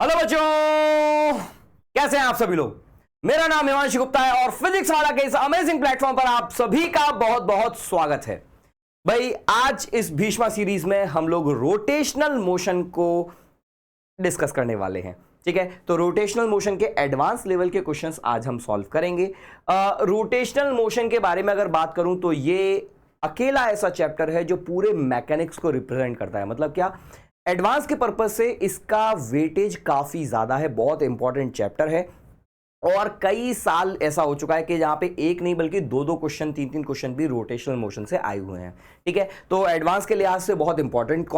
Hello बच्चों, कैसे हैं आप सभी लोग। मेरा नाम हिमांशु गुप्ता है और फिजिक्स वाला के इस अमेजिंग प्लेटफॉर्म पर आप सभी का बहुत बहुत स्वागत है। भाई आज इस भीष्मा सीरीज में हम लोग रोटेशनल मोशन को डिस्कस करने वाले हैं। ठीक है, तो रोटेशनल मोशन के एडवांस लेवल के क्वेश्चंस आज हम सॉल्व करेंगे। रोटेशनल मोशन के बारे में अगर बात करूं तो ये अकेला ऐसा चैप्टर है जो पूरे मैकेनिक्स को रिप्रेजेंट करता है। मतलब क्या, एडवांस के पर्पज से इसका वेटेज काफी ज्यादा है, बहुत इंपॉर्टेंट चैप्टर है। और कई साल ऐसा हो चुका है कि जहां पे एक नहीं बल्कि दो दो क्वेश्चन, तीन तीन क्वेश्चन भी रोटेशनल मोशन से आए हुए हैं। ठीक है, तो एडवांस के लिहाज से बहुत इंपॉर्टेंट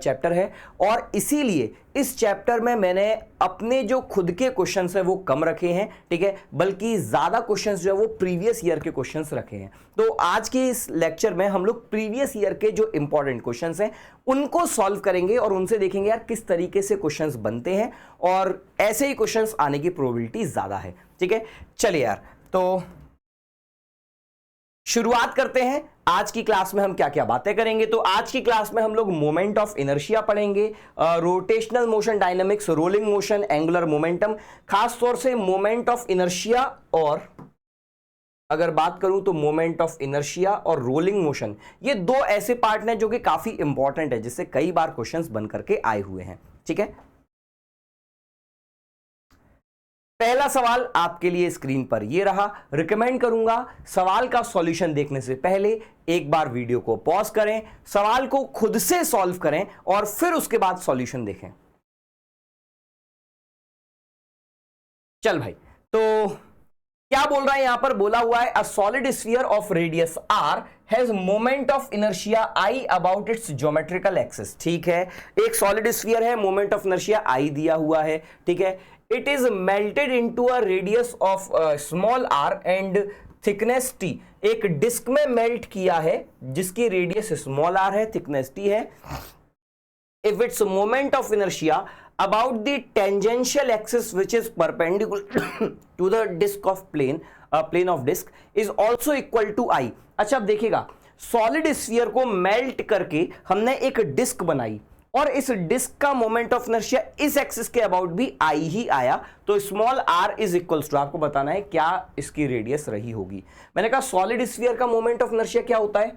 चैप्टर है और इसीलिए इस चैप्टर में मैंने अपने जो खुद के क्वेश्चंस हैं वो कम रखे हैं। ठीक है, बल्कि ज्यादा क्वेश्चंस जो है वो प्रीवियस ईयर के क्वेश्चंस रखे हैं। तो आज के इस लेक्चर में हम लोग प्रीवियस ईयर के जो इंपॉर्टेंट क्वेश्चंस हैं उनको सॉल्व करेंगे और उनसे देखेंगे यार किस तरीके से क्वेश्चंस बनते हैं और ऐसे ही क्वेश्चंस आने की प्रोबेबिलिटी ज्यादा है। ठीक है, चलिए यार, तो शुरुआत करते हैं। आज की क्लास में हम क्या क्या बातें करेंगे, तो आज की क्लास में हम लोग मोमेंट ऑफ इनर्शिया पढ़ेंगे, rotational motion dynamics, rolling motion, angular momentum, खास तौर से मोमेंट ऑफ इनर्शिया। और अगर बात करूं तो मोमेंट ऑफ इनर्शिया और रोलिंग मोशन, ये दो ऐसे पार्ट हैं जो कि काफी इंपॉर्टेंट है, जिससे कई बार क्वेश्चंस बन करके आए हुए हैं। ठीक है, पहला सवाल आपके लिए स्क्रीन पर ये रहा। रिकमेंड करूंगा सवाल का सॉल्यूशन देखने से पहले एक बार वीडियो को पॉज करें, सवाल को खुद से सॉल्व करें और फिर उसके बाद सॉल्यूशन देखें। चल भाई, तो क्या बोल रहा है यहां पर, बोला हुआ है a solid sphere of radius R has moment of inertia I about its geometrical axis. ठीक है, एक सॉलिड स्फीयर है, मोमेंट ऑफ इनर्शिया आई दिया हुआ है। ठीक है, it is melted into a radius of small R and thickness T. एक डिस्क में मेल्ट किया है जिसकी रेडियस स्मॉल आर है, थिकनेस टी है। if its moment of inertia about the tangential axis which is perpendicular to the disk of plane of disk is also equal to I। अच्छा, अब देखिएगा, solid sphere को melt करके हमने एक disc बनाई और इस डिस्क का मोमेंट ऑफ इनर्शिया इस एक्सिस के अबाउट भी आई ही आया, तो small R is equals to, आपको बताना है क्या इसकी रेडियस रही होगी। मैंने कहा सॉलिड स्फीयर का मोमेंट ऑफ इनर्शिया क्या होता है,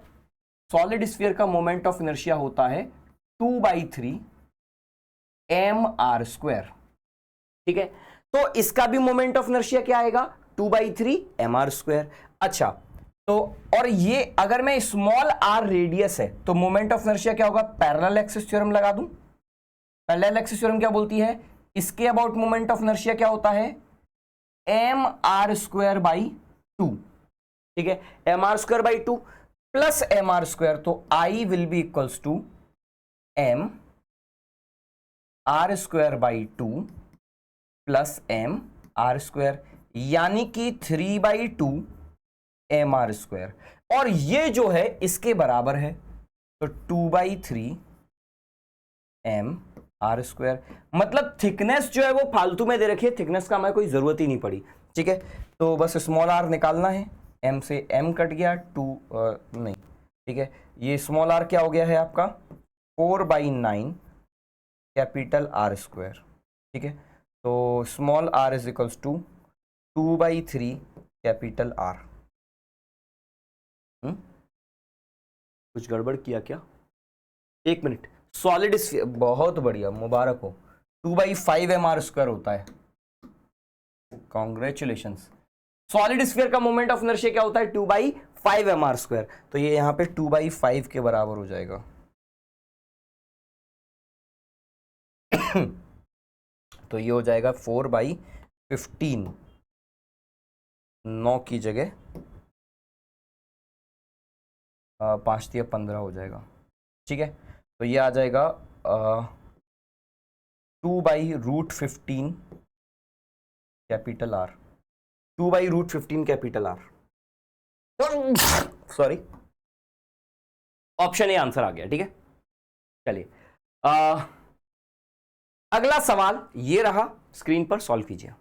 सॉलिड स्फीयर का मोमेंट ऑफ इनर्शिया होता है 2/3 mr²। ठीक है, तो इसका भी मोमेंट ऑफ इनर्शिया क्या आएगा, 2/3 mr²। अच्छा, तो और ये अगर मैं स्मॉल आर रेडियस है तो मोमेंट ऑफ इनर्शिया क्या होगा, पैरेलल एक्सिस थ्योरम लगा दूं। पैरेलल एक्सिस थ्योरम क्या बोलती है, इसके अबाउट मोमेंट ऑफ इनर्शिया क्या होता है, mr²/2। ठीक है, mr²/2 प्लस mr², तो I will be equals to mr²/2 plus mr², यानी कि 3/2 mr²। और ये जो है इसके बराबर है, तो 2/3 mr²। मतलब थिकनेस जो है वो फालतू में दे रखी है, थिकनेस का हमें कोई जरूरत ही नहीं पड़ी। ठीक है, तो बस स्मॉल आर निकालना है, m से m कट गया, 2 नहीं। ठीक है, ये स्मॉल आर क्या हो गया है आपका 4/9 कैपिटल R²। ठीक है, तो small r is equals to 2/3 capital R। कुछ गड़बड़ किया क्या, एक मिनट। सॉलिड स्फीयर, बहुत बढ़िया, मुबारक हो, 2/5 mr² होता है, कॉन्ग्रेचुलेशंस। सॉलिड स्फीयर का मोमेंट ऑफ इनर्शिया क्या होता है, 2/5 mr², तो ये यहां पे 2/5 के बराबर हो जाएगा। तो ये हो जाएगा 4/15, 9 की जगह 5×3 = 15 हो जाएगा। ठीक है, तो ये आ जाएगा 2/√15 capital R, 2/√15 capital R। Sorry, option A answer आ गया। ठीक है, चलिए अगला सवाल ये रहा, स्क्रीन पर सॉल्व कीजिए।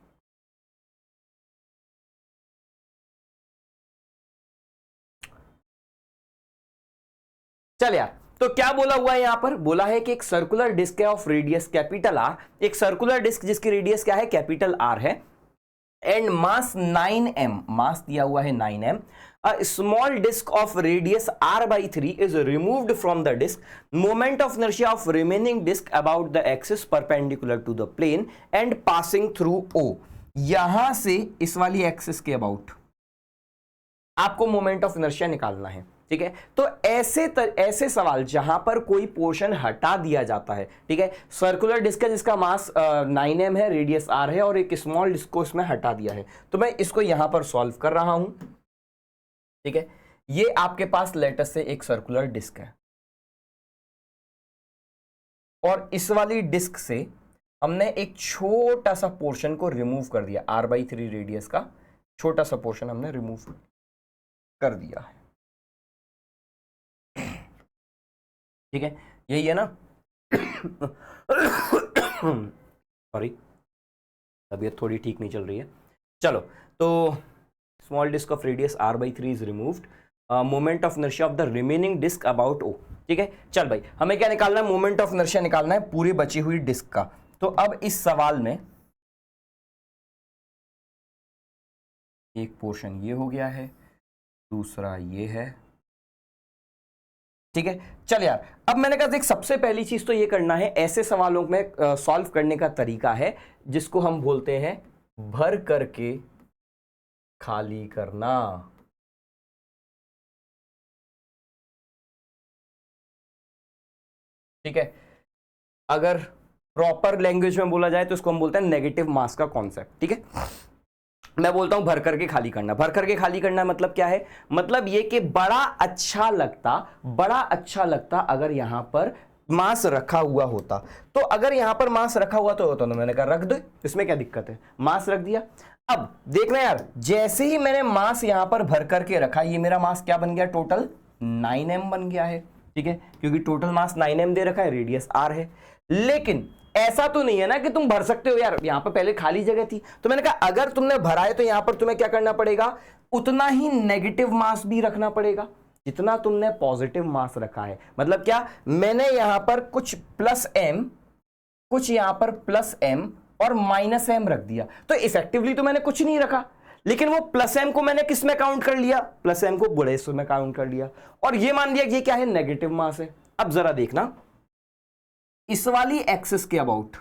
चल यार, तो क्या बोला हुआ है यहां पर, बोला है कि एक सर्कुलर डिस्क है ऑफ रेडियस कैपिटल आर, एक सर्कुलर डिस्क जिसकी रेडियस क्या है, कैपिटल आर है, एंड मास 9m, मास दिया हुआ है 9m, a small disk of radius r by 3 is removed from the disk, moment of inertia of remaining disk about the axis perpendicular to the plane and passing through O, यहां से इस वाली axis के about आपको moment of inertia निकालना है, ठीक है। तो ऐसे सवाल जहां पर कोई पोर्शन हटा दिया जाता है, ठीक है, सर्कुलर डिस्क है जिसका मास 9m है, रेडियस r है, और एक स्मॉल डिस्क को इसमें हटा दिया है, तो मैं इसको यहां पर सॉल्व कर रहा हूं, ठीक है। ये आपके पास लेटस से एक सर्कुलर डिस्क है और इस वाली डिस्क से हमने एक छोटा सा पोर्शन को रिमूव कर दिया, r/3 रेडियस का छोटा सा पोर्शन हमने रिमूव कर दिया है, ठीक है। यही है ना सॉरी, तबीयत थोड़ी ठीक नहीं चल रही है। चलो, तो small disc of radius r/3 is removed, moment of inertia of the remaining disc about O, ठीक है। चल भाई, हमें क्या निकालना है, मोमेंट ऑफ इनर्शिया निकालना है पूरी बची हुई डिस्क का। तो अब इस सवाल में एक पोर्शन ये हो गया है, दूसरा ये है, ठीक है। चल यार, अब मैंने कहा देख, सबसे पहली चीज तो ये करना है, ऐसे सवालों में सॉल्व करने का तरीका है जिसको हम बोलते हैं भर करके खाली करना, ठीक है। अगर प्रॉपर लैंग्वेज में बोला जाए तो इसको हम बोलते हैं नेगेटिव मास का कॉन्सेप्ट, ठीक है। मैं बोलता हूं भर करके खाली करना। भर करके खाली करना मतलब क्या है, मतलब ये कि बड़ा अच्छा लगता अगर यहां पर मास रखा हुआ होता। तो अगर यहां पर मास रखा हुआ तो होता ना, मैंने कहा रख दो, इसमें क्या दिक्कत है, मास रख दिया। अब देखना यार, जैसे ही मैंने मास यहां पर भर करके रखा, ये मेरा मास क्या बन गया, टोटल 9m बन गया है, ठीक है, क्योंकि टोटल मास 9m दे रखा है, रेडियस r है। लेकिन ऐसा तो नहीं है ना कि तुम भर सकते हो यार, यहां पर पहले खाली जगह थी, तो मैंने कहा अगर तुमने भरा है तो यहां पर तुम्हें क्या करना पड़ेगा, उतना ही नेगेटिव मास भी रखना पड़ेगा जितना तुमने पॉजिटिव मास रखा है। मतलब क्या, मैंने यहां पर कुछ प्लस m, कुछ यहां पर प्लस m और माइनस m रख दिया, तो इफेक्टिवली तो मैंने कुछ नहीं रखा, लेकिन वो प्लस m को मैंने किस में काउंट कर लिया, प्लस m को बड़े में काउंट कर लिया, और ये मान लिया ये क्या है, नेगेटिव मास है। अब जरा देखना, इस वाली एक्सिस के अबाउट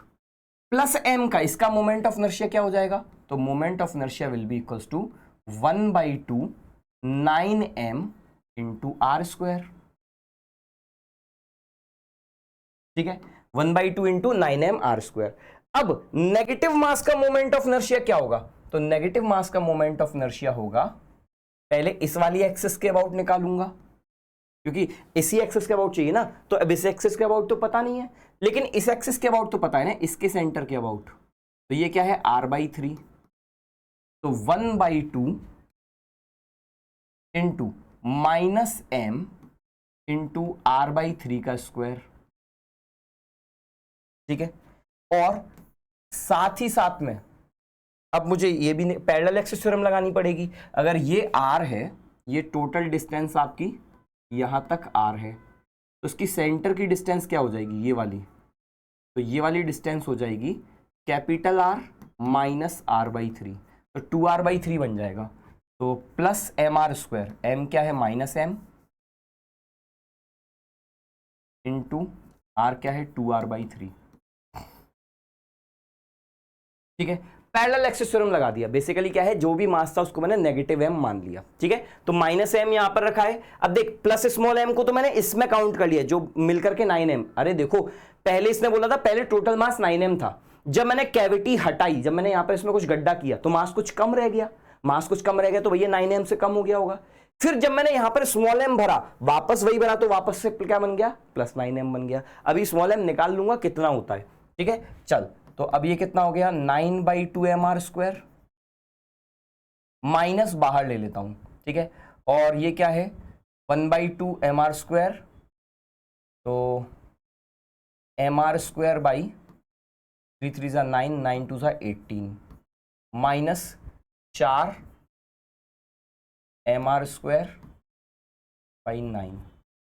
प्लस m का इसका मोमेंट ऑफ इनर्शिया क्या हो जाएगा, तो moment of inertia will be equals to 1/2 9m into r², ठीक है, 1/2 इंटू 9m r²। अब नेगेटिव मास का मोमेंट ऑफ इनर्शिया क्या होगा, तो नेगेटिव मास का मोमेंट ऑफ इनर्शिया होगा, पहले इस वाली एक्सिस के अबाउट निकालूंगा क्योंकि इसी एक्सिस के अबाउट चाहिए ना, तो अब इस एक्सिस के अबाउट तो पता नहीं है, लेकिन इस एक्सिस के अबाउट तो पता है ना, इसके सेंटर के अबाउट, तो ये क्या है, r/3, तो 1/2 into minus m into r/3 का स्क्वायर, ठीक है। और साथ ही साथ में अब मुझे ये भी पैरेलल एक्सिस थ्योरम लगानी पड़ेगी। अगर ये r है, ये टोटल डिस्टेंस आपकी यहां तक r है, तो इसकी सेंटर की डिस्टेंस क्या हो जाएगी, ये वाली, तो ये वाली डिस्टेंस हो जाएगी कैपिटल R माइनस r/3, तो 2r/3 बन जाएगा, तो प्लस mr², m क्या है, माइनस m इंटू r क्या है, 2r/3, ठीक है। पैरेलल एक्सिस थ्योरम लगा दिया। बेसिकली क्या है, जो भी मास था उसको मैंने नेगेटिव m मान लिया, ठीक है, तो माइनस m यहां पर रखा है। अब देख, प्लस स्मॉल m को तो मैंने इसमें काउंट कर लिया, जो मिलकर के 9m। अरे देखो, पहले इसने बोला था पहले टोटल मास 9m था, जब मैंने कैविटी हटाई, जब मैंने यहां पर इसमें कुछ गड्ढा किया तो मास कुछ कम रह गया, तो भैया 9m से कम हो गया होगा। फिर जब मैंने यहां पर स्मॉल m भरा, वापस वही बना, तो वापस से क्या बन गया, प्लस 9m बन गया। अभी स्मॉल m निकाल लूंगा कितना होता है, ठीक है। चल, तो अब ये कितना हो गया, 9/2 mr², माइनस बाहर ले लेता हूं, ठीक है, और ये क्या है, 1/2 mr², तो mr² by 3 3 = 9, 9 2 = 18, minus 4 mr² by 9,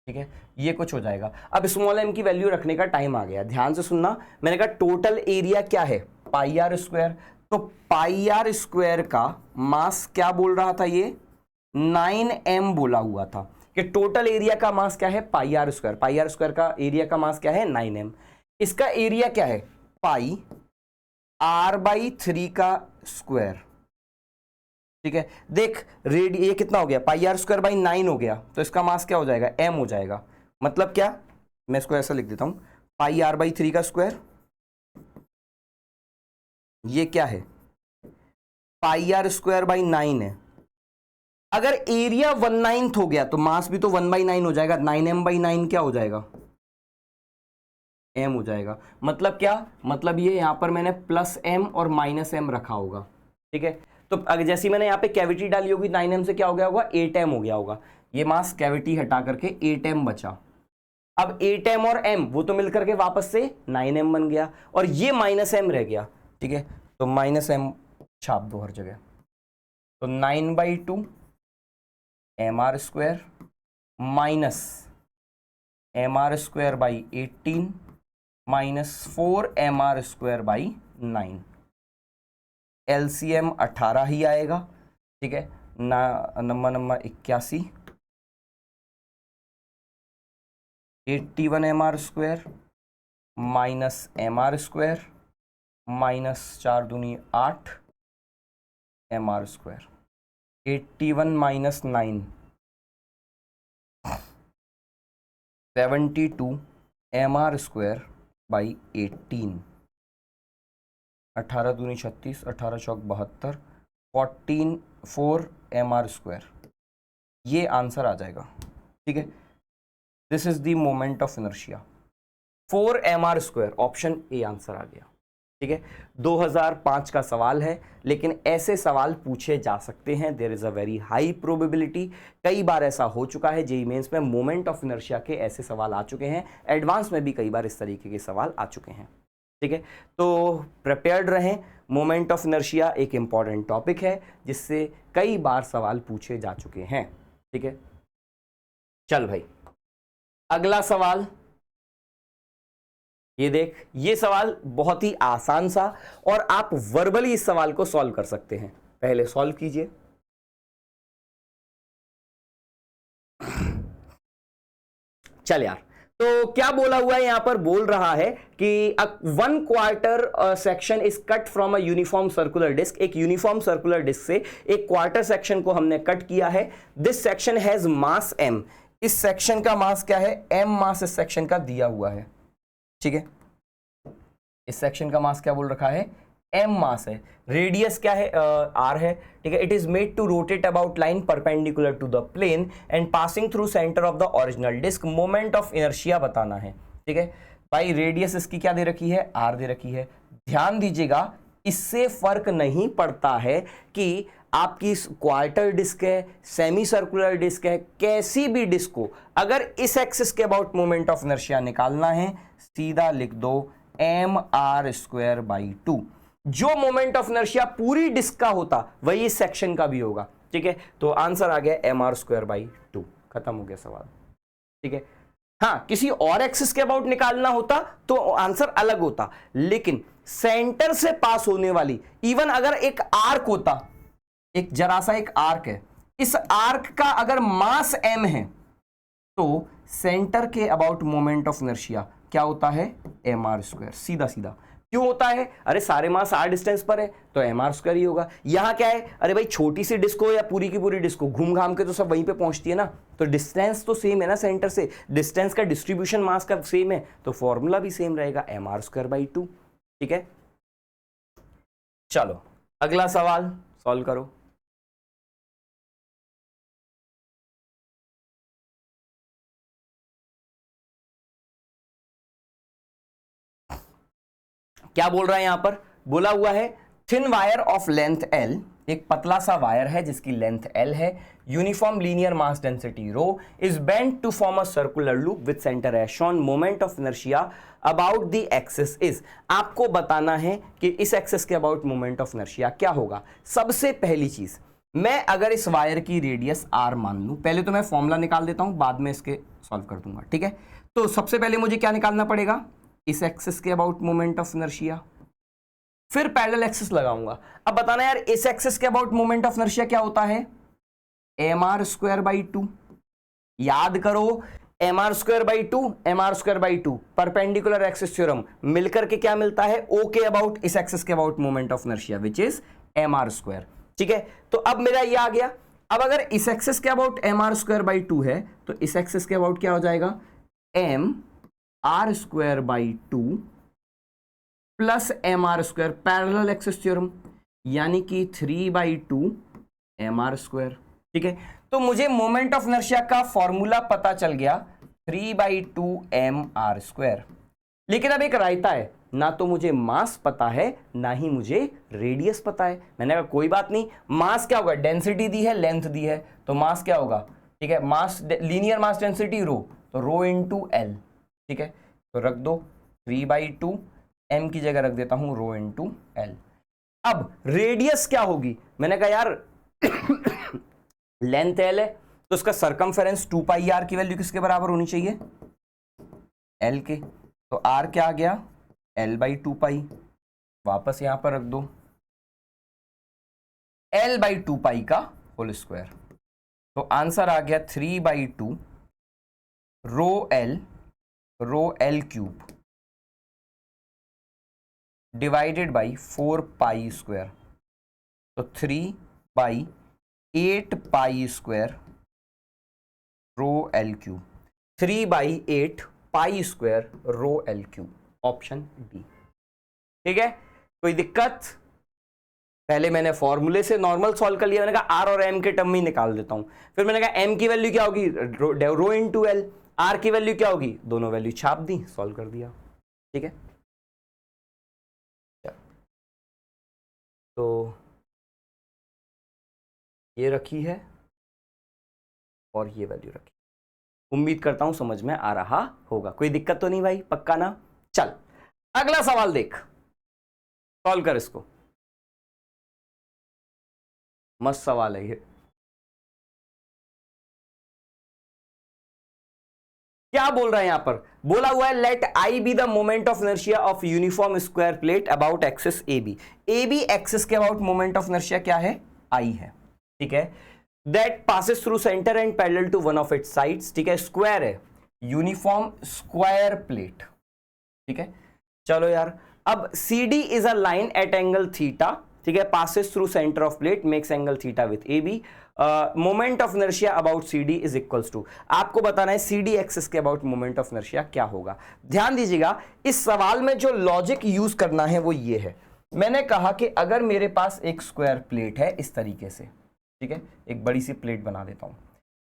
ठीक है, ये कुछ हो जाएगा। अब स्मॉल m की वैल्यू रखने का टाइम आ गया, ध्यान से सुनना। मैंने कहा टोटल एरिया क्या है, पाई आर स्क्वायर, तो पाई आर स्क्वायर का मास क्या बोल रहा था, ये 9m बोला हुआ था कि टोटल एरिया का मास क्या है, pi R square. Pi R square का एरिया का मास क्या है, 9m। इसका एरिया क्या है, पाई r/3 का स्क्वायर। ठीक है, देख ये कितना हो गया, पाई आर स्क्वायर बाई 9 हो गया, तो इसका मास क्या हो जाएगा, m हो जाएगा। मतलब क्या, मैं इसको ऐसा लिख देता हूं, पाई r/3 का स्क्वायर, ये क्या है, पाई आर स्क्वायर बाई 9 है। अगर एरिया 1/9 हो गया तो मास भी तो 1/9 हो जाएगा, 9m/9 क्या हो जाएगा, m हो जाएगा। मतलब क्या, मतलब ये यहां पर मैंने प्लस m और माइनस m रखा होगा। ठीक है, तो अगर जैसी मैंने यहाँ पे कैविटी डाली होगी, 9m से क्या हो गया होगा, 8m हो गया होगा। ये मास कैविटी हटा करके 8m बचा। अब 8m और m वो तो मिलकर के वापस से 9m बन गया, और ये माइनस m रह गया। ठीक है, तो माइनस m छाप दो हर जगह, तो 9/2 mr square minus mr square by 18 minus 4 mr square by 9। LCM 18 ही आएगा। ठीक है, number 81, 81 mr square minus mr square minus 4 दूनी 8 mr square, 81 minus 9 72 mr square by 18, 18 दूनी 36, 18 चौक 72, 4 mr स्क्वायर, ये आंसर आ जाएगा। ठीक है, this is the moment of inertia, 4 mr square, option A answer आ गया। ठीक है, 2005 का सवाल है, लेकिन ऐसे सवाल पूछे जा सकते हैं, there is a very high probability. कई बार ऐसा हो चुका है, जेईई मेंस में मोमेंट ऑफ इनर्शिया के ऐसे सवाल आ चुके हैं, एडवांस में भी कई बार इस तरीके के सवाल आ चुके हैं। ठीक है, तो प्रिपेयर्ड रहें, मोमेंट ऑफ इनर्शिया एक इंपॉर्टेंट टॉपिक है जिससे कई बार सवाल पूछे जा चुके हैं। ठीक है, चल भाई अगला सवाल, ये देख, ये सवाल बहुत ही आसान सा, और आप वर्बली इस सवाल को सॉल्व कर सकते हैं। पहले सॉल्व कीजिए। चल यार, तो क्या बोला हुआ है यहां पर, बोल रहा है कि 1/4 section is cut from a uniform circular disc. एक यूनिफॉर्म सर्कुलर डिस्क से एक क्वार्टर सेक्शन को हमने कट किया है। This section has mass m। इस सेक्शन का मास क्या है, m मास इस सेक्शन का दिया हुआ है। ठीक है, इस सेक्शन का मास क्या बोल रखा है, m मास है। रेडियस क्या है, r है। ठीक है, it is made to rotate about line perpendicular to the plane and passing through centre of the original disc. Moment of inertia बताना है। ठीक है भाई, रेडियस इसकी क्या दे रखी है, r दे रखी है। ध्यान दीजिएगा, इससे फर्क नहीं पड़ता है कि आपकी क्वार्टर डिस्क है, सेमी सर्कुलर डिस्क है, कैसी भी डिस्क को, अगर इस एक्सिस के अबाउट मोमेंट ऑफ इनर्शिया निकालना है, सीधा लिख दो mr स्क्वायर बाई 2। जो मोमेंट ऑफ इनर्शिया पूरी डिस्क का होता वही इस सेक्शन का भी होगा। ठीक है, तो आंसर आ गया mr स्क्वायर बाई 2। खत्म हो गया सवाल। ठीक है, हाँ, किसी और एक्सिस के अबाउट निकालना होता तो आंसर अलग होता, लेकिन सेंटर से पास होने वाली, इवन अगर एक आर्क होता, एक जरा सा एक आर्क है, इस आर्क का अगर मास m है तो सेंटर के अबाउट मोमेंट ऑफ इनर्शिया क्या होता है, mr स्क्वायर। सीधा सीधा क्यों होता है, अरे सारे मास r डिस्टेंस पर है तो mr स्क्वायर ही होगा। यहां क्या है, अरे भाई छोटी सी डिस्क हो या पूरी की पूरी डिस्क हो, घूम घाम के तो सब वहीं पे पहुंचती है ना, तो डिस्टेंस तो सेम है ना सेंटर से, डिस्टेंस का डिस्ट्रीब्यूशन मास का सेम है, तो फॉर्मूला भी सेम रहेगा, mr स्क्वायर बाई 2। ठीक है, चलो अगला सवाल सॉल्व करो। क्या बोल रहा है यहां पर, बोला हुआ है thin wire of length L, एक पतला सा वायर है जिसकी लेंथ L है, uniform linear mass density rho, is bent to form a circular loop with centre as shown, moment of inertia about the axis is. आपको बताना है कि इस एक्सिस के अबाउट मोमेंट ऑफ इनर्शिया क्या होगा। सबसे पहली चीज मैं अगर इस वायर की रेडियस r मान लूं, पहले तो मैं फॉर्मूला निकाल देता हूं, बाद में इसके सॉल्व कर दूंगा, ठीक है। तो सबसे पहले मुझे क्या निकालना पड़ेगा, इस एक्सिस के अबाउट मोमेंट ऑफ इनर्शिया, फिर पैरेलल एक्सिस लगाऊंगा। अब बताना यार, इस एक्सिस के अबाउट मोमेंट ऑफ इनर्शिया क्या होता है, mr²/2। याद करो, mr²/2, mr²/2 perpendicular axis theorem मिलकर के क्या मिलता है, O के अबाउट इस एक्सिस के about moment of inertia which is mr², ठीक है। तो अब मेरा ये आ गया। अब अगर इस एक्सिस के अबाउट mr²/2 है तो इस एक्सिस के अबाउट क्या हो जाएगा, mr²/2 plus mr², parallel axis theorem, यानी कि 3/2 mr², ठीक है। तो मुझे मोमेंट ऑफ इनर्शिया का फॉर्मूला पता चल गया, 3/2 mr²। लेकिन अब एक रायता है, ना तो मुझे मास पता है ना ही मुझे रेडियस पता है। मैंने कहा कोई बात नहीं, मास क्या होगा, डेंसिटी दी है, लेंथ दी है, तो मास क्या होगा, ठीक है, मास लीनियर मास डेंसिटी रो, तो रो इंटू एल, ठीक है। तो रख दो 3/2, m की जगह रख देता हूं रो इंटू एल। अब रेडियस क्या होगी, मैंने कहा यार लेंथ एल है तो उसका सरकमफेरेंस 2πr की वैल्यू किसके बराबर होनी चाहिए, एल के। तो r क्या आ गया, l/2π, वापस यहां पर रख दो l/2π का होल स्क्वायर। तो आंसर आ गया 3/2 rho L cube divided by 4π²। तो 3/8π² rho L cube, 3/8π² rho L cube, option D, ठीक है। कोई दिक्कत, पहले मैंने फॉर्मूले से नॉर्मल सॉल्व कर लिया, मैंने कहा आर और एम के टर्म में निकाल देता हूं, फिर मैंने कहा एम की वैल्यू क्या होगी, रो इंटू एल, आर की वैल्यू क्या होगी, दोनों वैल्यू छाप दी, सॉल्व कर दिया, ठीक है। तो ये रखी है और ये वैल्यू रखी, उम्मीद करता हूं समझ में आ रहा होगा, कोई दिक्कत तो नहीं भाई, पक्का ना। चल अगला सवाल देख, सॉल्व कर इसको, मस्त सवाल है ये। क्या बोल रहा है यहां पर, बोला हुआ है let I be the moment of inertia of uniform square plate about axis A B. A B axis के अबाउट मोमेंट ऑफ इनर्शिया क्या है, आई है, ठीक है। That passes through centre and parallel to one of its sides, ठीक है, square है, uniform square plate, ठीक है। चलो यार, अब C D is a line at angle theta, ठीक है, passes through centre of plate, makes angle theta with A B, moment of inertia about C D is equals to, आपको बताना है सी डी एक्सिस के about moment of inertia क्या होगा। ध्यान दीजिएगा, इस सवाल में जो लॉजिक यूज करना है वो ये है, मैंने कहा कि अगर मेरे पास एक स्क्वायर प्लेट है इस तरीके से, ठीक है, एक बड़ी सी प्लेट बना देता हूं,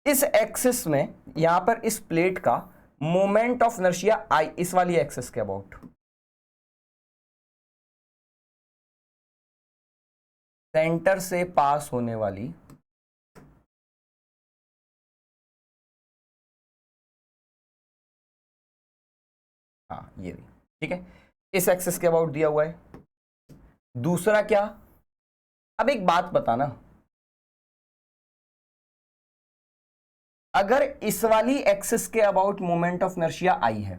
इस एक्सिस में यहां पर इस प्लेट का मोमेंट ऑफ इनर्शिया आई, इस वाली एक्सिस के अबाउट, सेंटर से पास होने वाली हाँ ये भी, ठीक है, इस एक्सिस के अबाउट दिया हुआ है। दूसरा क्या, अब एक बात बताना, अगर इस वाली एक्सिस के अबाउट मोमेंट ऑफ इनर्शिया आई है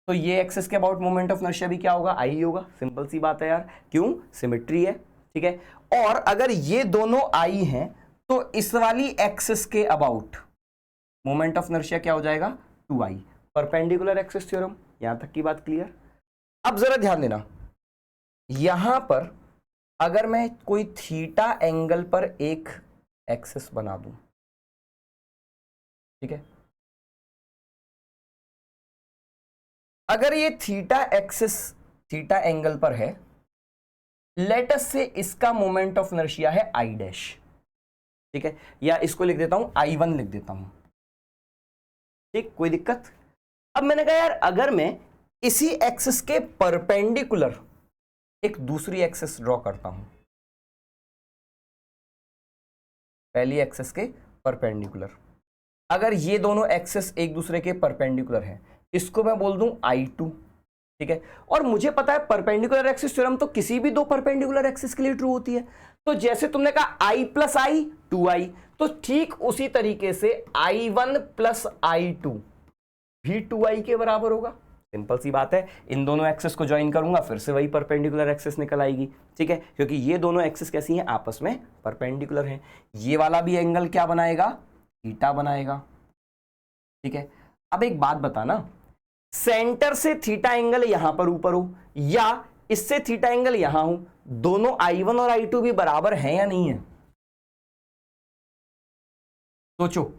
तो ये एक्सिस के अबाउट मोमेंट ऑफ इनर्शिया भी क्या होगा, आई होगा, सिंपल सी बात है यार, क्यों, सिमेट्री है, ठीक है। और अगर ये दोनों आई हैं तो इस वाली एक्सिस के अबाउट मोमेंट ऑफ इनर्शिया क्या हो जाएगा, 2i, परपेंडिकुलर एक्सिस थ्योरम, यहां तक की बात क्लियर। अब जरा ध्यान देना, यहां पर अगर मैं कोई थीटा एंगल पर एक एक्सिस बना दूं, ठीक है, अगर ये थीटा एक्सिस थीटा एंगल पर है, लेट अस से इसका मोमेंट ऑफ इनर्शिया है आई डैश, ठीक है, या इसको लिख देता हूं I1 लिख देता हूं, ठीक, कोई दिक्कत। अब मैंने कहा यार अगर मैं इसी एक्सिस के परपेंडिकुलर एक दूसरी एक्सिस ड्रॉ करता हूं, पहली एक्सिस के परपेंडिकुलर, अगर ये दोनों एक्सिस एक दूसरे के परपेंडिकुलर हैं, इसको मैं बोल दूं I2, ठीक है। और मुझे पता है परपेंडिकुलर एक्सिस थ्योरम तो किसी भी दो परपेंडिकुलर एक्सिस के लिए ट्रू होती है। तो जैसे तुमने कहा i प्लस आई 2i, तो ठीक उसी तरीके से i1 प्लस i2 भी 2i के बराबर होगा। सिंपल सी बात है, इन दोनों एक्सिस को ज्वाइन करूंगा फिर से वही परपेंडिकुलर एक्सिस निकल आएगी। ठीक है, क्योंकि ये दोनों एक्सिस कैसी हैं, आपस में परपेंडिकुलर हैं। ये वाला भी एंगल क्या बनाएगा, थीटा बनाएगा। ठीक है, अब एक बात बताना, सेंटर से थीटा एंगल यहां पर ऊपर हो या इससे थीटा एंगल यहां हो, दोनों i1 और i2 भी बराबर हैं या नहीं है? सोचो,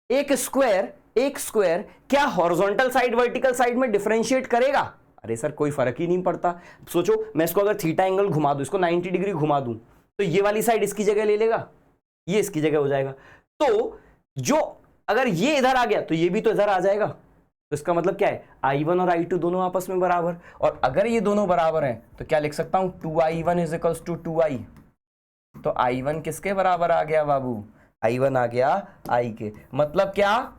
एक स्क्वायर क्या हॉरिजॉन्टल साइड वर्टिकल साइड में डिफरेंशिएट करेगा? अरे सर कोई फर्क ही नहीं पड़ता। सोचो, मैं इसको अगर थीटा एंगल घुमा दूं, इसको 90 डिग्री घुमा दूं, तो ये वाली साइड इसकी जगह ले लेगा, ये इसकी जगह हो जाएगा। तो जो अगर ये इधर आ गया तो ये भी तो इधर आ जाएगा। तो इसका मतलब क्या है, i1 और i2 दोनों आपस में बराबर। और अगर ये दोनों बराबर हैं तो क्या लिख सकता हूं, 2i1 is equals to 2i। तो i1 किसके बराबर आ गया बाबू, i1 आ गया i के। मतलब क्या,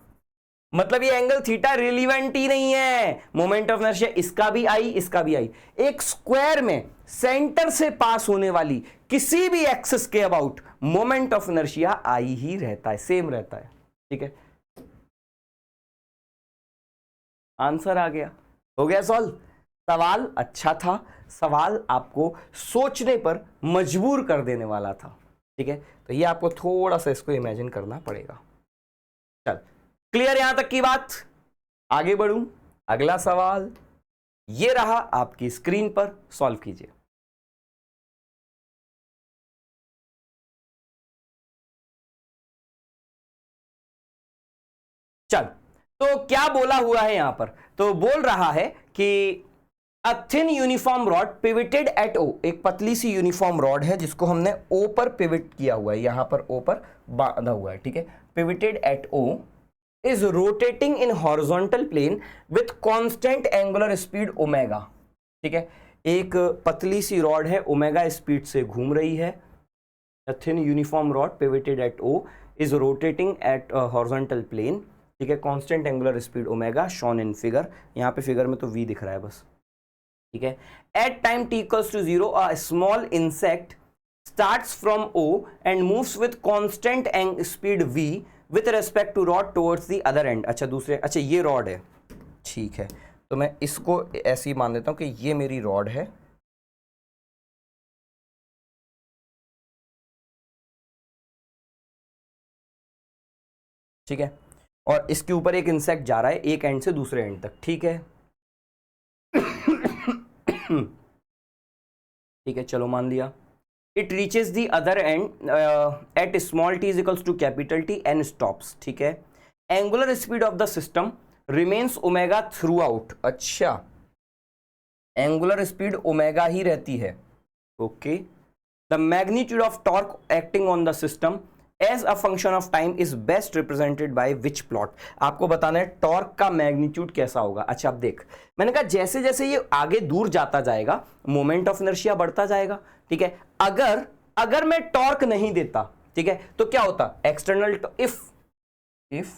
मतलब ये एंगल थीटा रिलीवेंट ही नहीं है। मोमेंट ऑफ इनर्शिया इसका भी i, इसका भी i। एक स्क्वायर में सेंटर से पास होने वाली किसी भी एक्सिस के about moment of inertia i ही रहता है, सेम रहता है। ठीक है, आंसर आ गया, हो गया सॉल्व। सवाल अच्छा था, सवाल आपको सोचने पर मजबूर कर देने वाला था। ठीक है, तो ये आपको थोड़ा सा इसको इमेजिन करना पड़ेगा। चल, क्लियर यहां तक की बात? आगे बढ़ूं, अगला सवाल ये रहा आपकी स्क्रीन पर, सॉल्व कीजिए। चल, तो क्या बोला हुआ है यहां पर, तो बोल रहा है कि a thin uniform rod pivoted at O, एक पतली सी यूनिफॉर्म रॉड है जिसको हमने ओ पर पिविट किया हुआ है, यहां पर ओ पर बांधा हुआ है। ठीक है, pivoted at O is rotating in horizontal plane with constant angular speed omega. ठीक है, एक पतली सी रॉड है, ओमेगा स्पीड से घूम रही है। A thin uniform rod pivoted at O is rotating at horizontal plane. ठीक है, constant angular speed omega shown in figure, यहां पे फिगर में तो v दिख रहा है बस। ठीक है, at time t equals to 0 a small insect starts from o and moves with constant speed v with respect to rod towards the other end. अच्छा, दूसरे, अच्छा ये रॉड है, ठीक है, तो मैं इसको ऐसे ही मान लेता हूं कि ये मेरी रॉड है। ठीक है, और इसके ऊपर एक इंसेक्ट जा रहा है एक एंड से दूसरे एंड तक। ठीक है ठीक है, चलो मान लिया। It reaches the other end at small t is equals to capital T and stops. ठीक है, angular speed of the system remains omega throughout. अच्छा, एंगुलर स्पीड ओमेगा ही रहती है। Okay, the magnitude of torque acting on the system as a function of time is best represented by which plot. आपको बताना है torque का magnitude कैसा होगा। अच्छा, अब देख, मैंने कहा जैसे जैसे ये आगे दूर जाता जाएगा मोमेंट ऑफ इनर्शिया बढ़ता जाएगा। ठीक है, अगर मैं टॉर्क नहीं देता, ठीक है, तो क्या होता, एक्सटर्नल, इफ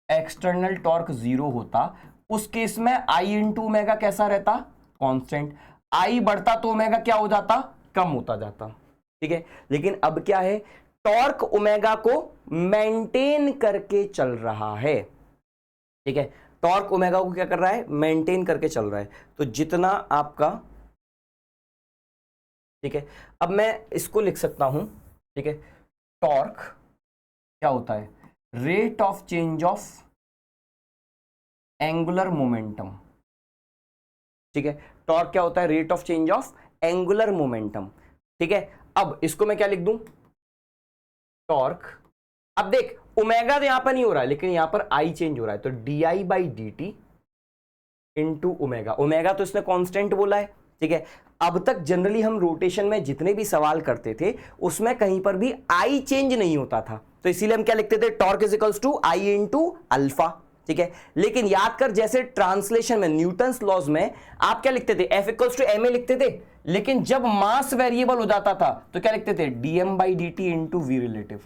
एक्सटर्नल टॉर्क 0 होता, उस केस में I इंटू ओमेगा कैसा रहता, कांस्टेंट। I बढ़ता तो ओमेगा क्या हो जाता, कम होता जाता। ठीक है, लेकिन अब क्या है, टॉर्क ओमेगा को मेंटेन करके चल रहा है। ठीक है, टॉर्क ओमेगा को क्या कर रहा है, मेंटेन करके चल रहा है। तो जितना आपका, ठीक है, अब मैं इसको लिख सकता हूं। ठीक है, टॉर्क क्या होता है, rate of change of angular momentum. ठीक है, टॉर्क क्या होता है, rate of change of angular momentum. ठीक है, अब इसको मैं क्या लिख दूं, टॉर्क। अब देख, ओमेगा तो यहां पर नहीं हो रहा है, लेकिन यहां पर आई चेंज हो रहा है, तो D by D T into omega. Omega तो इसने कांस्टेंट बोला है। ठीक है, अब तक जनरली हम रोटेशन में जितने भी सवाल करते थे उसमें कहीं पर भी आई चेंज नहीं होता था, तो इसीलिए हम क्या लिखते थे, torque is equals to I into alpha. ठीक है, लेकिन याद कर, जैसे ट्रांसलेशन में न्यूटन्स लॉज में आप क्या लिखते थे, F equals to M A लिखते थे, लेकिन जब मास वेरिएबल हो जाता था तो क्या लिखते थे, DM by D T into V relative.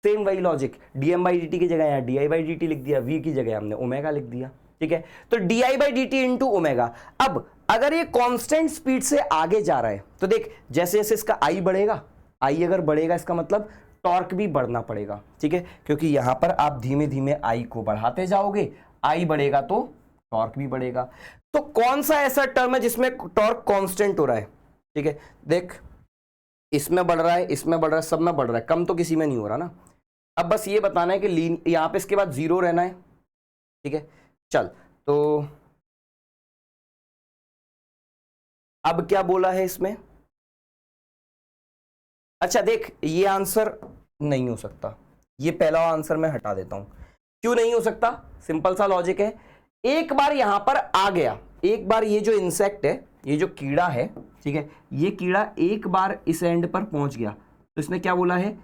Same वही logic, DM by D T की जगह यहाँ D I by D T लिख दिया, वी की जगह हमने ओमेगा लिख दिया। ठीक है, तो D by D T into omega. अब अगर ये कांस्टेंट स्पीड से आगे जा रहा है तो देख जैसे जैसे इसका आई बढ़ेगा, आई अगर बढ़ेगा इसका मतलब टॉर्क भी बढ़ना पड़ेगा, ठीक है, क्योंकि यहां पर आप धीमे धीमे आई को बढ़ाते जाओगे, आई बढ़ेगा तो टॉर्क भी बढ़ेगा। तो कौन सा ऐसा टर्म है जिसमें टॉर्क कांस्टेंट हो रहा है? ठीक है, देख इसमें बढ़ रहा है, इसमें बढ़ रहा है, सब में बढ़ रहा है, कम तो किसी में नहीं हो रहा ना। अब बस ये बताना है कि यहां पे इसके बाद जीरो रहना है, ठीक है। चल तो अब क्या बोला है इसमें? अच्छा देख ये आंसर नहीं हो सकता, ये पहला आंसर मैं हटा देता हूं। क्यों नहीं हो सकता? सिंपल सा लॉजिक है, एक बार यहां पर आ गया, एक बार ये जो इंसेक्ट है, ये जो कीड़ा है, ठीक है, ये कीड़ा एक बार इस एंड पर पहुंच गया तो इसने क्या बोला है,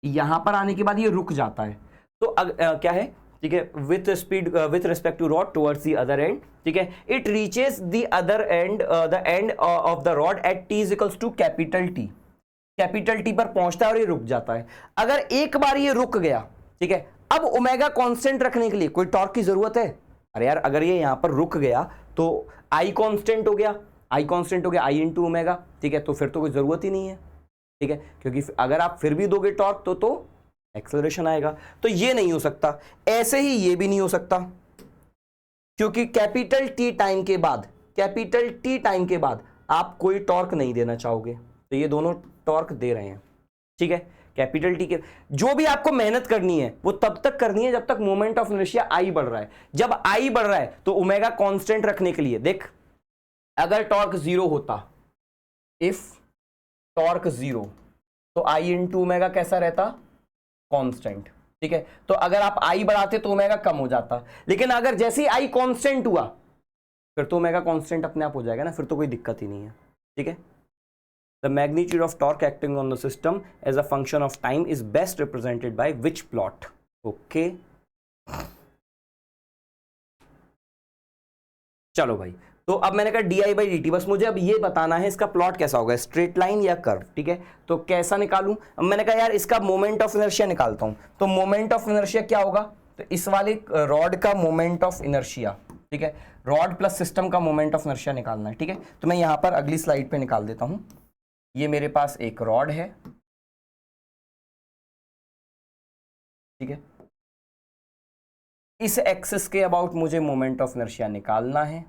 यहां पर आने के बाद ये रुक जाता है। तो क्या है, ठीक है, with speed with respect to rod towards the other end, ठीक है, it reaches the other end the end of the rod at T is equals to capital T. Capital T पर पहुंचता है और ये रुक जाता है। अगर एक बार ये रुक गया, ठीक है, अब ओमेगा कांस्टेंट रखने के लिए कोई टॉर्क की जरूरत है? अरे यार अगर ये यहां पर रुक गया तो आई कांस्टेंट हो गया, आई कांस्टेंट हो गया, आई इंटू ओमेगा, ठीक है, तो फिर तो कोई जरूरत ही नहीं है, ठीक है, क्योंकि अगर आप फिर भी दोगे टॉर्क तो एक्सेलरेशन आएगा। तो ये नहीं हो सकता, ऐसे ही ये भी नहीं हो सकता, क्योंकि कैपिटल टी टाइम के बाद, कैपिटल टी टाइम के बाद आप कोई टॉर्क नहीं देना चाहोगे, तो ये दोनों टॉर्क दे रहे हैं, ठीक है। कैपिटल टी के जो भी आपको मेहनत करनी है वो तब तक करनी है जब तक मोमेंट ऑफ इनर्शिया आई बढ़ रहा है। जब आई बढ़ रहा है तो ओमेगा कांस्टेंट रखने के लिए देख, अगर टॉर्क जीरो होता, इफ टॉर्क जीरो, तो आई इंटू ओमेगा कैसा रहता? कांस्टेंट, ठीक है। तो अगर आप आई बढ़ाते तो ओमेगा कम हो जाता, लेकिन अगर जैसे ही आई कांस्टेंट हुआ फिर तो ओमेगा कांस्टेंट अपने आप हो जाएगा ना, फिर तो कोई दिक्कत ही नहीं है, ठीक है। The magnitude of torque acting on the system as a function of time is best represented by which plot? Okay. चलो भाई, तो अब मैंने कहा D I by D T, बस मुझे अब ये बताना है इसका प्लॉट कैसा होगा, स्ट्रेट लाइन या कर्व, ठीक है। तो कैसा निकालूं? अब मैंने कहा यार इसका मोमेंट ऑफ इनर्शिया निकालता हूं, तो मोमेंट ऑफ इनर्शिया क्या होगा? तो इस वाले रॉड का मोमेंट ऑफ इनर्शिया, ठीक है, रॉड प्लस सिस्टम का मोमेंट ऑफ इनर्शिया निकालना है, ठीक है। तो मैं यहां पर अगली स्लाइड पे निकाल देता हूं। ये मेरे पास एक रॉड है, ठीक है, इस एक्सिस के अबाउट मुझे मोमेंट ऑफ इनर्शिया निकालना है,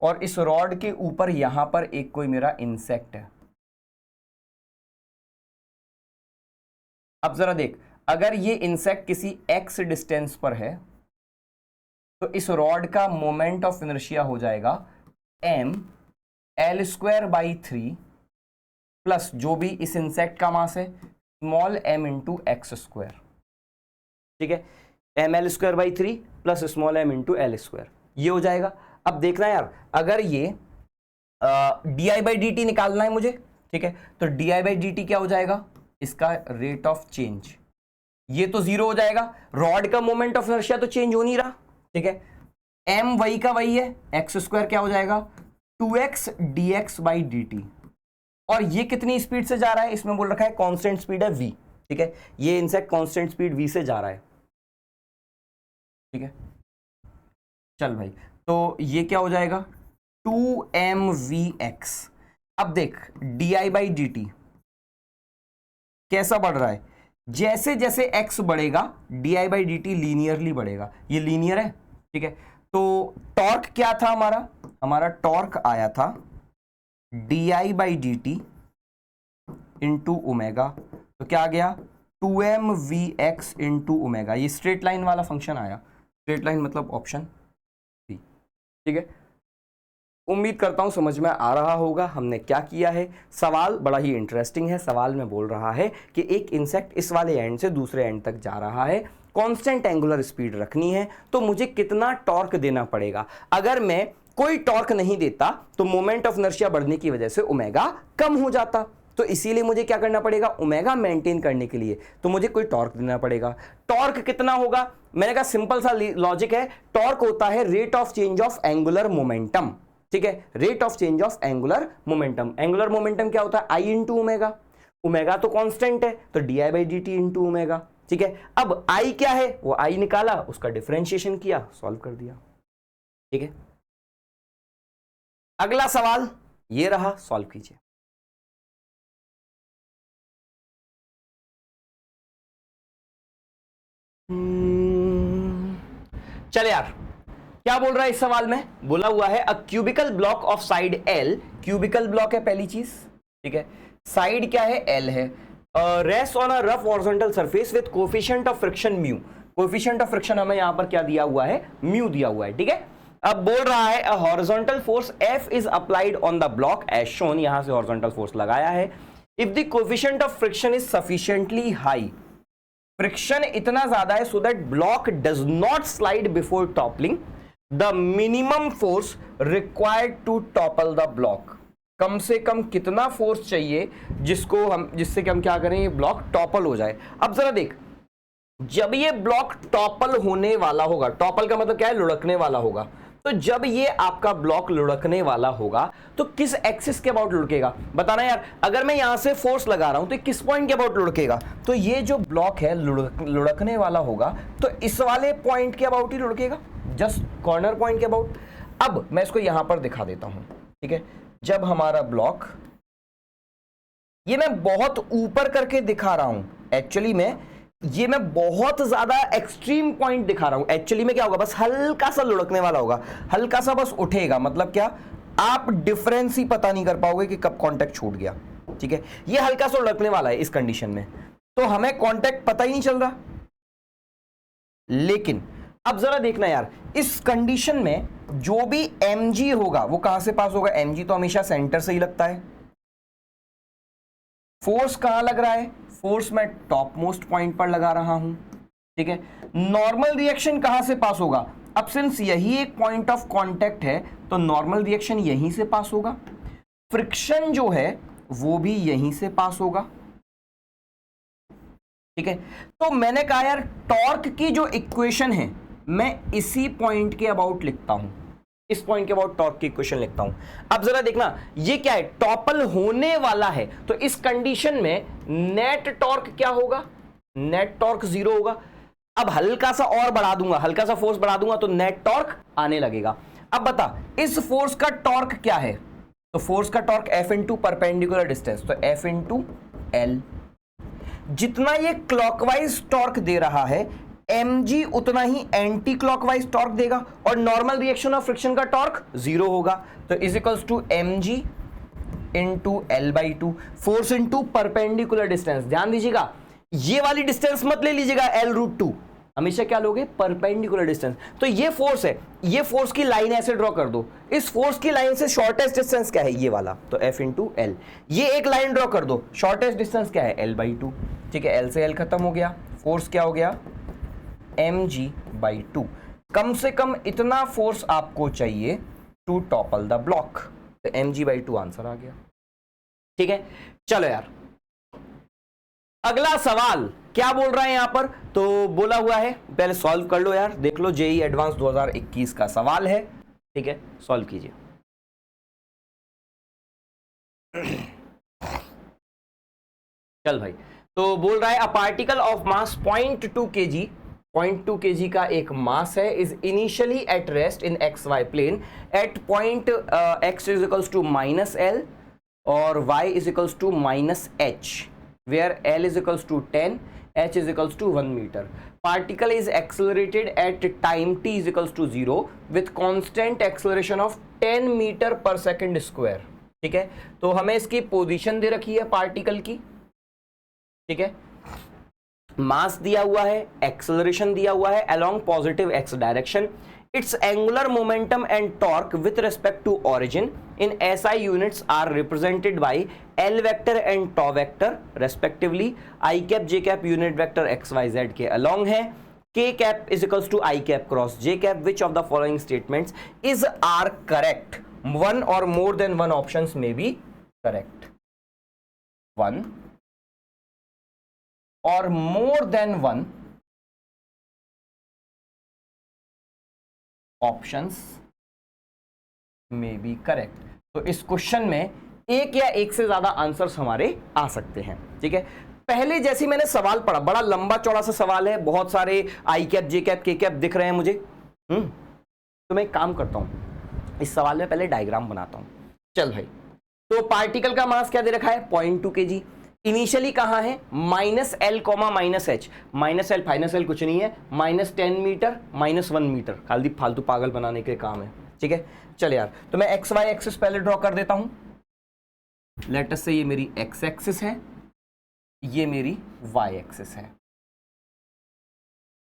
और इस रॉड के ऊपर यहां पर एक कोई मेरा इंसेक्ट है। अब जरा देख, अगर ये इंसेक्ट किसी एक्स डिस्टेंस पर है तो इस रॉड का मोमेंट ऑफ इनर्शिया हो जाएगा m L square by 3 plus जो भी इस इंसेक्ट का मास है small m into x square, ठीक है, M L square by 3 plus small m into L square, ये हो जाएगा। अब देखना यार, अगर ये D I by D T निकालना है मुझे, ठीक है, तो D I by D T क्या हो जाएगा? इसका रेट ऑफ चेंज, ये तो जीरो हो जाएगा, रॉड का मोमेंट ऑफ इनर्शिया तो चेंज हो नहीं रहा, ठीक है, m वही का वही है, एक्स स्क्वायर क्या हो जाएगा? 2x dx by D T, और ये कितनी स्पीड से जा रहा है? इसमें बोल रखा है कांस्टेंट स्पीड है v, ठीक है, ये इंसेक्ट कांस्टेंट स्पीड v से जा रहा है, ठीक है। चल भाई, तो ये क्या हो जाएगा? 2mvx। अब देख D I by D T कैसा बढ़ रहा है? जैसे जैसे x बढ़ेगा D I by D T linearly बढ़ेगा, ये लीनियर है, ठीक है। तो टॉर्क क्या था हमारा? हमारा टॉर्क आया था D I by D T into omega, तो क्या आ गया? 2mvx इंटू ओमेगा, ये स्ट्रेट लाइन वाला फंक्शन आया, स्ट्रेट लाइन मतलब ऑप्शन बी, ठीक है। उम्मीद करता हूं समझ में आ रहा होगा हमने क्या किया है। सवाल बड़ा ही इंटरेस्टिंग है। सवाल में बोल रहा है कि एक इंसेक्ट इस वाले एंड से दूसरे एंड तक जा रहा है, कांस्टेंट एंगुलर स्पीड रखनी है, तो मुझे कितना टॉर्क देना पड़ेगा? अगर मैं कोई टॉर्क नहीं देता तो मोमेंट ऑफ इनर्शिया बढ़ने की वजह से ओमेगा कम हो जाता, तो इसीलिए मुझे क्या करना पड़ेगा? ओमेगा मेंटेन करने के लिए तो मुझे कोई टॉर्क देना पड़ेगा। टॉर्क कितना होगा? मैंने कहा सिंपल सा लॉजिक है, टॉर्क होता है rate of change of angular momentum, ठीक है, rate of change of angular momentum. Angular momentum क्या होता है? आई इंटू ओमेगा, ओमेगा तो कांस्टेंट है तो D I by D T into omega, ठीक है, अब आई क्या है, वो आई निकाला, उसका डिफरेंशिएशन किया, सॉल्व कर दिया। ठीक है, अगला सवाल ये रहा, सॉल्व कीजिए। चल यार, क्या बोल रहा है इस सवाल में, बोला हुआ है a cubical block of side L, cubical block है पहली चीज, ठीक है, साइड क्या है, एल है, rest on a rough horizontal surface with coefficient of friction mu, coefficient of friction हमें यहां पर क्या दिया हुआ है, म्यू दिया हुआ है। ठीक है, अब बोल रहा है a horizontal force F is applied on the block as shown, यहां से हॉरिजॉन्टल फोर्स लगाया है, if the coefficient of friction is sufficiently high, friction इतना ज्यादा है so that block does not slide before toppling, the minimum force required to topple the block, कम से कम कितना फोर्स चाहिए जिससे कि हम क्या करें, ये ब्लॉक टॉपल हो जाए। अब जरा देख, जब ये ब्लॉक टॉपल होने वाला होगा, टॉपल का मतलब क्या है, लुढ़कने वाला होगा, तो जब ये आपका ब्लॉक लुढ़कने वाला होगा तो किस एक्सिस के अबाउट लुढ़केगा, बताना यार। अगर मैं यहां से फोर्स लगा रहा हूं तो किस पॉइंट के अबाउट लुढ़केगा, तो ये जो ब्लॉक है लुढ़कने वाला होगा तो इस वाले पॉइंट के अबाउट ही लुढ़केगा, जस्ट कॉर्नर पॉइंट के अबाउट। अब मैं इसको यहां पर दिखा देता हूं, ठीक है, जब हमारा ब्लॉक, ये मैं बहुत ऊपर करके दिखा रहा हूं, एक्चुअली में ये मैं बहुत ज्यादा एक्सट्रीम पॉइंट दिखा रहा हूं, एक्चुअली में क्या होगा, बस हल्का सा लुढ़कने वाला होगा, हल्का सा बस उठेगा, मतलब क्या, आप डिफरेंस ही पता नहीं कर पाओगे कि कब कांटेक्ट छूट गया। ठीक है, ये हल्का सा लुढ़कने वाला है इस कंडीशन में, तो हमें कांटेक्ट पता ही नहीं चल रहा। लेकिन अब जरा देखना यार, इस कंडीशन में जो भी mg होगा वो कहां से पास होगा, mg तो हमेशा सेंटर से ही लगता है, फोर्स कहां लग रहा है, फोर्स मैं टॉप मोस्ट पॉइंट पर लगा रहा हूं। ठीक है, नॉर्मल रिएक्शन कहां से पास होगा, अब सिंस यही एक पॉइंट ऑफ कांटेक्ट है तो नॉर्मल रिएक्शन यहीं से पास होगा, फ्रिक्शन जो है वो भी यहीं से पास होगा। ठीक है, तो मैंने कहा यार टॉर्क की जो इक्वेशन है मैं इसी पॉइंट के अबाउट लिखता हूं, इस पॉइंट के अबाउट टॉर्क की इक्वेशन लिखता हूं। अब जरा देखना, ये क्या है, टॉपल होने वाला है, तो इस कंडीशन में नेट टॉर्क क्या होगा, नेट टॉर्क 0 होगा। अब हल्का सा और बढ़ा दूंगा, हल्का सा फोर्स बढ़ा दूंगा तो नेट टॉर्क आने लगेगा। अब बता, इस फोर्स का टॉर्क क्या है, तो फोर्स का torque F into perpendicular distance, तो F इंटू एल, जितना ये क्लॉकवाइज टॉर्क दे रहा है mg उतना ही एंटी क्लॉकवाइज टॉर्क देगा, और नॉर्मल रिएक्शन ऑफ फ्रिक्शन का टॉर्क 0 होगा, तो is equals to mg into L by two, force into perpendicular distance. ध्यान दीजिएगा, ये वाली डिस्टेंस मत ले लीजिएगा L√2, हमेशा क्या लोगे, परपेंडिकुलर डिस्टेंस। तो ये फोर्स है, ये फोर्स की लाइन ऐसे ड्रॉ कर दो, इस फोर्स की लाइन से शॉर्टेस्ट डिस्टेंस क्या है, ये वाला, तो F इंटू एल, ये एक लाइन ड्रॉ कर दो, शॉर्टेस्ट डिस्टेंस क्या है, L/2। ठीक है, L से L खत्म हो गया, फोर्स क्या हो गया, mg/2, कम से कम इतना फोर्स आपको चाहिए टू टॉपल द ब्लॉक, तो mg/2 आंसर आ गया। ठीक है, चलो यार अगला सवाल क्या बोल रहा है यहां पर, तो बोला हुआ है, पहले सॉल्व कर लो यार, देख लो, जेईई एडवांस 2021 का सवाल है। ठीक है, सॉल्व कीजिए। चल भाई, तो बोल रहा है a particle of mass 0.2 kg, 0.2 kg का एक मास है, is initially at rest in X Y plane at point x is equals to -l और y is equals to -h, where l is equals to 10, h is equals to 1 meter. Particle is accelerated at time t is equals to 0 with constant acceleration of 10 meter per second square. ठीक है, तो हमें इसकी position दे रखी है particle की, ठीक है, मास दिया हुआ है, एक्सेलरेशन दिया हुआ है along positive X direction, its angular momentum and torque with respect to origin in SI units are represented by L vector and tau vector respectively, I cap J cap unit vector XYZ के along है, K cap is equals to I cap cross J cap, which of the following statements is are correct, one or more than one options may be correct, one or more than one options में B correct. तो इस question में एक या एक से ज्यादा answers हमारे आ सकते हैं। ठीक है, पहले जैसी मैंने सवाल पढ़ा, बड़ा लंबा चौड़ा सा सवाल है, बहुत सारे आई कैप जे कैप के कैप दिख रहे हैं मुझे। तो मैं एक काम करता हूं, इस सवाल में पहले डायग्राम बनाता हूं। चल भाई, तो पार्टिकल का मास क्या दे रखा है 0.2 kg। इनिशियली कहां है -L, -h। -L -L कुछ नहीं है, -10 मीटर -1 मीटर, खाली फालतू पागल बनाने के काम है। ठीक है, चल यार, तो मैं एक्स वाई एक्सिस पहले ड्रॉ कर देता हूं। लेट अस से ये मेरी एक्स एक्सिस है, ये मेरी वाई एक्सिस है।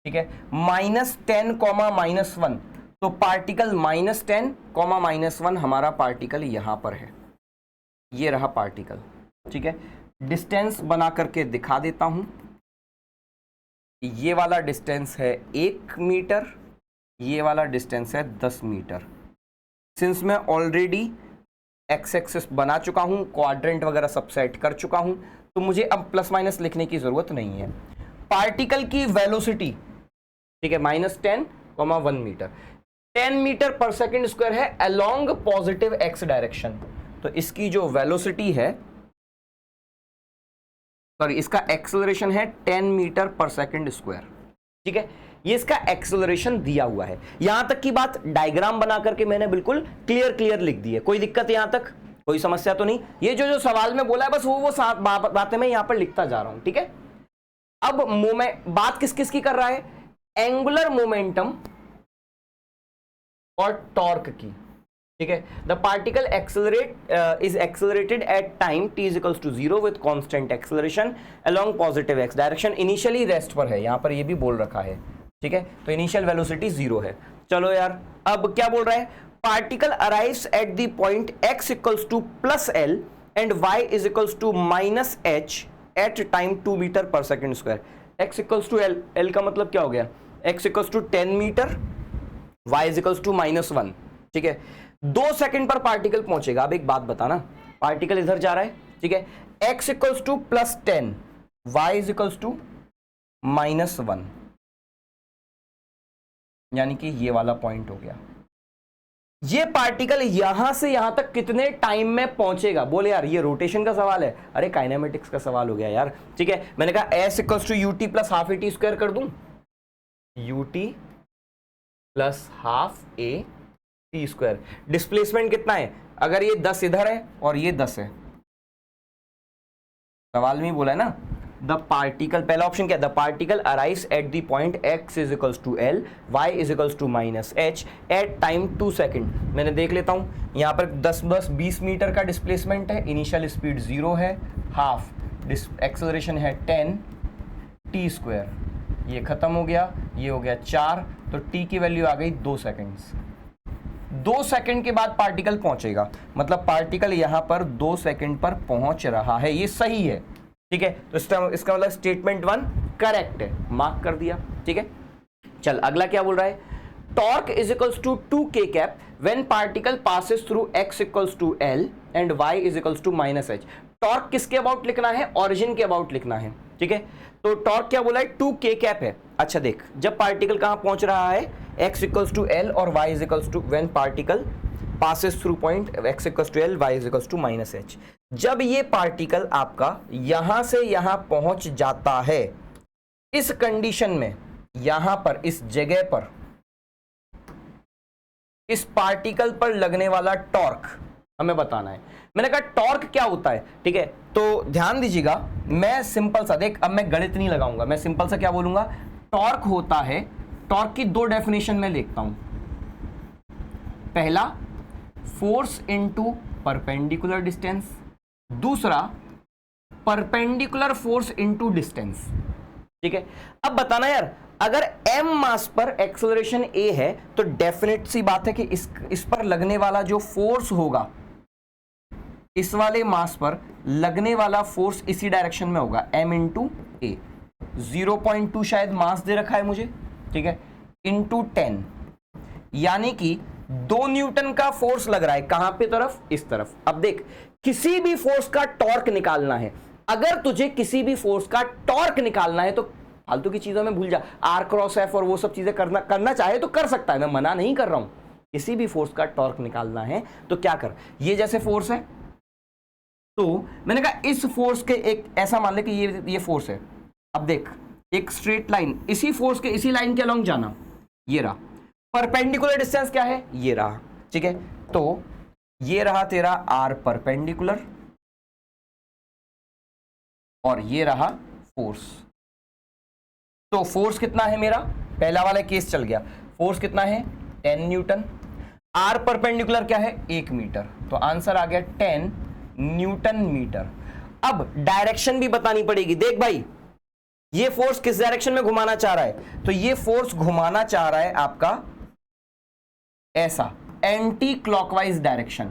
ठीक है, -10, -1, तो पार्टिकल -10, -1 हमारा पार्टिकल यहां पर है, ये रहा पार्टिकल। ठीक है, डिस्टेंस बना करके दिखा देता हूं। ये वाला डिस्टेंस है 1 मीटर, ये वाला डिस्टेंस है 10 मीटर। सिंस मैं ऑलरेडी एक्स एक्सिस बना चुका हूं, क्वाड्रेंट वगैरह सब सेट कर चुका हूं, तो मुझे अब प्लस माइनस लिखने की जरूरत नहीं है। पार्टिकल की वेलोसिटी, ठीक है, -10, 1 मीटर, 10 मीटर पर सेकेंड स्क्वायर है अलोंग पॉजिटिव एक्स डायरेक्शन। तो इसकी जो वेलोसिटी है, सॉरी, इसका एक्सेलरेशन है 10 मीटर पर सेकेंड स्क्वायर। ठीक है, ये इसका एक्सेलरेशन दिया हुआ है। यहां तक की बात डायग्राम बना करके मैंने बिल्कुल क्लियर लिख दी है। कोई दिक्कत यहां तक, कोई समस्या तो नहीं। ये जो सवाल में बोला है बस वो बातें मैं यहां पर लिखता जा रहा हूं। ठीक है, अब बात किस किस की कर रहा है, एंगुलर मोमेंटम और टॉर्क की। ठीक है, the particle is accelerated at time t is equals to 0 with constant acceleration along positive X direction. Initially rest पर है, यहां पर ये भी बोल रखा है। ठीक है, तो इनिशियल वेलोसिटी 0 है। चलो यार, अब क्या बोल रहा है, particle arrives at the point x equals to +L and y is equals to -h at time 2 metre पर second square. x equals to L, L का मतलब क्या हो गया, x equals to 10 metre, y is equals to -1। ठीक है, 2 second पर particle पहुंचेगा। अब एक बात बताना, पार्टिकल इधर जा रहा है, ठीक है, x equals to +10, y is equals to -1, यानी कि ये वाला पॉइंट हो गया। ये पार्टिकल यहां से यहां तक कितने टाइम में पहुंचेगा? बोले यार ये रोटेशन का सवाल है, अरे काइनेमेटिक्स का सवाल हो गया यार। ठीक है, मैंने कहा s equals to ut plus half a t square कर दूं, ut plus half a t square. Displacement कितना है, अगर ये 10 इधर है और ये 10 है, सवाल में ही बोला है ना, द पार्टिकल, पहला ऑप्शन क्या है, the particle arrives at the point x is equals to L, y is equals to -h at time 2 second. मैंने देख लेता हूं, यहां पर 10-20 मीटर का डिस्प्लेसमेंट है, इनिशियल स्पीड 0 है, हाफ एक्सेलरेशन है 10 t स्क्वायर, ये खत्म हो गया, ये हो गया 4, तो t की वैल्यू आ गई 2 सेकंड्स। 2 सेकंड के बाद पार्टिकल पहुंचेगा, मतलब पार्टिकल यहां पर 2 सेकंड पर पहुंच रहा है, ये सही है। ठीक है, तो इसका मतलब स्टेटमेंट 1 करेक्ट है, मार्क कर दिया। ठीक है, चल अगला क्या बोल रहा है, torque is equals to 2 k cap when particle passes through x equals to L and y is equals to -h। Torque किसके अबाउट लिखना है, ओरिजिन के अबाउट लिखना है। ठीक है, तो टॉर्क क्या बोला है, 2 k कैप है। अच्छा देख, जब पार्टिकल कहां पहुंच रहा है, x इक्वल्स टू L और y is equals to, when particle passes through point x equals to L, y is equals to -h। जब ये पार्टिकल आपका यहां से यहां पहुंच जाता है, इस कंडीशन में यहां पर इस जगह पर इस पार्टिकल पर लगने वाला टॉर्क हमें बताना है। मैंने कहा टॉर्क क्या होता है, ठीक है, तो ध्यान दीजिएगा, मैं सिंपल सा, देख अब मैं गणित नहीं लगाऊंगा, मैं सिंपल सा क्या बोलूंगा, टॉर्क होता है, टॉर्क की 2 डेफिनेशन में लिखता हूं। पहला, फोर्स इनटू परपेंडिकुलर डिस्टेंस, दूसरा परपेंडिकुलर फोर्स इनटू डिस्टेंस। ठीक है, अब बताना यार, अगर m मास पर एक्सेलरेशन a है तो डेफिनेट सी बात है कि इस पर लगने वाला जो फोर्स होगा, इस वाले मास पर लगने वाला फोर्स इसी डायरेक्शन में होगा, m इंटू a। 0.2 शायद मास दे रखा है मुझे, ठीक है, इंटू 10, यानी कि 2 न्यूटन का फोर्स लग रहा है, कहां पे तरफ, इस तरफ। अब देख, किसी भी फोर्स का टॉर्क निकालना है, अगर तुझे किसी भी फोर्स का टॉर्क निकालना है तो फालतू की चीजों में भूल जा, R क्रॉस F और वो सब चीजें करना चाहे तो कर सकता है, मैं मना नहीं कर रहा हूं। किसी भी फोर्स का टॉर्क निकालना है तो क्या कर, ये जैसे फोर्स है, तो मैंने कहा इस फोर्स के एक ऐसा मान ले कि ये फोर्स है। अब देख एक स्ट्रेट लाइन इसी फोर्स के इसी लाइन के अलोंग जाना, ये रहा परपेंडिकुलर डिस्टेंस क्या है, ये रहा, ठीक है। तो ये रहा तेरा आर परपेंडिकुलर और ये रहा फोर्स। तो फोर्स कितना है मेरा, पहला वाला केस चल गया, फोर्स कितना है 10 न्यूटन, आर परपेंडिकुलर क्या है 1 मीटर, तो आंसर आ गया 10 न्यूटन मीटर। अब डायरेक्शन भी बतानी पड़ेगी। देख भाई ये फोर्स किस डायरेक्शन में घुमाना चाह रहा है, तो ये फोर्स घुमाना चाह रहा है आपका ऐसा एंटी क्लॉकवाइज डायरेक्शन,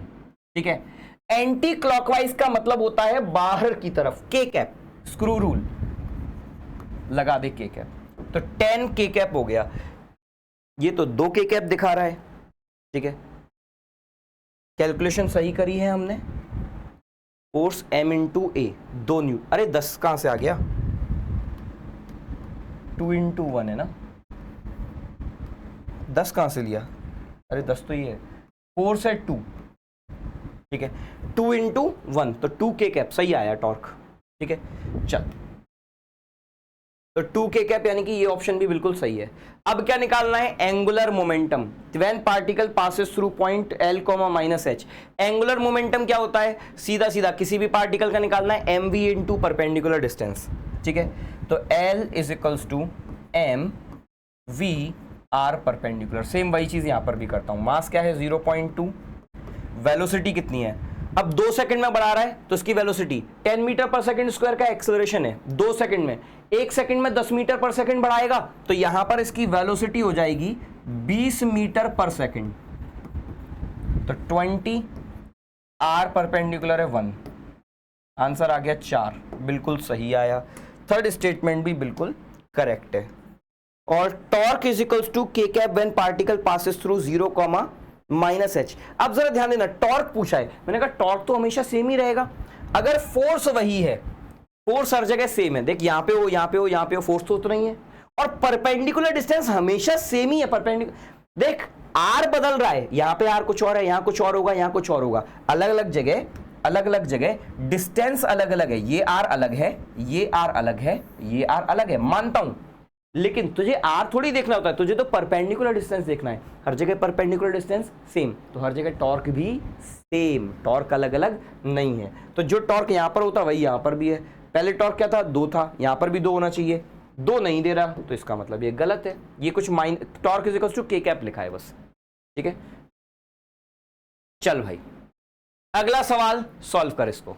ठीक है। एंटी क्लॉकवाइज का मतलब होता है बाहर की तरफ, के कैप स्क्रू रूल लगा दे के कैप, तो 10 के कैप हो गया। ये तो 2 के कैप दिखा रहा है, ठीक है। कैलकुलेशन सही करी है हमने, फोर्स m इंटू ए 2 न्यूटन, अरे 10 कहां से आ गया, 2 इंटू 1 है ना, 10 कहां से लिया, अरे 10 तो ये है, फोर्स है 2, ठीक है, 2 इंटू 1 तो 2 के कैप सही आया टॉर्क, ठीक है। चल तो 2 के कैप यानी कि ये ऑप्शन भी बिल्कुल सही है। अब क्या निकालना है, angular momentum when particle passes through point L, -h। Angular momentum क्या होता है, सीधा सीधा किसी भी पार्टिकल का निकालना है mv इंटू परपेंडिकुलर डिस्टेंस, ठीक है। तो L is equals to mv r perpendicular, same वही चीज यहां पर भी करता हूं। मास क्या है 0.2, वेलोसिटी कितनी है, अब 2 सेकंड में बढ़ा रहा है तो इसकी वेलोसिटी 10 मीटर पर सेकंड स्क्वायर का एक्सेलरेशन है 2 सेकंड में, 1 सेकंड में 10 मीटर पर सेकंड बढ़ाएगा तो यहां पर इसकी वेलोसिटी हो जाएगी 20 मीटर पर सेकंड, तो 20 r परपेंडिकुलर है 1, आंसर आ गया 4, बिल्कुल सही आया। थर्ड स्टेटमेंट भी बिल्कुल करेक्ट है। और टॉर्क इज इक्वल्स टू के cap when particle passes through 0, -h। अब जरा ध्यान देना, टॉर्क पूछा है, मैंने कहा टॉर्क तो हमेशा सेम ही रहेगा, अगर फोर्स वही है, फोर्स हर जगह सेम है, देख यहां पे हो यहां पे हो यहां पे हो, फोर्स तो नहीं है, और परपेंडिकुलर डिस्टेंस हमेशा सेम ही है, परपेंडिकुलर, देख आर बदल रहा है, यहां पे आर कुछ और है, यहां कुछ और होगा, यहां कुछ और होगा, अलग अलग जगह डिस्टेंस अलग अलग है, ये आर अलग है, ये आर अलग है, ये आर अलग है, मानता हूं, लेकिन तुझे आर थोड़ी देखना होता है, तुझे तो परपेंडिकुलर डिस्टेंस देखना है, हर जगह परपेंडिकुलर डिस्टेंस सेम, तो हर जगह टॉर्क भी सेम, टॉर्क अलग अलग नहीं है। तो जो टॉर्क यहां पर होता वही यहां पर भी है, पहले टॉर्क क्या था 2 था, यहां पर भी 2 होना चाहिए, 2 नहीं दे रहा तो इसका मतलब ये गलत है, ये कुछ टॉर्क इज इक्वल्स टू के कैप लिखा है बस, ठीक है। चल भाई अगला सवाल सॉल्व कर इसको।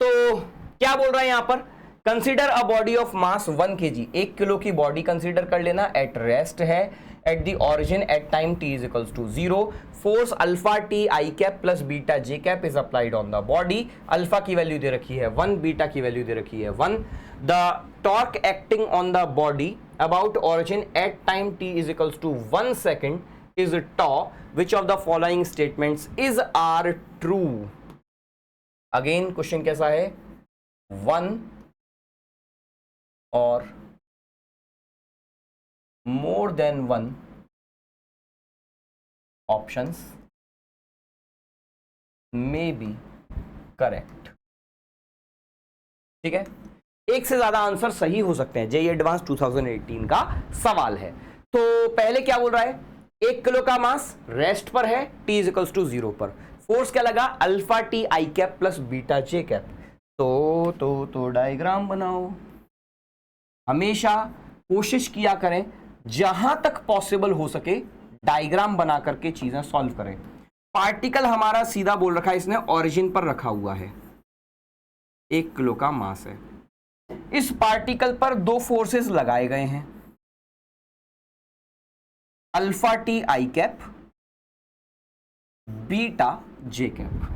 तो क्या बोल रहा है यहां पर, consider a body of mass 1 kg, 1 kilo की बॉडी कंसीडर कर लेना, एट रेस्ट है, at the origin at time t is equals to 0, force alpha T I cap plus beta J cap is applied on the body, alpha की value दे रखी है 1, beta की value दे रखी है 1, the torque acting on the body about origin at time t is equals to 1 second is tau, which of the following statements is are true। Again question कैसा है, 1 और more than 1 options may be correct, ठीक है। एक से ज्यादा answer सही हो सकते हैं, जेईई एडवांस 2018 का सवाल है। तो पहले क्या बोल रहा है, 1 किलो का मास रेस्ट पर है, t इज इक्वल्स टू 0 पर, फोर्स क्या लगा अल्फा टी आई cap plus beta J cap. तो डायग्राम बनाओ, हमेशा कोशिश किया करें जहां तक पॉसिबल हो सके डायग्राम बना करके चीजें सॉल्व करें। पार्टिकल हमारा सीधा बोल रखा है, इसने ओरिजिन पर रखा हुआ है, 1 किलो का मास है, इस पार्टिकल पर 2 फोर्सेस लगाए गए हैं, अल्फा टी आई कैप, बीटा जे कैप,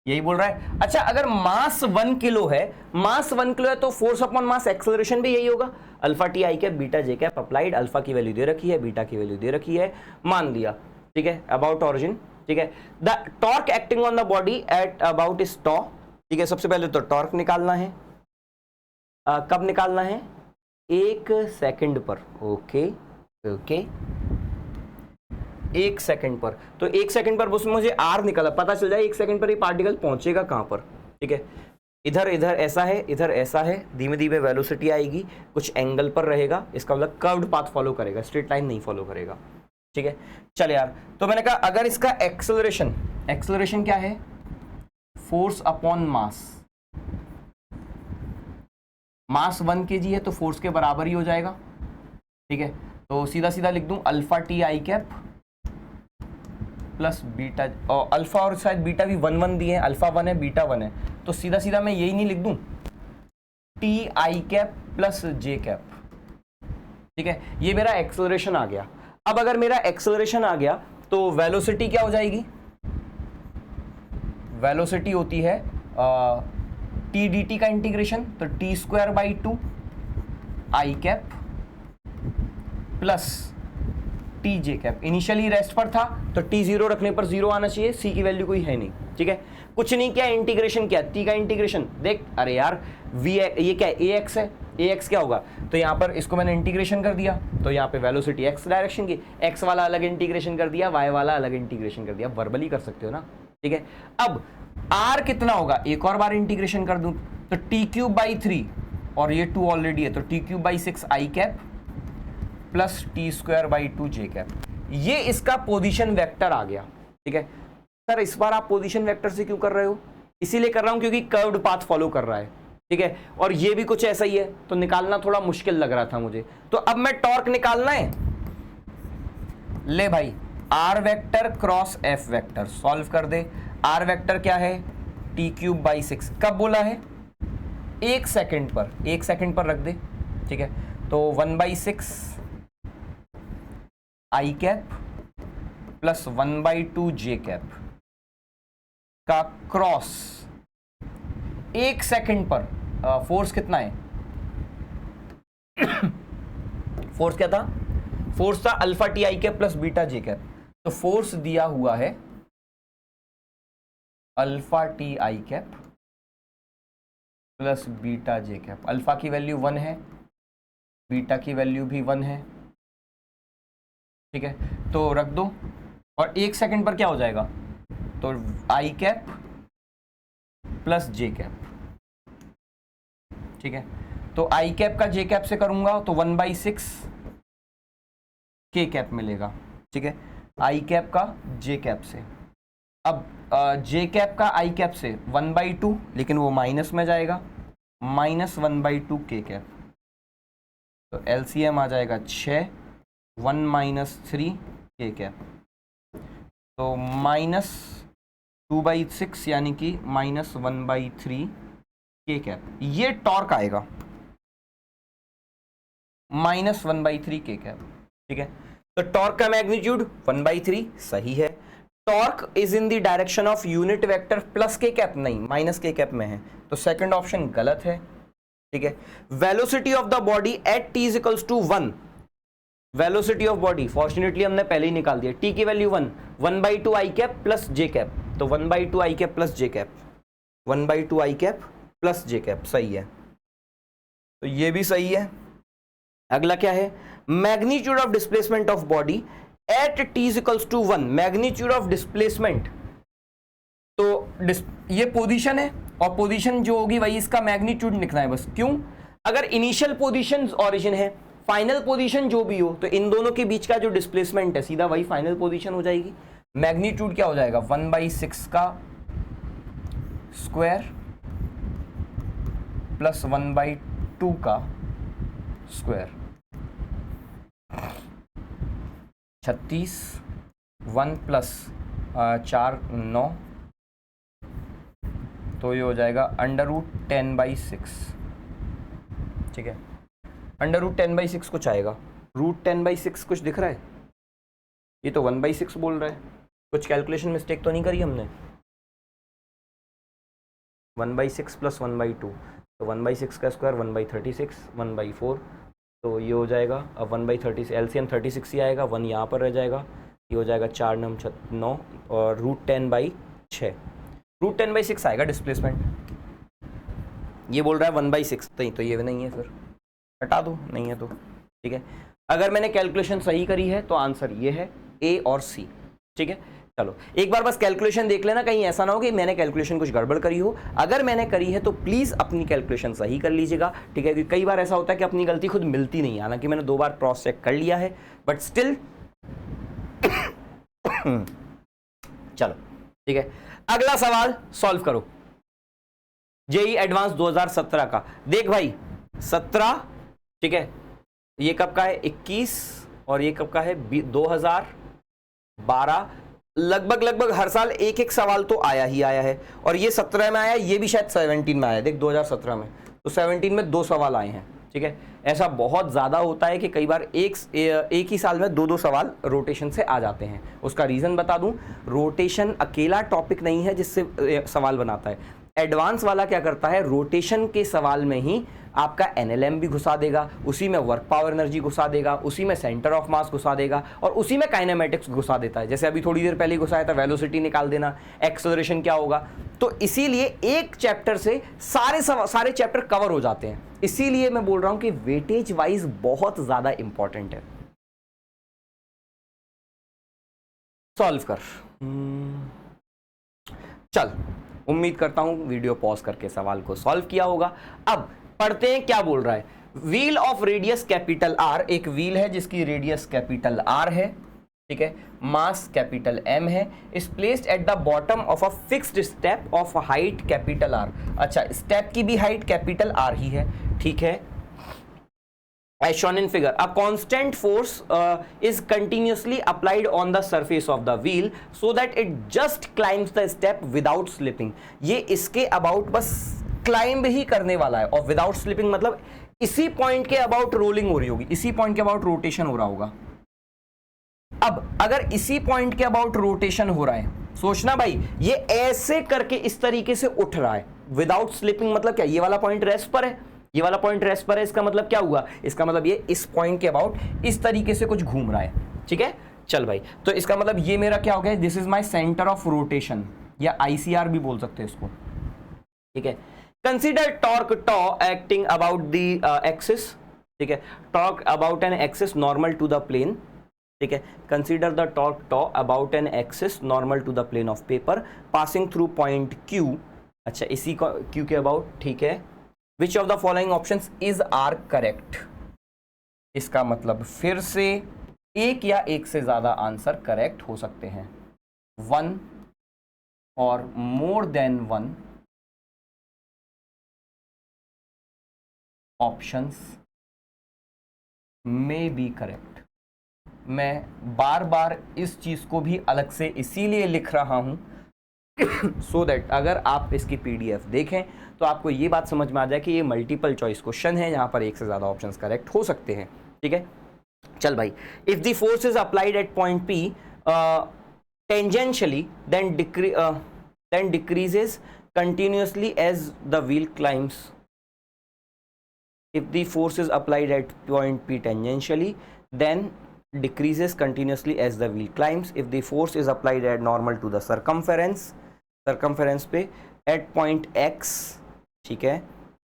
यही बोल रहा है। अच्छा अगर मास 1 किलो है, मास 1 किलो है तो फोर्स अपॉन मास एक्सेलरेशन भी यही होगा, अल्फा टी आई cap beta J cap applied, alpha की वैल्यू दे रखी है, बीटा की वैल्यू दे रखी है, मान लिया, ठीक है, अबाउट ओरिजिन, ठीक है। The torque acting on the body at about is tau, ठीक है। सबसे पहले तो टॉर्क निकालना है, कब निकालना है, 1 सेकंड पर, ओके ओके। 1 सेकंड पर, तो 1 सेकंड पर उसमें मुझे आर निकला, पता चल जाए 1 सेकंड पर ये पार्टिकल पहुंचेगा कहां पर। ठीक है, इधर इधर ऐसा है, इधर ऐसा है, धीमे धीमे वेलोसिटी आएगी, कुछ एंगल पर रहेगा, इसका मतलब कर्व्ड पाथ फॉलो करेगा, स्ट्रेट लाइन नहीं फॉलो करेगा। ठीक है, चल यार, तो मैंने कहा अगर इसका एक्सेलरेशन क्या है, फोर्स अपॉन मास 1 kg है तो फोर्स के बराबर ही हो जाएगा। ठीक है, तो सीधा सीधा लिख दूं अल्फा टी आई कैप प्लस बीटा, और अल्फा और शायद बीटा भी 1 दिए हैं, अल्फा 1 है बीटा 1 है, तो सीधा सीधा मैं यही नहीं लिख दूं T I cap plus J cap. ठीक है, ये मेरा एक्सेलरेशन आ गया। अब अगर मेरा एक्सेलरेशन आ गया तो वेलोसिटी क्या हो जाएगी, वेलोसिटी होती है टी डी टी का इंटीग्रेशन, तो T square by 2 I cap plus T J cap. Initially rest पर था तो टी 0 रखने पर 0 आना चाहिए, सी की वैल्यू कोई है नहीं। ठीक है, कुछ नहीं किया, इंटीग्रेशन किया, टी का इंटीग्रेशन देख, अरे यार वी ये क्या है, ए एक्स है, ए एक्स क्या होगा, तो यहाँ पर इसको मैंने इंटीग्रेशन कर दिया, तो यहाँ पे वेलोसिटी एक्स डायरेक्शन की, एक्स वाला अलग इंटीग्रेशन कर दिया, वाई वाला अलग इंटीग्रेशन कर दिया, वर्बली कर सकते हो ना। ठीक है, अब आर कितना होगा, एक और बार इंटीग्रेशन कर दूं तो टी क्यूब बाई 3, और ये 2 ऑलरेडी है, तो T cube by 6 I cap plus T square by 2 J cap. ये इसका पोजीशन वेक्टर आ गया। ठीक है सर, इस बार आप पोजीशन वेक्टर से क्यों कर रहे हो, इसीलिए कर रहा हूं क्योंकि कर्व्ड पाथ फॉलो कर रहा है। ठीक है, और ये भी कुछ ऐसा ही है, तो निकालना थोड़ा मुश्किल लग रहा था मुझे, तो अब मैं टॉर्क निकालना है, ले भाई R vector cross F vector solve कर दे। आर वेक्टर क्या है, टी क्यूब बाई 6, कब बोला है, 1 सेकंड पर, 1 सेकंड पर रख दे। ठीक है, तो 1/6 आई कैप प्लस 1/2 जे कैप का क्रॉस 1 सेकंड पर, फोर्स कितना है फोर्स क्या था, फोर्स था अल्फा टी आई cap plus beta J cap, तो फोर्स दिया हुआ है अल्फा टी आई cap plus beta J cap. Alpha की वैल्यू 1 है, बीटा की वैल्यू भी 1 है। ठीक है, तो रख दो, और 1 सेकंड पर क्या हो जाएगा, तो आई कैप प्लस जे कैप। ठीक है, तो आई कैप का जे कैप से करूंगा तो 1/6 के कैप मिलेगा। ठीक है, आई कैप का जे कैप से, अब जे कैप का आई कैप से 1/2, लेकिन वो माइनस में जाएगा, -1/2 के कैप, तो एलसीएम आ जाएगा 6, 1 - 3 के कैप, तो -2/6 यानी कि -1/3 के कैप। ये टॉर्क आएगा -1/3 के कैप। ठीक है, तो टॉर्क का मैग्नीट्यूड 1/3 सही है। Torque is in the direction of unit vector plus K cap, नहीं माइनस के कैप में है, तो सेकंड ऑप्शन गलत है। ठीक है, velocity of the body at t is equals to 1, velocity of body fortunately हमने पहले ही निकाल दिया, t की value 1/2 I cap plus J cap, तो 1/2 I cap plus J cap, 1/2 I cap plus J cap सही है, तो ये भी सही है। अगला क्या है, magnitude of displacement of body at t is equals to 1, magnitude of displacement, तो ये पोजीशन है, और पोजीशन जो होगी वही इसका मैग्नीट्यूड लिखना है बस। क्यों, अगर इनिशियल पोजीशन ओरिजिन है, फाइनल पोजीशन जो भी हो, तो इन दोनों के बीच का जो डिस्प्लेसमेंट है सीधा वही फाइनल पोजीशन हो जाएगी। मैग्नीट्यूड क्या हो जाएगा, 1/6 का स्क्वायर प्लस 1/2 का स्क्वायर, 36, 1 प्लस 4 9, तो ये हो जाएगा √10/6। ठीक है, √10/6 कुछ आएगा, √10/6 कुछ दिख रहा है, ये तो 1/6 बोल रहा है, कुछ कैलकुलेशन मिस्टेक तो नहीं करी हमने। 1/6 प्लस 1/2, तो 1/6 का स्क्वायर 1/36, 1/4, तो ये हो जाएगा, अब 1/36 एलसीएम 36 ही आएगा, 1 यहाँ पर रह जाएगा, ये हो जाएगा 4 9 और √10/6, √10/6 आएगा डिस्प्लेसमेंट। ये बोल रहा है 1/6, तो ये भी नहीं है, फिर हटा दो, नहीं है तो। ठीक है, अगर मैंने कैलकुलेशन सही करी है तो आंसर ये है, ए और सी। ठीक है, चलो एक बार बस कैलकुलेशन देख लेना, कहीं ऐसा ना हो कि मैंने कैलकुलेशन कुछ गड़बड़ करी हो। अगर मैंने करी है तो प्लीज अपनी कैलकुलेशन सही कर लीजिएगा। ठीक है, क्योंकि कई बार ऐसा होता है कि अपनी गलती खुद मिलती नहीं, हालांकि मैंने 2 बार क्रॉस चेक कर लिया है, बट स्टिल चलो ठीक है, अगला सवाल सॉल्व करो। जेई एडवांस 2017 का। देख भाई 17, ठीक है, ये कब का है 21, और ये कब का है 2012। लगभग हर साल एक एक सवाल तो आया ही आया है, और ये 17 में आया, ये भी शायद 17 में आया। देख 2017 में, तो 17 में 2 सवाल आए हैं। ठीक है, ऐसा बहुत ज्यादा होता है कि कई बार एक ही साल में 2-2 सवाल रोटेशन से आ जाते हैं। उसका रीजन बता दूं, रोटेशन अकेला टॉपिक नहीं है जिससे सवाल बनाता है। एडवांस वाला क्या करता है, रोटेशन के सवाल में ही आपका एनएलएम भी घुसा देगा, उसी में वर्क पावर एनर्जी घुसा देगा, उसी में सेंटर ऑफ मास घुसा देगा, और उसी में काइनेमेटिक्स घुसा देता है। जैसे अभी थोड़ी देर पहले घुसाया था वेलोसिटी निकाल देना, एक्सेलरेशन क्या होगा। तो इसीलिए एक चैप्टर से सारे चैप्टर कवर हो जाते हैं। इसीलिए मैं बोल रहा हूं कि वेटेज वाइज बहुत ज्यादा इंपॉर्टेंट है। सॉल्व कर। चल, उम्मीद करता हूं वीडियो पॉज करके सवाल को सॉल्व किया होगा। अब पढ़ते हैं क्या बोल रहा है। Wheel of radius capital R, एक व्हील है जिसकी रेडियस कैपिटल आर है, ठीक है, मास कैपिटल एम है, is placed at the bottom of a fixed step of height capital R. अच्छा, स्टेप की भी हाइट कैपिटल आर ही है, ठीक है। As shown in figure, a constant force is continuously applied on the surface of the wheel so that it just climbs the step without slipping. ये इसके about बस climb ही करने वाला है, और विदाउट स्लिपिंग मतलब इसी पॉइंट के अबाउट रोलिंग हो रही होगी, इसी पॉइंट के अबाउट रोटेशन हो रहा होगा। अब अगर इसी पॉइंट के अबाउट रोटेशन हो रहा है, सोचना भाई, ये ऐसे करके इस तरीके से उठ रहा है विदाउट स्लिपिंग, मतलब क्या, ये वाला पॉइंट रेस्ट पर है, ये वाला पॉइंट रेस्ट पर है, इसका मतलब क्या हुआ, इसका मतलब ये इस पॉइंट के अबाउट इस तरीके से कुछ घूम रहा है। ठीक है, चल भाई, तो इसका मतलब ये मेरा क्या हो गया, this is my centre of rotation, या आईसीआर भी बोल सकते हैं इसको। ठीक है, consider torque tau acting about the axis. ठीक है, torque about an axis normal to the plane. ठीक है, consider the torque tau about an axis normal to the plane of paper passing through point Q. अच्छा, इसी Q के अबाउट, ठीक है। Which of the following options is are correct. इसका मतलब फिर से एक या एक से ज्यादा आंसर करेक्ट हो सकते हैं, 1 और मोर देन 1 ऑप्शंस में बी करेक्ट। मैं बार बार इस चीज को भी अलग से इसीलिए लिख रहा हूं सो दैट अगर आप इसकी पीडीएफ देखें तो आपको ये बात समझ में आ जाए कि ये मल्टीपल चॉइस क्वेश्चन है, यहाँ पर एक से ज्यादा ऑप्शंस करेक्ट हो सकते हैं। ठीक है, चल भाई, if the force is applied at point P tangentially then decreases continuously as the wheel climbs. If the force is applied at point P tangentially, then decreases continuously as the wheel climbs. If the force is applied at normal to the circumference पे at point X, ठीक है,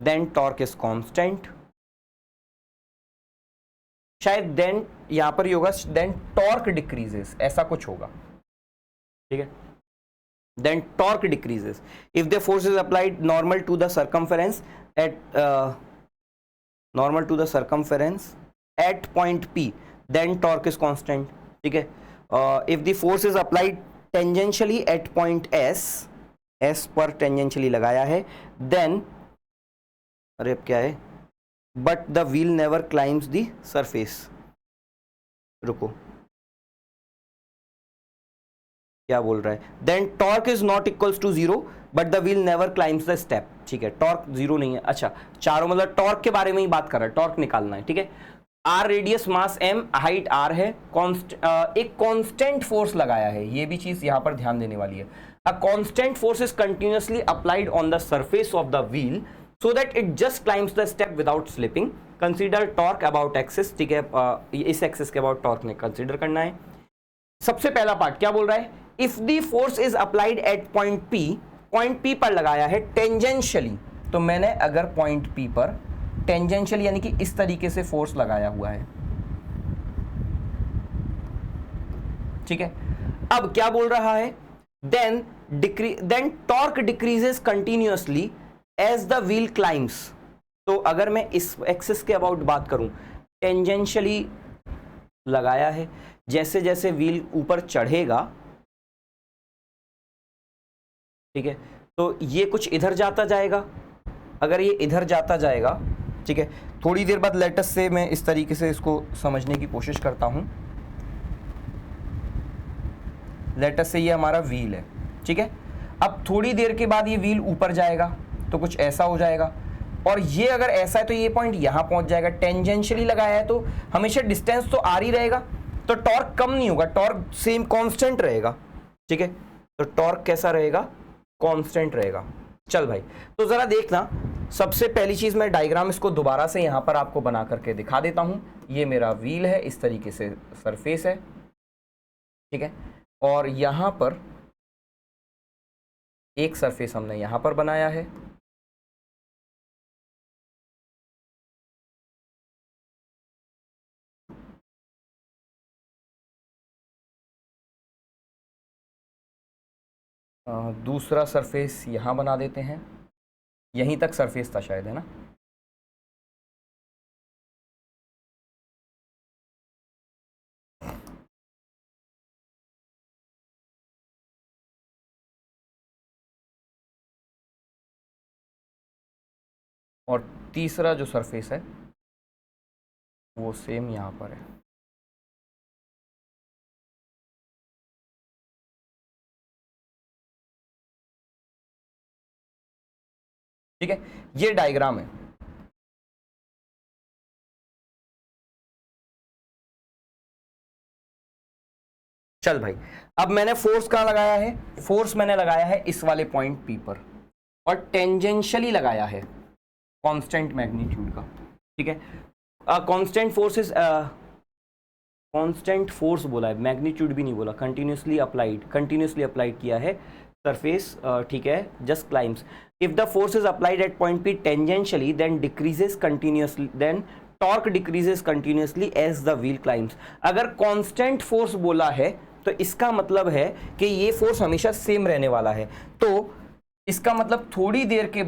then torque is constant. शायद then यहाँ पर ही होगा, then torque decreases, ऐसा कुछ होगा। ठीक है, then torque decreases. If the force is applied normal to the circumference at point P, then torque is constant. ठीक है, if the force is applied tangentially at point S पर tangentially लगाया है, then अरे अब क्या है, but the wheel never climbs the surface. रुको, क्या बोल रहा है, then torque is not equals to 0 but the wheel never climbs the step. ठीक है, टॉर्क 0 नहीं है। अच्छा, चारों मतलब टॉर्क के बारे में ही बात कर रहा है, टॉर्क निकालना है। ठीक है, R radius mass M height R है, एक कांस्टेंट फोर्स लगाया है, ये भी चीज यहां पर ध्यान देने वाली है। A constant force is continuously applied on the surface of the wheel so that it just climbs the step without slipping. Consider torque about axis. ठीक है, इस एक्सिस के अबाउट टॉर्क ने कंसीडर करना है। सबसे पहला पार्ट क्या बोल रहा है, if the force is applied at point P पर लगाया है टेंजेंशियली, तो मैंने अगर पॉइंट पी पर टेंजेंशियली यानी कि इस तरीके से फोर्स लगाया हुआ है, ठीक है, अब क्या बोल रहा है, then torque decreases continuously as the wheel climbs. तो अगर मैं इस एक्सिस के अबाउट बात करूं, टेंजेंशियली लगाया है, जैसे जैसे व्हील ऊपर चढ़ेगा, ठीक है, तो ये कुछ इधर जाता जाएगा। अगर ये इधर जाता जाएगा, ठीक है, थोड़ी देर बाद लेटस से मैं इस तरीके से इसको समझने की कोशिश करता हूं। लेटस से ये हमारा व्हील है, ठीक है, अब थोड़ी देर के बाद ये व्हील ऊपर जाएगा तो कुछ ऐसा हो जाएगा, और ये अगर ऐसा है तो ये पॉइंट यहां पहुंच जाएगा। टेंजेंशियली लगाया है तो हमेशा डिस्टेंस तो आर ही रहेगा, तो टॉर्क कम नहीं होगा, टॉर्क सेम कांस्टेंट रहेगा, ठीक है, तो टॉर्क कैसा रहेगा, कांस्टेंट रहेगा। चल भाई, तो जरा देखना, सबसे पहली चीज मैं डायग्राम इसको दोबारा से यहां पर आपको बना करके दिखा देता हूं। ये मेरा व्हील है, इस तरीके से सरफेस है, ठीक है, और यहां पर एक सरफेस हमने यहां पर बनाया है, दूसरा सरफेस यहां बना देते हैं, यहीं तक सरफेस था शायद, है ना। और तीसरा जो सरफेस है वो सेम यहां पर है, ठीक है, ये डायग्राम है। चल भाई, अब मैंने फोर्स कहां लगाया है, फोर्स मैंने लगाया है इस वाले पॉइंट पी पर, और टेंजेंशियली लगाया है कांस्टेंट मैग्नीट्यूड का, ठीक है। Constant force is constant force बोला है, मैग्नीट्यूड भी नहीं बोला, कंटिन्यूसली अप्लाइड किया है सरफेस, ठीक है, just climbs. If the force is applied at point P tangentially then decreases continuously, then torque decreases continuously as the wheel climbs. अगर कांस्टेंट फोर्स बोला है तो इसका मतलब है कि ये फोर्स हमेशा सेम रहने वाला है, तो इसका मतलब थोड़ी देर के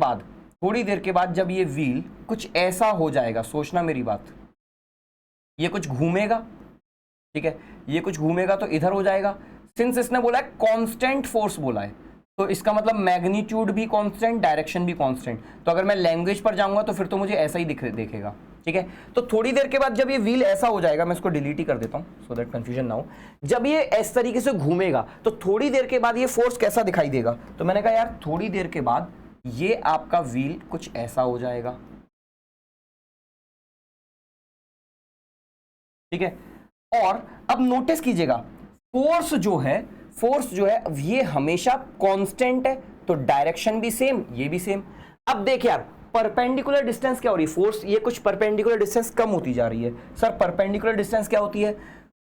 बाद जब ये व्हील कुछ ऐसा हो जाएगा, सोचना मेरी बात, ये कुछ घूमेगा, ठीक है, ये कुछ घूमेगा तो इधर हो जाएगा। सिंस इसने बोला है कांस्टेंट फोर्स बोला है, तो इसका मतलब मैग्नीट्यूड भी कांस्टेंट, डायरेक्शन भी कांस्टेंट। तो अगर मैं लैंग्वेज पर जाऊंगा तो फिर तो मुझे ऐसा ही देखेगा, ठीक है। तो थोड़ी देर के बाद जब ये व्हील ऐसा हो जाएगा, मैं इसको डिलीट ही कर देता हूं सो दैट कंफ्यूजन ना हो, जब ये इस तरीके से घूमेगा तो थोड़ी देर के बाद ये फोर्स कैसा दिखाई देगा, तो मैंने कहा यार थोड़ी देर के बाद ये आपका व्हील कुछ ऐसा हो जाएगा, ठीक है। और अब नोटिस कीजिएगा, फोर्स जो है ये हमेशा कांस्टेंट है, तो डायरेक्शन भी सेम, ये भी सेम। अब देख यार, परपेंडिकुलर डिस्टेंस क्या हो रही है, फोर्स, ये कुछ परपेंडिकुलर डिस्टेंस कम होती जा रही है। सर परपेंडिकुलर डिस्टेंस क्या होती है,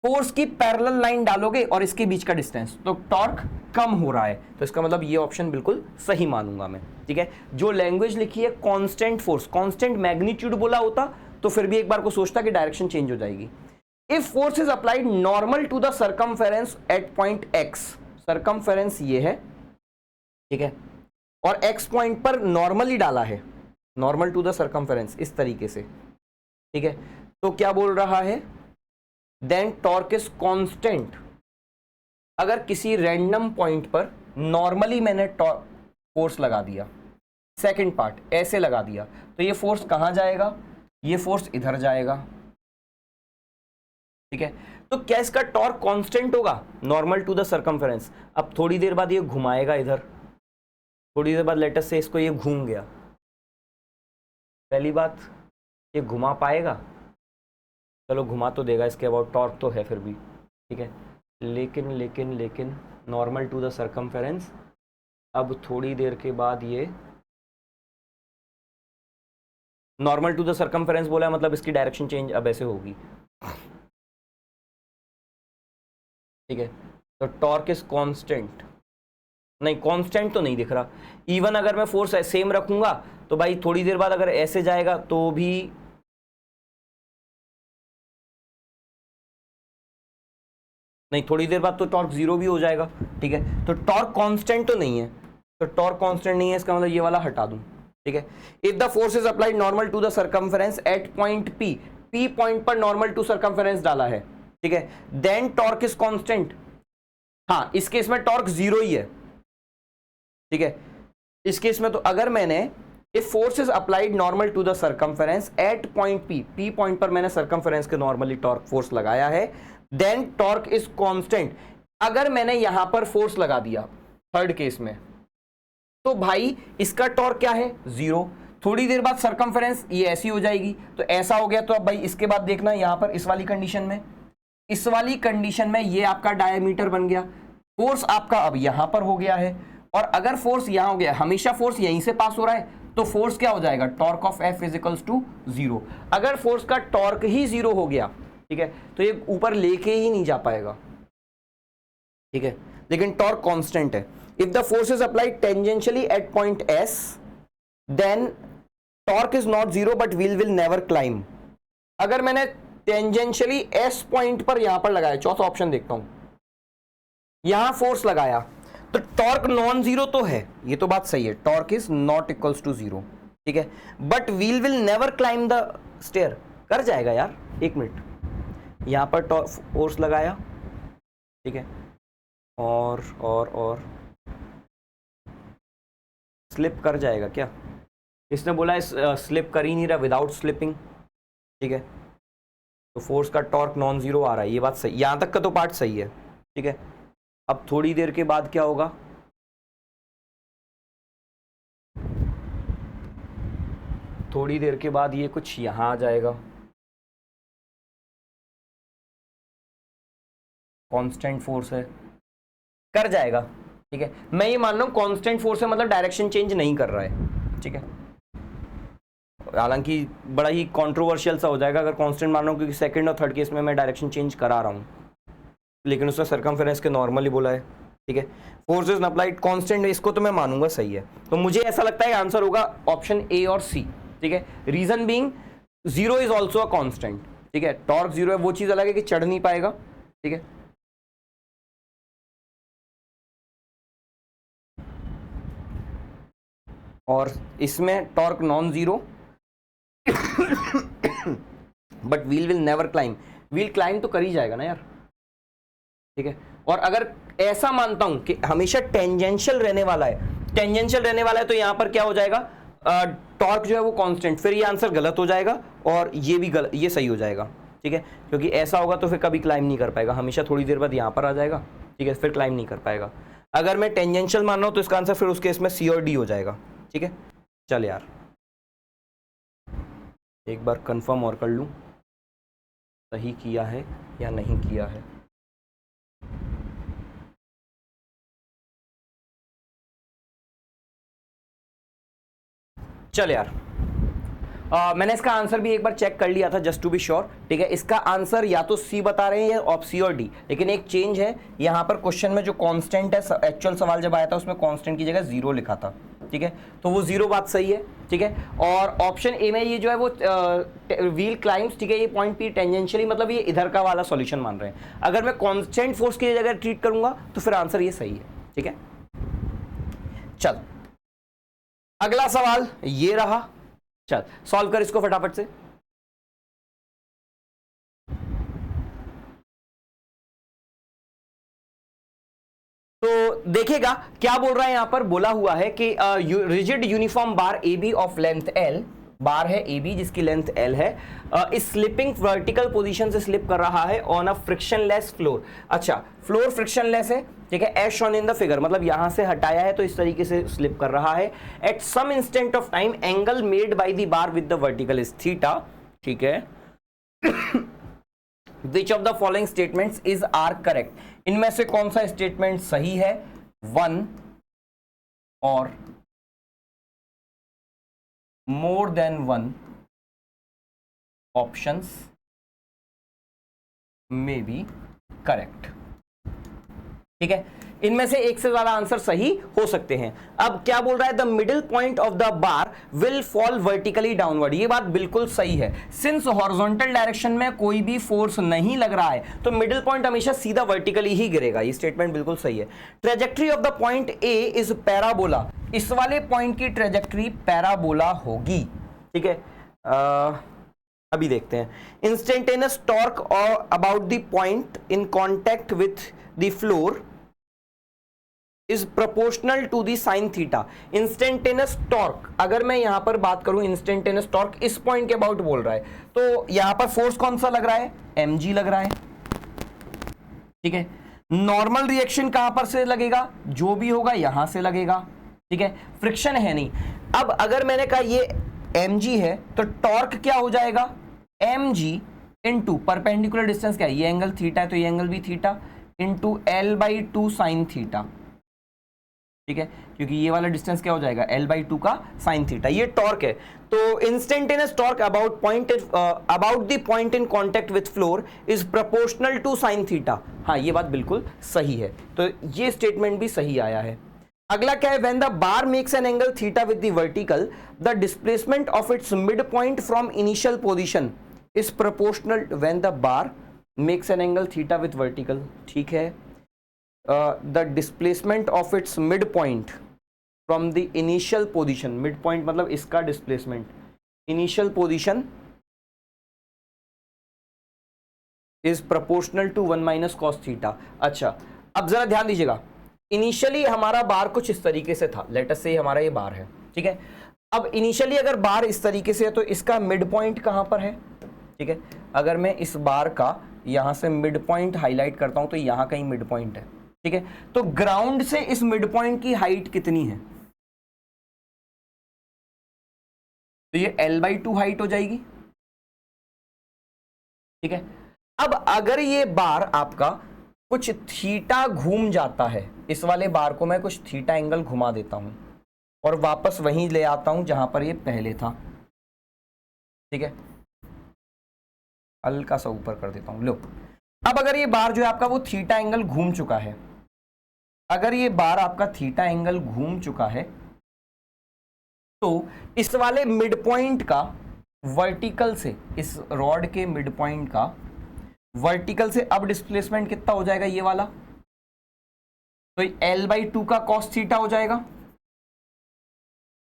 फोर्स की पैरेलल लाइन डालोगे और इसके बीच का डिस्टेंस, तो टॉर्क कम हो रहा है, तो इसका मतलब ये ऑप्शन बिल्कुल सही मानूंगा मैं, ठीक है। जो लैंग्वेज लिखी है कांस्टेंट फोर्स, कांस्टेंट मैग्नीट्यूड बोला होता तो फिर भी एक बार को सोचता कि डायरेक्शन चेंज हो जाएगी। If force is applied normal to the circumference at point X, circumference ये है, ठीक है, और एक्स पॉइंट पर नॉर्मली डाला है, नॉर्मल टू द सर्कमफेरेंस इस तरीके से, ठीक है, तो क्या बोल रहा है, देन टॉर्क इज कांस्टेंट। अगर किसी रैंडम पॉइंट पर नॉर्मली मैंने फोर्स लगा दिया, सेकंड पार्ट ऐसे लगा दिया, तो ये फोर्स कहां जाएगा, ये फोर्स इधर जाएगा, ठीक है। तो क्या इसका टॉर्क कांस्टेंट होगा, नॉर्मल टू द सर्कमफेरेंस। अब थोड़ी देर बाद ये घुमाएगा इधर, थोड़ी देर बाद लेटस से इसको ये घूम गया, पहली बात ये घुमा पाएगा, चलो घुमा तो देगा, इसके अबाउट टॉर्क तो है फिर भी, ठीक है, लेकिन नॉर्मल टू द सर्कमफेरेंस, अब थोड़ी देर के बाद ये नॉर्मल टू द सर्कमफेरेंस बोला है, मतलब इसकी डायरेक्शन चेंज अब ऐसे होगी, ठीक है। तो टॉर्क इज कांस्टेंट, नहीं कांस्टेंट तो नहीं दिख रहा, इवन अगर मैं फोर्स सेम रखूंगा तो भाई थोड़ी देर बाद अगर ऐसे जाएगा तो भी नहीं, थोड़ी देर बाद तो टॉर्क जीरो भी हो जाएगा, ठीक है। तो टॉर्क कांस्टेंट तो नहीं है, तो टॉर्क कांस्टेंट नहीं है, इसका मतलब ये वाला हटा दूं, ठीक है। If the force is applied normal to the circumference at point P, P point पर नॉर्मल टू सर्कमफेरेंस डाला है, ठीक है, देन टॉर्क इज कांस्टेंट। हाँ, इस केस में टॉर्क जीरो ही है, ठीक है। इस केस में तो अगर मैंने if force is applied normal to the circumference at point P, P point पर मैंने सर्कमफेरेंस के नॉर्मली टॉर्क फोर्स लगाया है, देन टॉर्क इज कांस्टेंट। अगर मैंने यहां पर फोर्स लगा दिया थर्ड केस में, तो भाई इसका टॉर्क क्या है, जीरो। थोड़ी देर बाद सर्कमफेरेंस ये ऐसी हो जाएगी, तो ऐसा हो गया। तो अब भाई इसके बाद देखना यहां पर इस वाली कंडीशन में, इस वाली कंडीशन में ये आपका डायमीटर बन गया, फोर्स आपका अब यहां पर हो गया है। और अगर फोर्स यहां हो गया, हमेशा फोर्स यहीं से पास हो रहा है, तो फोर्स क्या हो जाएगा, torque of F equals to zero. अगर फोर्स का टॉर्क ही जीरो हो गया, ठीक है, तो ये ऊपर लेके ही नहीं जा पाएगा, ठीक है। लेकिन टॉर्क कांस्टेंट है। If the force is applied tangentially at point S, then torque is not zero but wheel will never climb. अगर मैंने टेंजेंशियली एस पॉइंट पर यहां पर लगाया, चौथा ऑप्शन देखता हूं, यहां फोर्स लगाया, तो टॉर्क नॉन जीरो तो है, ये तो बात सही है, torque is not equals to zero, ठीक है, but wheel will never climb the stair. कर जाएगा यार, एक मिनट, यहां पर फोर्स लगाया, ठीक है, और स्लिप कर जाएगा क्या, इसने बोला है स्लिप कर ही नहीं रहा, विदाउट स्लिपिंग, ठीक है। तो फोर्स का टॉर्क नॉन जीरो आ रहा है, ये बात सही, यहां तक का तो पार्ट सही है, ठीक है। अब थोड़ी देर के बाद क्या होगा, थोड़ी देर के बाद ये कुछ यहां आ जाएगा, कांस्टेंट फोर्स है, कर जाएगा, ठीक है। मैं ये मान रहा हूं कांस्टेंट फोर्स है, मतलब डायरेक्शन चेंज नहीं कर रहा है, ठीक है। हालांकि बड़ा ही कंट्रोवर्शियल सा हो जाएगा अगर कांस्टेंट मान रहा हूं, क्योंकि सेकंड और थर्ड केस में मैं डायरेक्शन चेंज करा रहा हूं, लेकिन उसने सर्कमफेरेंस के नॉर्मली बोला है, ठीक है। फोर्स इज अप्लाइड कांस्टेंट, इसको तो मैं मानूंगा सही है। तो मुझे ऐसा लगता है आंसर होगा ऑप्शन ए और सी, ठीक है। Reason being zero is also a constant, ठीक है। टॉर्क जीरो है, वो चीज अलग है कि चढ़ नहीं पाएगा, ठीक है। और इसमें torque non zero but wheel will never climb, wheel climb तो कर ही जाएगा ना यार, ठीक है। और अगर ऐसा मानता हूं कि हमेशा टेंजेंशियल रहने वाला है, टेंजेंशियल रहने वाला है, तो यहां पर क्या हो जाएगा, टॉर्क जो है वो कांस्टेंट, फिर ये आंसर गलत हो जाएगा और ये भी गलत, ये सही हो जाएगा, ठीक है। क्योंकि ऐसा होगा तो फिर कभी क्लाइंब नहीं कर पाएगा, हमेशा थोड़ी देर बाद यहां पर आ जाएगा, ठीक है, फिर क्लाइंब नहीं कर पाएगा। अगर मैं टेंजेंशियल मान रहा हूं तो इसका आंसर फिर उस केस में सी और डी हो जाएगा, ठीक है। चल यार, एक बार कंफर्म और कर लूं सही किया है या नहीं किया है। चल यार, मैंने इसका आंसर भी एक बार चेक कर लिया था जस्ट टू बी श्योर, ठीक है। इसका आंसर या तो सी बता रहे हैं या ऑप सी और डी, लेकिन एक चेंज है यहाँ पर क्वेश्चन में, जो कांस्टेंट है, एक्चुअल सवाल जब आया था उसमें कांस्टेंट की जगह जीरो लिखा था, ठीक है। तो वो जीरो बात सही है, ठीक है। और ऑप्शन ए में ये जो है वो व्हील क्लाइंब्स, ठीक है, ये पॉइंट पी टेंजेंशियली, मतलब ये इधर का वाला सॉल्यूशन मान रहे हैं। अगर मैं कांस्टेंट फोर्स की जगह ट्रीट करूंगा तो फिर आंसर ये सही है, ठीक है। चल अगला सवाल ये रहा, चल सॉल्व कर इसको फटाफट से। तो देखिएगा क्या बोल रहा है, यहां पर बोला हुआ है कि rigid uniform bar A B of length L, bar है ए बी जिसकी लेंथ एल है, इस स्लिपिंग वर्टिकल पोजीशन से स्लिप कर रहा है ऑन अ फ्रिक्शनलेस फ्लोर। अच्छा, फ्लोर फ्रिक्शनलेस है, ठीक है, as shown in the figure, मतलब यहां से हटाया है तो इस तरीके से स्लिप कर रहा है। At some instant of time angle made by the bar with the vertical is theta, ठीक है। Which of the following statements is are correct, इनमें से कौन सा स्टेटमेंट सही है, 1 और more than 1 options may be correct, ठीक है। इनमें से एक से ज्यादा आंसर सही हो सकते हैं। अब क्या बोल रहा है, the middle point of the bar will fall vertically downward, ये बात बिल्कुल सही है। सिंस हॉरिजॉन्टल डायरेक्शन में कोई भी फोर्स नहीं लग रहा है तो मिडिल पॉइंट हमेशा सीधा वर्टिकली ही गिरेगा, ये स्टेटमेंट बिल्कुल सही है। Trajectory of the point A is parabola, इस वाले पॉइंट की ट्रेजेक्ट्री पैराबोला होगी, ठीक है। अभी देखते हैं, instantaneous torque about the point in contact with the floor is proportional to the sine theta. Instantaneous torque, अगर मैं यहां पर बात करूं इंस्टेंटेनियस टॉर्क इस पॉइंट के अबाउट बोल रहा है, तो यहां पर फोर्स कौन सा लग रहा है, mg लग रहा है, ठीक है। नॉर्मल रिएक्शन कहां पर से लगेगा, जो भी होगा यहां से लगेगा, ठीक है, फ्रिक्शन है नहीं। अब अगर मैंने कहा ये mg है तो टॉर्क क्या हो जाएगा, mg इंटू परपेंडिकुलर डिस्टेंस क्या है, ये एंगल थीटा है तो ये एंगल भी theta, into L/2 sine theta, ठीक है, क्योंकि ये वाला डिस्टेंस क्या हो जाएगा L/2 का साइन थीटा, ये टॉर्क है। तो instantaneous torque about the point in contact with floor is proportional to sine theta. हाँ, ये बात बिल्कुल सही है, तो ये स्टेटमेंट भी सही आया है। अगला क्या है, when the bar makes an angle theta with the vertical the displacement of its mid point from initial position is proportional, when the bar makes an angle theta with vertical, ठीक है, the displacement of its mid point from the initial position, mid point मतलब इसका displacement, initial position is proportional to 1 minus cos theta. अच्छा, अब जरा ध्यान दीजिएगा, initially हमारा बार कुछ इस तरीके से था, लेट अस से हमारा ये बार है, ठीक है। अब इनिशियली अगर बार इस तरीके से है तो इसका मिड पॉइंट कहां पर है, ठीक है। अगर मैं इस बार का यहां से मिड पॉइंट हाईलाइट करता हूं तो यहां कहीं मिड पॉइंट है, ठीक है। तो ग्राउंड से इस मिड पॉइंट की हाइट कितनी है, तो ये L/2 हाइट हो जाएगी, ठीक है। अब अगर ये बार आपका कुछ थीटा घूम जाता है, इस वाले बार को मैं कुछ थीटा एंगल घुमा देता हूं और वापस वहीं ले आता हूं जहां पर ये पहले था, ठीक है, हल्का सा ऊपर कर देता हूं, लो। अब अगर ये बार जो है आपका वो थीटा एंगल घूम चुका है, अगर ये बार आपका थीटा एंगल घूम चुका है तो इस वाले मिड पॉइंट का वर्टिकल से, इस रॉड के मिड पॉइंट का वर्टिकल से अब डिस्प्लेसमेंट कितना हो जाएगा, ये वाला, तो L/2 का cos थीटा हो जाएगा।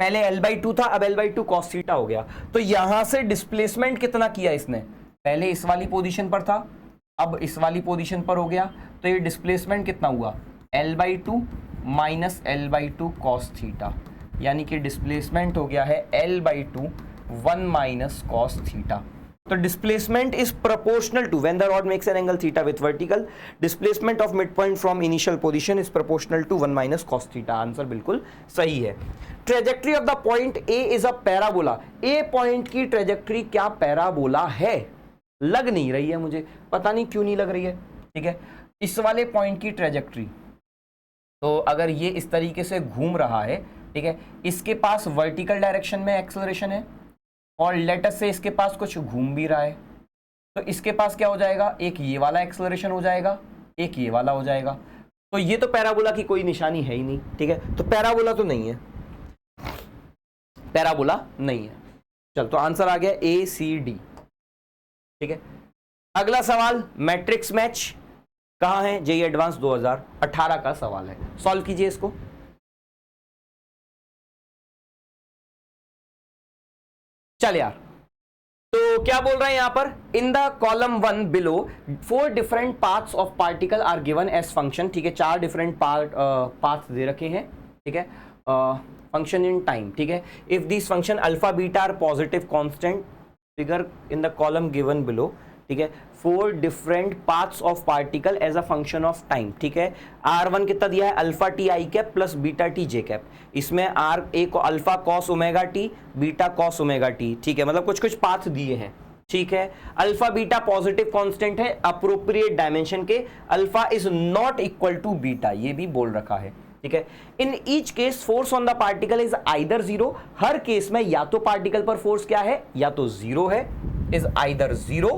पहले L/2 था, अब L/2 cos थीटा हो गया। तो यहां से डिस्प्लेसमेंट कितना किया इसने, पहले इस वाली पोजीशन पर था, अब इस वाली पोजीशन पर हो गया, तो ये डिस्प्लेसमेंट कितना हुआ, L/2 minus L/2 cos theta, यानी कि डिस्प्लेसमेंट हो गया है L/2 1 माइनस cos थीटा। तो displacement is proportional to, when the rod makes an angle theta with vertical, displacement of mid point from initial position is proportional to 1 minus cos theta. Answer बिल्कुल सही है। Trajectory of the point A is a parabola, A point की trajectory क्या parabola है, लग नहीं रही है मुझे, पता नहीं क्यों नहीं लग रही है, ठीक है। इस वाले पॉइंट की ट्रेजेक्ट्री, तो अगर ये इस तरीके से घूम रहा है, ठीक है, इसके पास वर्टिकल डायरेक्शन में एक्सेलरेशन है और लेटस से इसके पास कुछ घूम भी रहा है, तो इसके पास क्या हो जाएगा, एक ये वाला एक्सेलरेशन हो जाएगा, एक ये वाला हो जाएगा, तो ये तो पैराबोला की कोई निशानी है ही नहीं, ठीक है, तो पैराबोला तो नहीं है, पैराबोला नहीं है। चल, तो आंसर आ गया ACD, ठीक है। अगला सवाल, मैट्रिक्स मैच कहां है, जेईई एडवांस 2018 का सवाल है, सॉल्व कीजिए इसको। चल यार, तो क्या बोल रहे हैं यहां पर, in the column 1 below 4 different paths of particle are given as function, ठीक है, 4 डिफरेंट पाथ्स दे रखे हैं, ठीक है, फंक्शन इन टाइम, ठीक है। If this function alpha beta are positive constant figure in the column given below, ठीक है, 4 different paths of particle as a function of time, ठीक है। R1 कितना दिया है, अल्फा टी आई कैप प्लस बीटा टी जे cap, इसमें R A को alpha cos omega T, beta cos omega T, ठीक है, मतलब कुछ कुछ पाथ दिए हैं, ठीक है। अल्फा बीटा पॉजिटिव कांस्टेंट है अप्रोप्रिएट डायमेंशन के, alpha is not equal to beta, ये भी बोल रखा है, ठीक है। In each case force on the particle is either zero, हर केस में या तो पार्टिकल पर फोर्स क्या है, या तो जीरो है, इज आइदर जीरो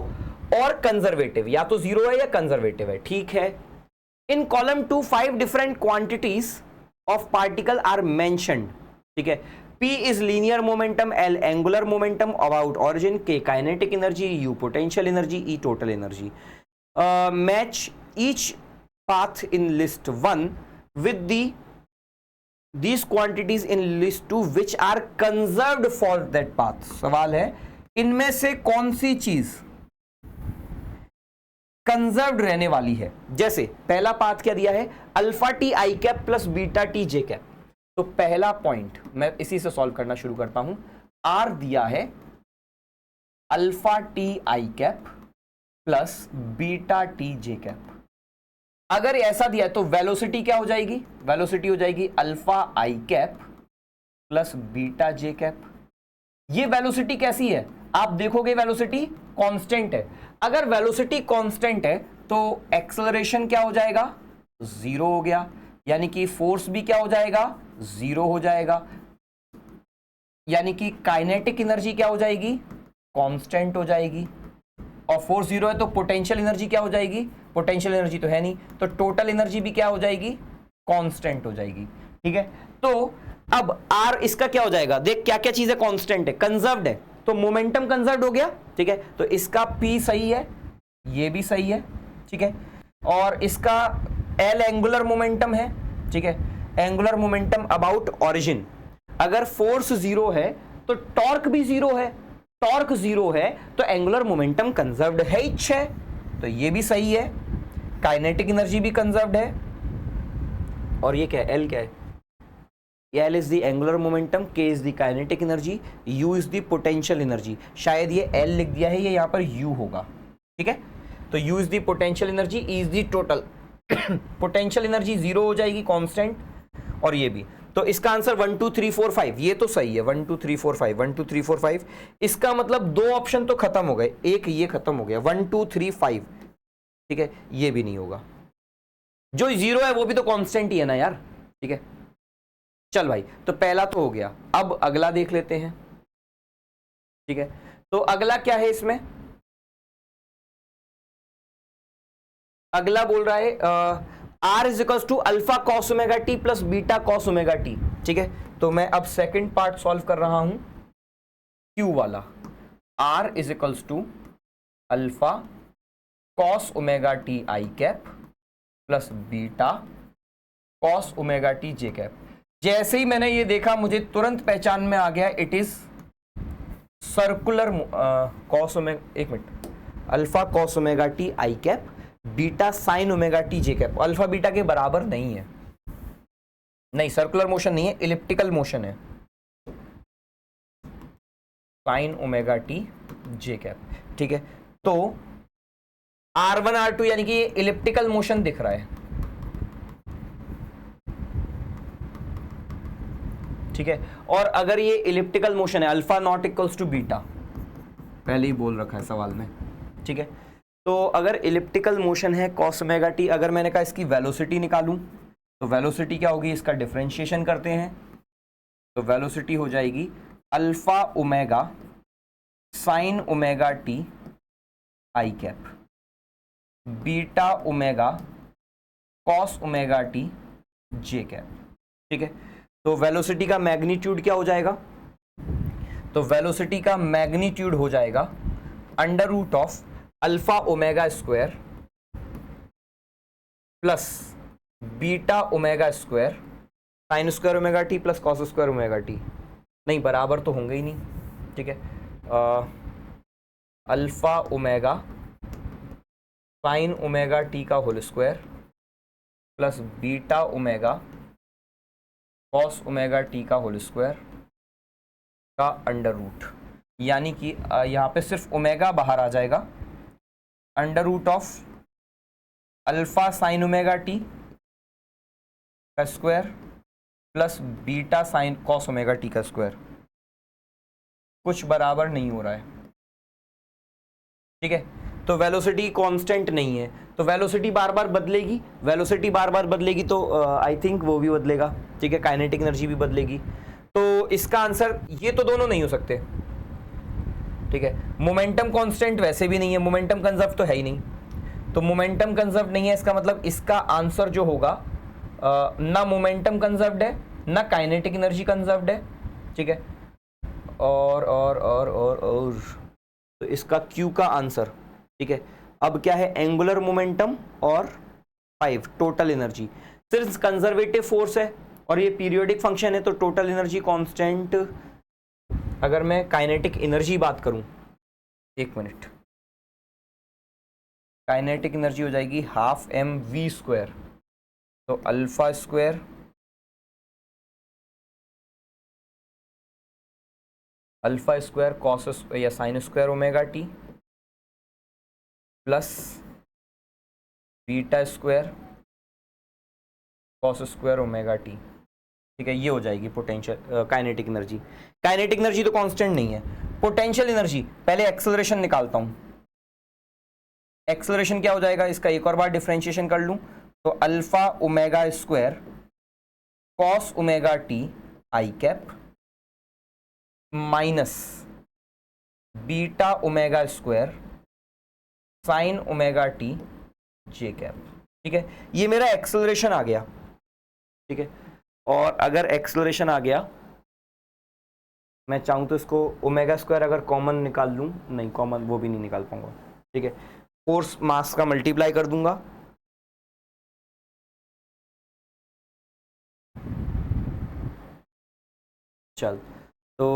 और कंजर्वेटिव, या तो जीरो है या कंजर्वेटिव है, ठीक है। In column 2 5 different quantities of particle are mentioned, ठीक है। P is linear momentum, L angular momentum about origin, K kinetic energy, U potential energy, E total energy. Match each path in list 1 with these quantities in list 2 which are conserved for that path. सवाल है इनमें से कौन सी चीज conserved रहने वाली है। जैसे पहला पाथ क्या दिया है, अल्फा टी आई कैप प्लस बीटा टी जे कैप। तो पहला पॉइंट मैं इसी से सॉल्व करना शुरू करता हूं। आर दिया है अल्फा टी आई कैप प्लस बीटा टी जे कैप। अगर ऐसा दिया है तो वेलोसिटी क्या हो जाएगी, वेलोसिटी हो जाएगी अल्फा आई cap plus beta J cap. ये वेलोसिटी कैसी है, आप देखोगे वेलोसिटी कांस्टेंट है। अगर वेलोसिटी कांस्टेंट है तो एक्सेलरेशन क्या हो जाएगा, जीरो हो गया, यानी कि फोर्स भी क्या हो जाएगा, जीरो हो जाएगा, यानी कि काइनेटिक एनर्जी क्या हो जाएगी, कांस्टेंट हो जाएगी। और फोर्स जीरो है तो पोटेंशियल एनर्जी क्या हो जाएगी, पोटेंशियल एनर्जी तो है नहीं, तो टोटल एनर्जी भी क्या हो जाएगी, कांस्टेंट हो जाएगी, ठीक है। तो अब आर इसका क्या हो जाएगा, देख क्या क्या चीजें कांस्टेंट है, कंजर्व्ड है, तो मोमेंटम कंजर्व्ड हो गया, ठीक है। तो इसका P सही है, ये भी सही है, ठीक है। और इसका L एंगुलर मोमेंटम है, ठीक है, एंगुलर मोमेंटम अबाउट ओरिजिन। अगर फोर्स जीरो है तो टॉर्क भी जीरो है, टॉर्क जीरो है तो एंगुलर मोमेंटम कंजर्व्ड है ही है, तो ये भी सही है। काइनेटिक एनर्जी भी कंजर्व्ड है। और ये क्या है, L क्या है, L is the angular momentum, K is the kinetic energy, U is the potential energy. शायद ये L लिख दिया है, ये यहां पर U होगा, ठीक है। तो U is the potential energy, E is the total potential energy zero हो जाएगी, कांस्टेंट। और ये भी, तो इसका आंसर 1 2 3 4 5 ये तो सही है, 1 2 3 4 5 1 2 3 4 5। इसका मतलब दो ऑप्शन तो खत्म हो गए, एक ये खत्म हो गया, 1 2 3 5, ठीक है, ये भी नहीं होगा। जो जीरो है वो भी तो कांस्टेंट ही है ना यार, ठीक है। चल भाई, तो पहला तो हो गया, अब अगला देख लेते हैं, ठीक है। तो अगला क्या है इसमें, अगला बोल रहा है R is equals to alpha cos omega T plus beta cos omega T, ठीक है। तो मैं अब सेकंड पार्ट सॉल्व कर रहा हूं, Q वाला। R is equals to alpha cos omega T I cap plus beta cos omega T J cap. जैसे ही मैंने ये देखा मुझे तुरंत पहचान में आ गया, it is circular cos omega, एक minute, alpha cos omega T I cap beta sine omega T J cap. Alpha beta के बराबर नहीं है, नहीं सर्कुलर मोशन नहीं है, इलिप्टिकल मोशन है, साइन ओमेगा टी जे कैप, ठीक है। तो R1 R2 यानी कि ये इलिप्टिकल मोशन दिख रहा है, ठीक है। और अगर ये इलिप्टिकल मोशन है, alpha not equals to beta, पहले ही बोल रखा है सवाल में, ठीक है। तो अगर इलिप्टिकल मोशन है कॉस ओमेगा टी, अगर मैंने कहा इसकी वेलोसिटी निकालूं तो वेलोसिटी क्या होगी, इसका डिफरेंशिएशन करते हैं, तो वेलोसिटी हो जाएगी alpha omega sine omega T I cap beta omega cos omega T J cap, ठीक है। तो वेलोसिटी का मैग्नीट्यूड क्या हो जाएगा, तो वेलोसिटी का मैग्नीट्यूड हो जाएगा under root of alpha omega square plus beta omega square sine square omega T plus cos square omega T. नहीं, बराबर तो होंगे ही नहीं, ठीक है। Alpha omega sine omega T का whole square plus beta omega cos omega T का होल स्क्वायर का अंडर रूट, यानी कि यहाँ पे सिर्फ ओमेगा बाहर आ जाएगा, under root of alpha sine omega T का square plus beta sine cos omega T का स्क्वायर। कुछ बराबर नहीं हो रहा है, ठीक है। तो वेलोसिटी कांस्टेंट नहीं है, तो वेलोसिटी बार बार बदलेगी, वेलोसिटी बार बार बदलेगी तो आई थिंक वो भी बदलेगा, ठीक है, काइनेटिक एनर्जी भी बदलेगी। तो इसका आंसर ये तो दोनों नहीं हो सकते, ठीक है। मोमेंटम कांस्टेंट वैसे भी नहीं है, मोमेंटम कंजर्व तो है ही नहीं, तो मोमेंटम कंजर्व नहीं है, इसका मतलब इसका आंसर जो होगा ना मोमेंटम कंजर्व्ड है ना काइनेटिक एनर्जी कंजर्व्ड है, ठीक है। और तो इसका क्यू का आंसर, ठीक है। अब क्या है, एंगुलर मोमेंटम और 5 टोटल एनर्जी। सिर्फ कंजर्वेटिव फोर्स है और ये पीरियोडिक फंक्शन है, तो टोटल एनर्जी कांस्टेंट, अगर मैं काइनेटिक एनर्जी बात करूं, एक मिनट, काइनेटिक एनर्जी हो जाएगी हाफ एम वी स्क्वायर, तो अल्फा स्क्वायर कॉस या sign square omega T plus beta square cos square omega T, ठीक है। ये हो जाएगी potential kinetic energy. Kinetic energy तो कांस्टेंट नहीं है। पोटेंशियल एनर्जी, पहले एक्सेलरेशन निकालता हूं। एक्सेलरेशन क्या हो जाएगा, इसका एक और बार डिफरेंशिएशन कर लूं तो alpha omega square cos omega T I cap minus beta omega square sign omega T J cap, ठीक है। ये मेरा एक्सेलरेशन आ गया, ठीक है। और अगर एक्सेलरेशन आ गया, मैं चाहूं तो इसको ओमेगा स्क्वायर अगर कॉमन निकाल लूं, नहीं कॉमन वो भी नहीं निकाल पाऊंगा, ठीक है। फोर्स मास का मल्टीप्लाई कर दूंगा, चल तो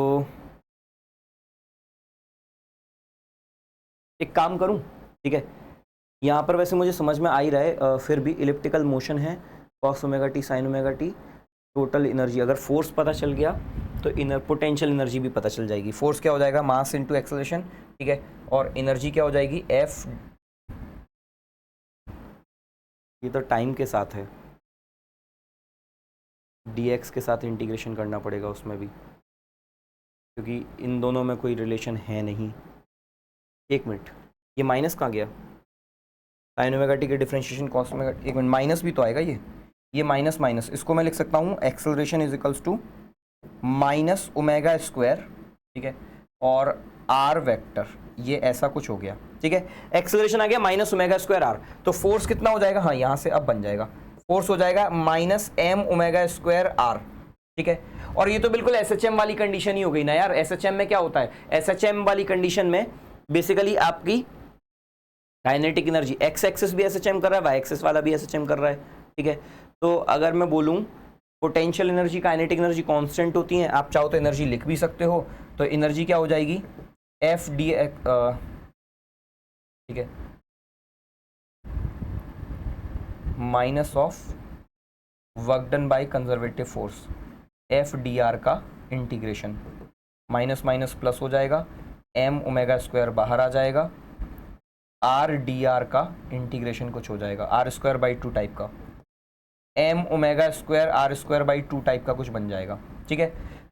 एक काम करूं, ठीक है। यहां पर वैसे मुझे समझ में आ ही रहा है, फिर भी इलिप्टिकल मोशन है, cos omega T sign omega T, total energy, अगर फोर्स पता चल गया तो इनर पोटेंशियल एनर्जी भी पता चल जाएगी। फोर्स क्या हो जाएगा, मास इनटू एक्सेलरेशन, ठीक है। और एनर्जी क्या हो जाएगी, एफ, ये तो टाइम के साथ है, dx के साथ इंटीग्रेशन करना पड़ेगा उसमें भी, क्योंकि इन दोनों में कोई रिलेशन है नहीं। एक मिनट, ये माइनस कहाँ गया, साइन ओमेगा टी के डिफरेंशिएशन कॉस ओमेगा, एक मिनट, माइनस भी तो आएगा ये माइनस माइनस, इसको मैं लिख सकता हूँ acceleration is equals to minus omega square, ठीक है, और आर वेक्टर, ये ऐसा कुछ हो गया, ठीक है। एक्सेलरेशन आ गया माइनस ओमेगा स्क्वायर आर, तो फोर्स कितना हो जाएगा, हाँ यहाँ से अब बन जाएगा, फोर्स हो जाएगा minus m omega square r, ठीक है। और ये तो बिल्कुल एसएचएम वाली कंडीशन ही हो गई ना यार। एसएचएम में क्या होता है, एसएचएम वाली कंडीशन में बेसिकली आपकी काइनेटिक एनर्जी, एक्स एक्सिस भी एसएचएम कर रहा है, वाई एक्सिस वाला भी एसएचएम कर रहा है, ठीक है। तो अगर मैं बोलूं potential energy kinetic energy constant होती है, आप चाहो तो एनर्जी लिख भी सकते हो, तो एनर्जी क्या हो जाएगी, एफ डी, ठीक है, minus of work done by conservative force, f d r का इंटीग्रेशन, माइनस माइनस प्लस हो जाएगा, एम ओमेगा स्क्वायर बाहर आ जाएगा, आर डी आर का इंटीग्रेशन कुछ हो जाएगा, आर स्क्वायर बाई 2 टाइप का, m omega square r square by 2 type का कुछ बन जाएगा, ठीक है।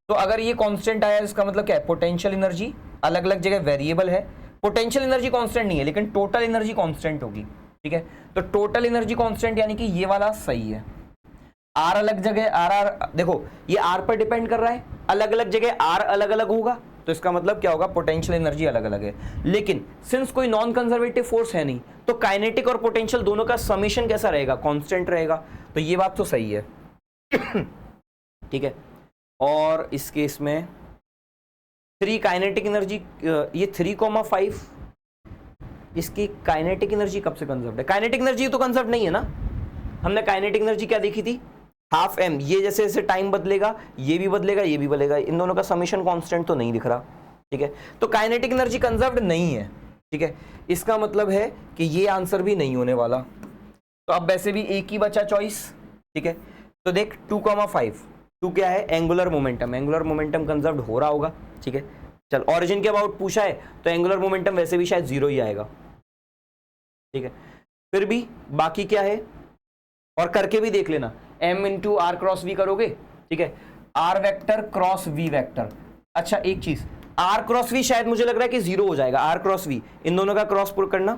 तो अगर ये कांस्टेंट आया, इसका मतलब क्या है, पोटेंशियल एनर्जी अलग अलग जगह वेरिएबल है, पोटेंशियल एनर्जी कांस्टेंट नहीं है लेकिन टोटल एनर्जी कांस्टेंट होगी, ठीक है। तो टोटल एनर्जी कांस्टेंट यानी कि ये वाला सही है। आर अलग जगह, आर देखो ये आर पर डिपेंड कर रहा है, अलग अलग जगह आर अलग अलग होगा, तो इसका मतलब क्या होगा, पोटेंशियल एनर्जी अलग अलग है। लेकिन सिंस कोई नॉन कंजर्वेटिव फोर्स है नहीं, तो काइनेटिक और पोटेंशियल दोनों का समेशन कैसा रहेगा, कांस्टेंट रहेगा, तो ये बात तो सही है, ठीक है। और इस केस में 3 काइनेटिक एनर्जी, ये 3,5 इसकी काइनेटिक एनर्जी कब से कंजर्व है, काइनेटिक एनर्जी तो कंजर्व नहीं है ना। हमने काइनेटिक एनर्जी क्या देखी थी, हाफ एम, ये जैसे जैसे टाइम बदलेगा ये भी बदलेगा ये भी बदलेगा, इन दोनों का समेशन कांस्टेंट तो नहीं दिख रहा, ठीक है। तो काइनेटिक एनर्जी कंजर्व्ड नहीं है, ठीक है। इसका मतलब है कि ये आंसर भी नहीं होने वाला। तो अब वैसे भी एक ही बचा चॉइस, ठीक है। तो देख 2,5, 2 क्या है, angular momentum, angular momentum conserved हो रहा होगा, ठीक है। चल ऑरिजिन के अबाउट पूछा है तो एंगुलर मोमेंटम वैसे भी शायद 0 ही आएगा, ठीक है। फिर भी बाकी क्या है, और करके भी देख लेना, m into r cross v करोगे, ठीक है, r vector cross v vector. अच्छा एक चीज, आर क्रॉस वी शायद मुझे लग रहा है कि 0 हो जाएगा, आर क्रॉस वी, इन दोनों का क्रॉस पुट करना,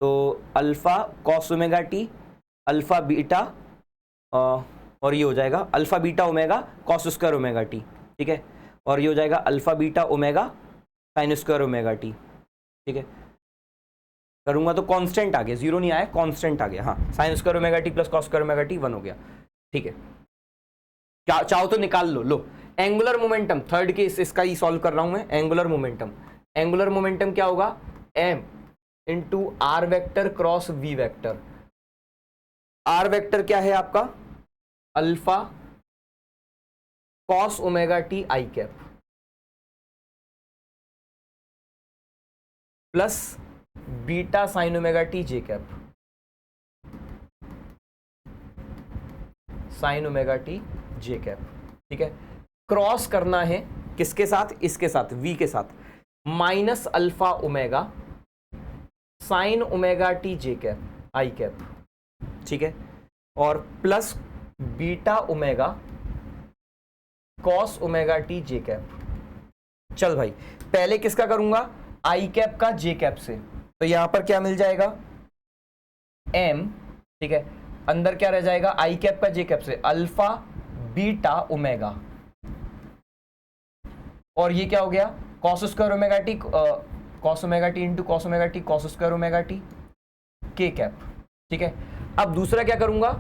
तो alpha cos omega T, alpha beta, और ये हो जाएगा alpha beta omega cos square omega T, ठीक है। और ये हो जाएगा alpha beta omega sine square omega T, ठीक है। करूंगा तो कांस्टेंट आ गया, जीरो नहीं आया, कांस्टेंट आ गया। हाँ, sign square omega T plus cos square omega T 1 हो गया। ठीक है, चाहो तो निकाल लो। एंगुलर मोमेंटम, थर्ड केस इसका ही सॉल्व कर रहा हूं मैं। एंगुलर मोमेंटम क्या होगा, m into r vector cross v vector. R vector क्या है आपका, alpha cos omega T I cap plus beta sine omega T J cap, sine omega T J cap. ठीक है, क्रॉस करना है किसके साथ, इसके साथ, v के साथ, minus alpha omega sine omega T J cap I cap. ठीक है, और plus beta omega cos omega T जे कैप। चल भाई, पहले किसका करूंगा, आई कैप का जे कैप से, तो यहां पर क्या मिल जाएगा, m। ठीक है, अंदर क्या रह जाएगा, आई कैप का जे कैप से अल्फा बीटा ओमेगा, और ये क्या हो गया, cos square omega T, cos omega T into cos omega T, cos square omega T के कैप। ठीक है, अब दूसरा क्या करूंगा,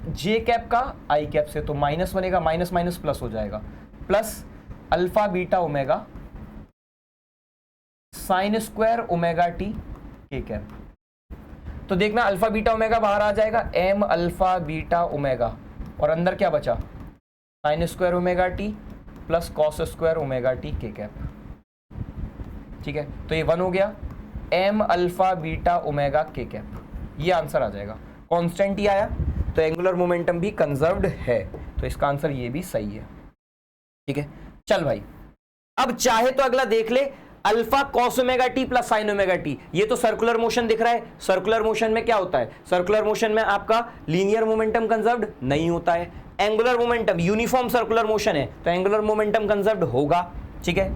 जे कैप का आई कैप से, तो माइनस बनेगा, माइनस माइनस प्लस हो जाएगा, plus alpha beta omega sine square omega T के कैप। तो देखना अल्फा बीटा ओमेगा बाहर आ जाएगा, m अल्फा बीटा ओमेगा, और अंदर क्या बचा, sign square omega T plus cos square omega T के कैप। ठीक है, तो ये 1 हो गया, m अल्फा बीटा ओमेगा के कैप। ये आंसर आ जाएगा, कांस्टेंट ही आया, तो एंगुलर मोमेंटम भी कंजर्व्ड है, तो इसका आंसर ये भी सही है। ठीक है, चल भाई, अब चाहे तो अगला देख ले, alpha cos omega T plus sign omega T. ये तो सर्कुलर मोशन दिख रहा है, सर्कुलर मोशन में क्या होता है, सर्कुलर मोशन में आपका लीनियर मोमेंटम कंजर्व्ड नहीं होता है। Angular momentum uniform circular motion है, तो एंगुलर मोमेंटम कंजर्व्ड होगा। ठीक है,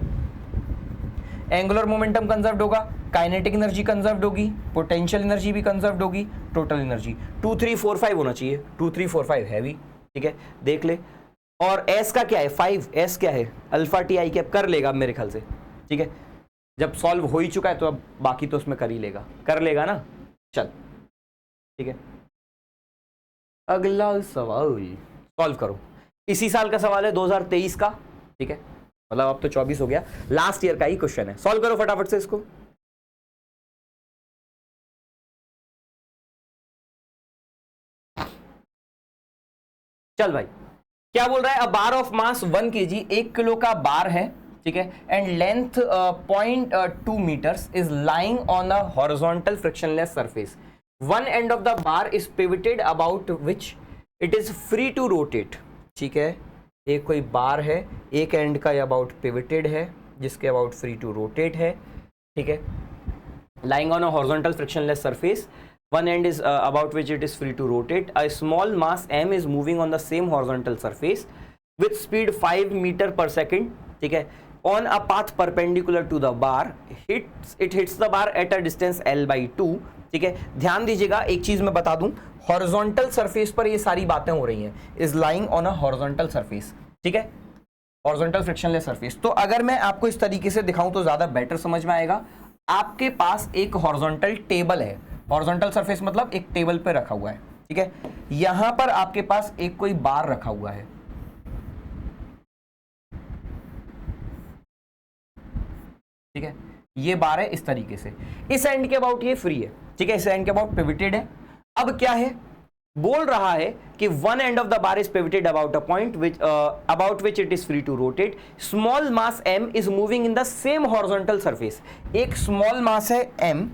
एंगुलर मोमेंटम कंजर्व्ड होगा, काइनेटिक एनर्जी कंजर्व्ड होगी, पोटेंशियल एनर्जी भी कंजर्व्ड होगी, टोटल एनर्जी 2 3 4 5 होना चाहिए, 2 3 4 5 है भी। ठीक है, देख ले, और s का क्या है 5, s क्या है, अल्फा टी आई कैप कर लेगा मेरे ख्याल से। ठीक है, जब सॉल्व हो ही चुका है तो अब बाकी तो उसमें कर ही लेगा, कर लेगा ना। चल ठीक है, अगला सवाल सॉल्व करो। इसी साल का सवाल है, 2023 का। ठीक है, मतलब अब तो 24 हो गया, लास्ट ईयर का ही क्वेश्चन है। सॉल्व करो फटाफट से इसको। चल भाई, क्या बोल रहा है, a bar of mass 1 kg, 1 kilo का बार है। ठीक है, and length 0.2 metres is lying on a horizontal frictionless surface. One end of the bar is pivoted about which it is free to rotate. ठीक है, एक कोई बार है, एक एंड का अबाउट पिवटेड है, जिसके अबाउट फ्री टू रोटेट है। ठीक है, lying on a horizontal frictionless surface, one end is about which it is free to rotate. A small mass m is moving on the same horizontal surface with speed 5 meter per second. ठीक है, on a path perpendicular to the bar, it hits the bar at a distance l by 2. ठीक है, ध्यान दीजिएगा, एक चीज मैं बता दूं, हॉरिजॉन्टल सरफेस पर ये सारी बातें हो रही हैं, is lying on a horizontal surface. ठीक है, हॉरिजॉन्टल फ्रिक्शनलेस सरफेस। तो अगर मैं आपको इस तरीके से दिखाऊं तो ज्यादा बेटर समझ में आएगा। आपके पास एक हॉरिजॉन्टल टेबल है, हॉरिजॉन्टल सरफेस मतलब एक टेबल पे रखा हुआ है। ठीक है, यहां पर आपके पास एक कोई बार रखा हुआ है। ठीक है, ये बार है इस तरीके से, इस एंड के अबाउट ये फ्री है। ठीक है, इस एंड के अबाउट पिवटेड है। अब क्या है, बोल रहा है कि one end of the bar is pivoted about a point about which it is free to rotate. Small mass m is moving in the same horizontal surface. एक स्मॉल मास है m,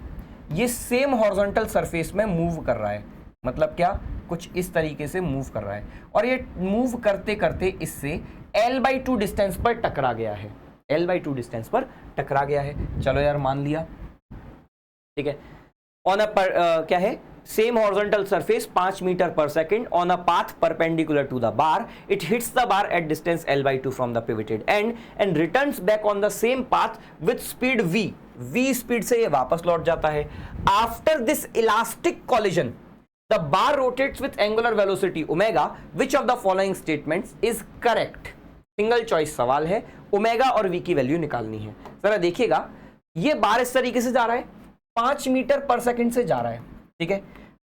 ये सेम हॉरिजॉन्टल सरफेस में move कर रहा है। मतलब क्या, कुछ इस तरीके से मूव कर रहा है, और ये मूव करते करते इससे l/2 डिस्टेंस पर टकरा गया है, l/2 डिस्टेंस पर टकरा गया है। चलो यार, मान लिया। ठीक है, ऑन अ क्या है, same horizontal surface 5 meter per second on a path perpendicular to the bar. It hits the bar at distance l/2 from the pivoted end and returns back on the same path with speed v. v speed से ये वापस लौट जाता है। After this elastic collision, the bar rotates with angular velocity omega. Which of the following statements is correct? Single choice सवाल है, omega और v की वैल्यू निकालनी है। जरा देखिएगा, ये बार इस तरीके से जा रहा है 5 मीटर पर सेकंड से जा रहा है, ठीक है।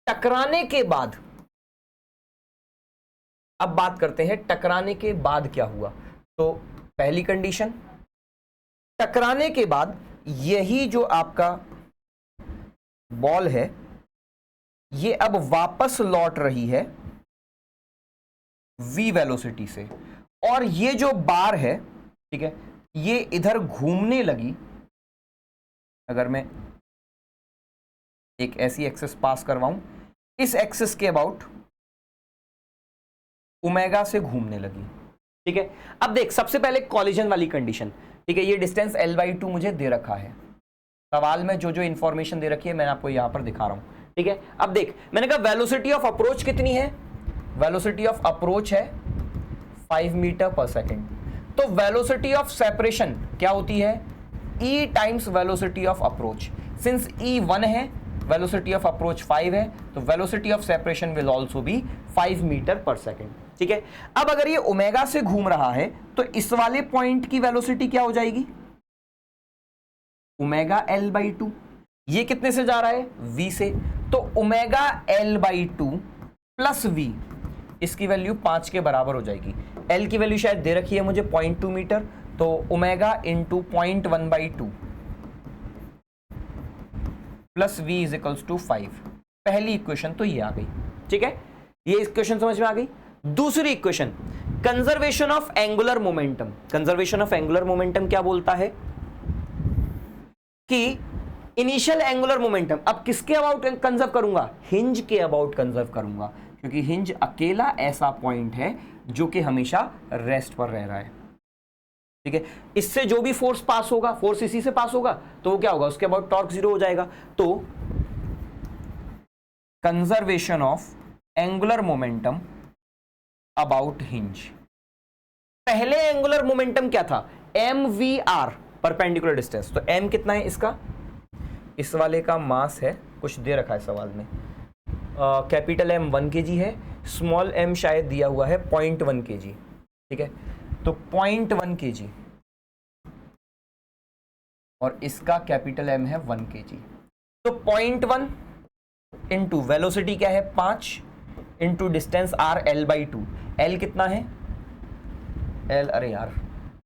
टकराने के बाद, अब बात करते हैं टकराने के बाद क्या हुआ। तो पहली कंडीशन, टकराने के बाद यही जो आपका बॉल है ये अब वापस लौट रही है v वेलोसिटी से, और ये जो बार है, ठीक है, ये इधर घूमने लगी। अगर मैं एक ऐसी एक्सिस पास करवाऊं, इस एक्सिस के अबाउट ओमेगा से घूमने लगी, ठीक है। अब देख, सबसे पहले कॉलिजन वाली कंडीशन, ठीक है, ये डिस्टेंस l/2 मुझे दे रखा है। सवाल में जो जो इंफॉर्मेशन दे रखी है मैंने आपको यहां पर दिखा रहा हूं, ठीक है। अब देख, मैंने कहा वेलोसिटी ऑफ अप्रोच कितनी है, वेलोसिटी ऑफ अप्रोच है 5 मीटर पर सेकेंड। तो वेलोसिटी ऑफ सेपरेशन क्या होती है, e times velocity of approach. Since e 1 है, वेलोसिटी ऑफ अप्रोच 5 है, तो velocity of separation will also be 5 metre पर सेकेंड, ठीक है। अब अगर ये ओमेगा से घूम रहा है तो इस वाले पॉइंट की वेलोसिटी क्या हो जाएगी, ओमेगा l/2। ये कितने से जा रहा है, v से, तो ओमेगा l/2 प्लस v, इसकी वैल्यू 5 के बराबर हो जाएगी। l की वैल्यू शायद दे रखी है मुझे 0.2 मीटर, तो omega into 0.1/2 plus v is equals to 5। पहली इक्वेशन तो ये आ गई, ठीक है, ये इक्वेशन समझ में आ गई। दूसरी equation, conservation of angular momentum. Conservation of angular momentum क्या बोलता है कि इनिशियल एंगुलर मोमेंटम अब किसके अबाउट कंजर्व करूंगा, हिंज के अबाउट कंजर्व करूंगा, क्योंकि हिंज अकेला ऐसा पॉइंट है जो कि हमेशा रेस्ट पर रह रहा है, ठीक है। इससे जो भी फोर्स पास होगा, फोर्स इसी से पास होगा, तो वो क्या होगा, उसके अबाउट टॉर्क 0 हो जाएगा। तो conservation of angular momentum about hinge. पहले एंगुलर मोमेंटम क्या था, mvr, परपेंडिकुलर डिस्टेंस। तो m कितना है इसका, इस वाले का मास है, कुछ दे रखा है सवाल में, कैपिटल M 1 kg है, स्मॉल m शायद दिया हुआ है 0.1 kg, ठीक है। तो 0.1 kg और इसका कैपिटल M है 1 kg। तो 0.1 इंटू वेलोसिटी क्या है 5 into distance r l/2। l कितना है, l, अरे यार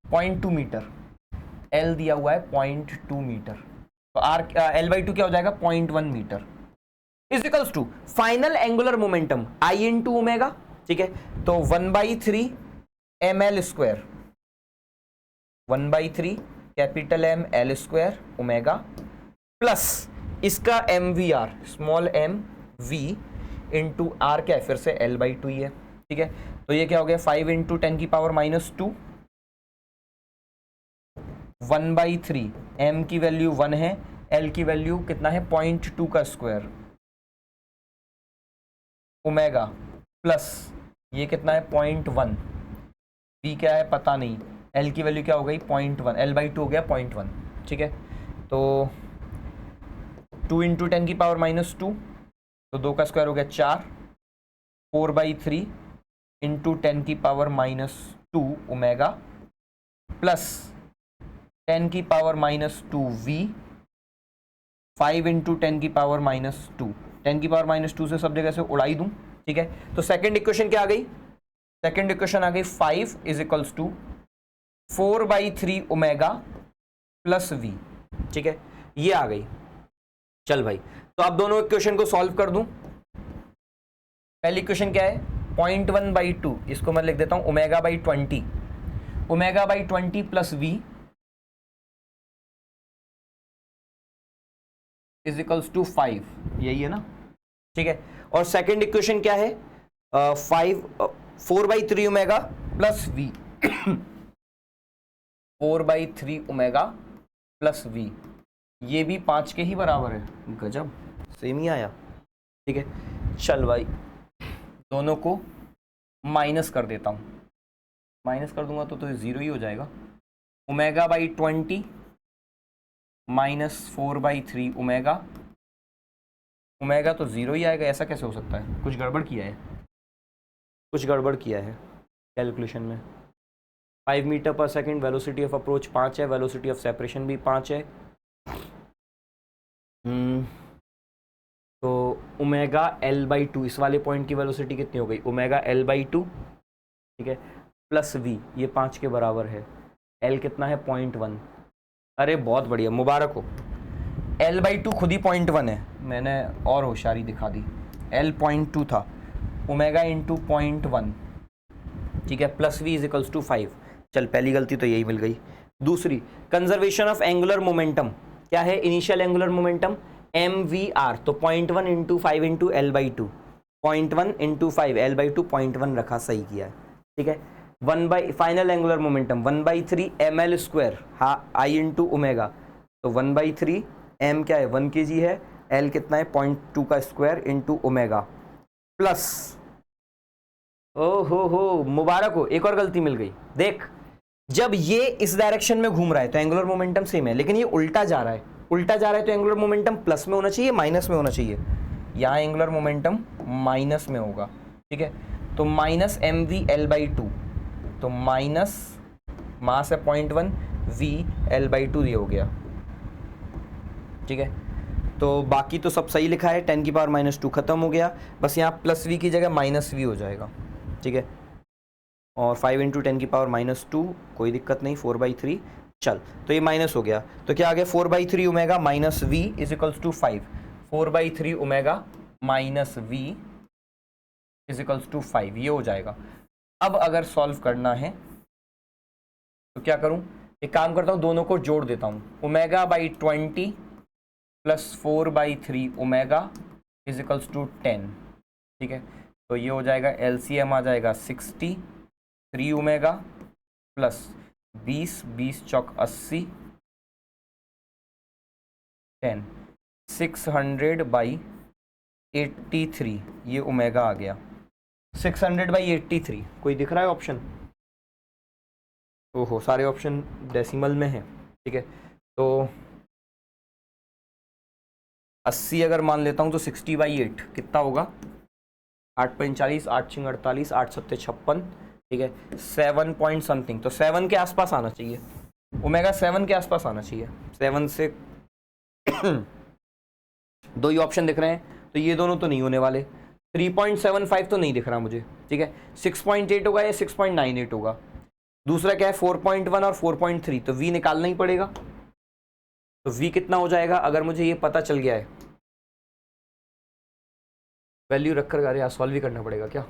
0.2 मीटर, l दिया हुआ है 0.2 मीटर, तो r l/2 क्या हो जाएगा 0.1 metre, is equals to final angular momentum I into omega, ठीक है। तो 1/3 ml square, 1/3 capital M l square omega plus इसका mvr, small m v into r क्या है, फिर से l/2 ही है, ठीक है। तो ये क्या हो गया 5 इंटू 10 की पावर -2, 1/3 m की वैल्यू 1 है, l की वैल्यू कितना है 0.2 का स्क्वायर ओमेगा प्लस ये कितना है 0.1, v क्या है पता नहीं, l की वैल्यू क्या हो गई 0.1, l/2 हो गया 0.1, ठीक है। तो 2 इंटू 10 की पावर -2, तो 2 का स्क्वायर हो गया 4, 4/3 इंटू 10 की पावर -2 ओमेगा प्लस 10 की पावर -2 v, 5 इंटू 10 की पावर -2, 10 की पावर -2 से सब जगह से उड़ाई दूं, ठीक है। तो सेकंड इक्वेशन क्या आ गई, सेकंड इक्वेशन आ गई 5 is equals to 4/3 omega plus v, ठीक है, ये आ गई। चल भाई, तो अब दोनों इक्वेशन को सॉल्व कर दूं। पहली इक्वेशन क्या है 0.1/2, इसको मैं लिख देता हूं ओमेगा/20, ओमेगा/20 plus v is equals to 5, यही है ना, ठीक है। और सेकंड इक्वेशन क्या है 4/3 omega plus v 4/3 omega plus v, ये भी 5 के ही बराबर है, गजब, सेम ही आया, ठीक है। चल भाई, दोनों को माइनस कर देता हूं, माइनस कर दूंगा तो ये 0 ही हो जाएगा। ओमेगा/20 -4/3 ओमेगा, ओमेगा तो 0 ही आएगा, ऐसा कैसे हो सकता है, कुछ गड़बड़ किया है, कुछ गड़बड़ किया है कैलकुलेशन में। 5 मीटर पर सेकंड, वेलोसिटी ऑफ अप्रोच 5 है, वेलोसिटी ऑफ सेपरेशन भी 5 है, तो ओमेगा एल बाई टू, इस वाले पॉइंट की वेलोसिटी कितनी हो गई, ओमेगा एल बाई टू, ठीक है, प्लस वी, ये 5 के बराबर है। एल कितना है, 0.1। अरे बहुत बढ़िया, मुबारक हो। एल बाई टू खुद ही 0.1 है, मैंने और होशियारी दिखा दी। एल 0.2 था, ओमेगा इंटू 0.1, ठीक है, plus v is equals to 5। चल पहली गलती तो यही मिल गई। दूसरी, कंजर्वेशन ऑफ एंगुलर मोमेंटम क्या है, initial angular momentum m we r, तो 0.1 into 5 into L by two, 0.1 into 5 l by two, 0.1 रखा, सही किया है, ठीक है। 1 by final angular momentum 1/3 m L square, हाँ आई इंटू ओमेगा, तो 1/3 एम क्या है 1 kg है, एल कितना है 0.2 का स्क्वायर इंटू ओमेगा, प्लस, ओ हो मुबारक हो, एक और गलती मिल गई। देख, जब ये इस डायरेक्शन में घूम रहा है तो एंगुलर मोमेंटम सेम है, लेकिन ये उल्टा जा रहा है, तो एंगुलर मोमेंटम प्लस में होना चाहिए, माइनस में होना चाहिए। यहाँ एंगुलर मोमेंटम माइनस में होगा, ठीक है। तो minus M v l by two, तो माइनस मास है 0.1 वी एल बाई टू, ये हो गया, ठीक है। तो बाकी तो सब सही लिखा है, 10 की पावर -2 खत्म हो गया, बस यहाँ प्लस वी की जगह माइनस वी हो जाएगा, ठीक है। और 5 इंटू 10 की पावर -2, कोई दिक्कत नहीं, 4/3। चल, तो ये माइनस हो गया, तो क्या आ गया 4/3 omega minus v is equals to 5, 4/3 omega minus v is equals to 5, ये हो जाएगा। अब अगर सॉल्व करना है तो क्या करूं, एक काम करता हूं, दोनों को जोड़ देता हूं, omega by 20 plus 4/3 omega is equals to 10, ठीक है। तो ये हो जाएगा, एलसीएम आ जाएगा 60, 3 ओमेगा प्लस 20 चौक 80, 10, 600/83, ये ओमेगा आ गया, 600/83। कोई दिख रहा है ऑप्शन? ओहो, सारे ऑप्शन डेसिमल में हैं, ठीक है। तो 80 अगर मान लेता हूँ तो 60/8 कितना होगा, 8/45, 8×48, 8×7 = 56, ठीक है, 7 पॉइंट समथिंग, तो 7 के आसपास आना चाहिए, ओमेगा 7 के आसपास आना चाहिए, 7 से 2 ही ऑप्शन दिख रहे हैं, तो ये दोनों तो नहीं होने वाले, 3.75 तो नहीं दिख रहा मुझे, ठीक है, 6.8 होगा या 6.98 होगा। दूसरा क्या है, 4.1 और 4.3, तो v निकालना ही पड़ेगा, तो v कितना हो जाएगा, अगर मुझे ये पता चल गया है, वैल्यू रखकर अरे यार सॉल्व भी करना पड़ेगा क्या,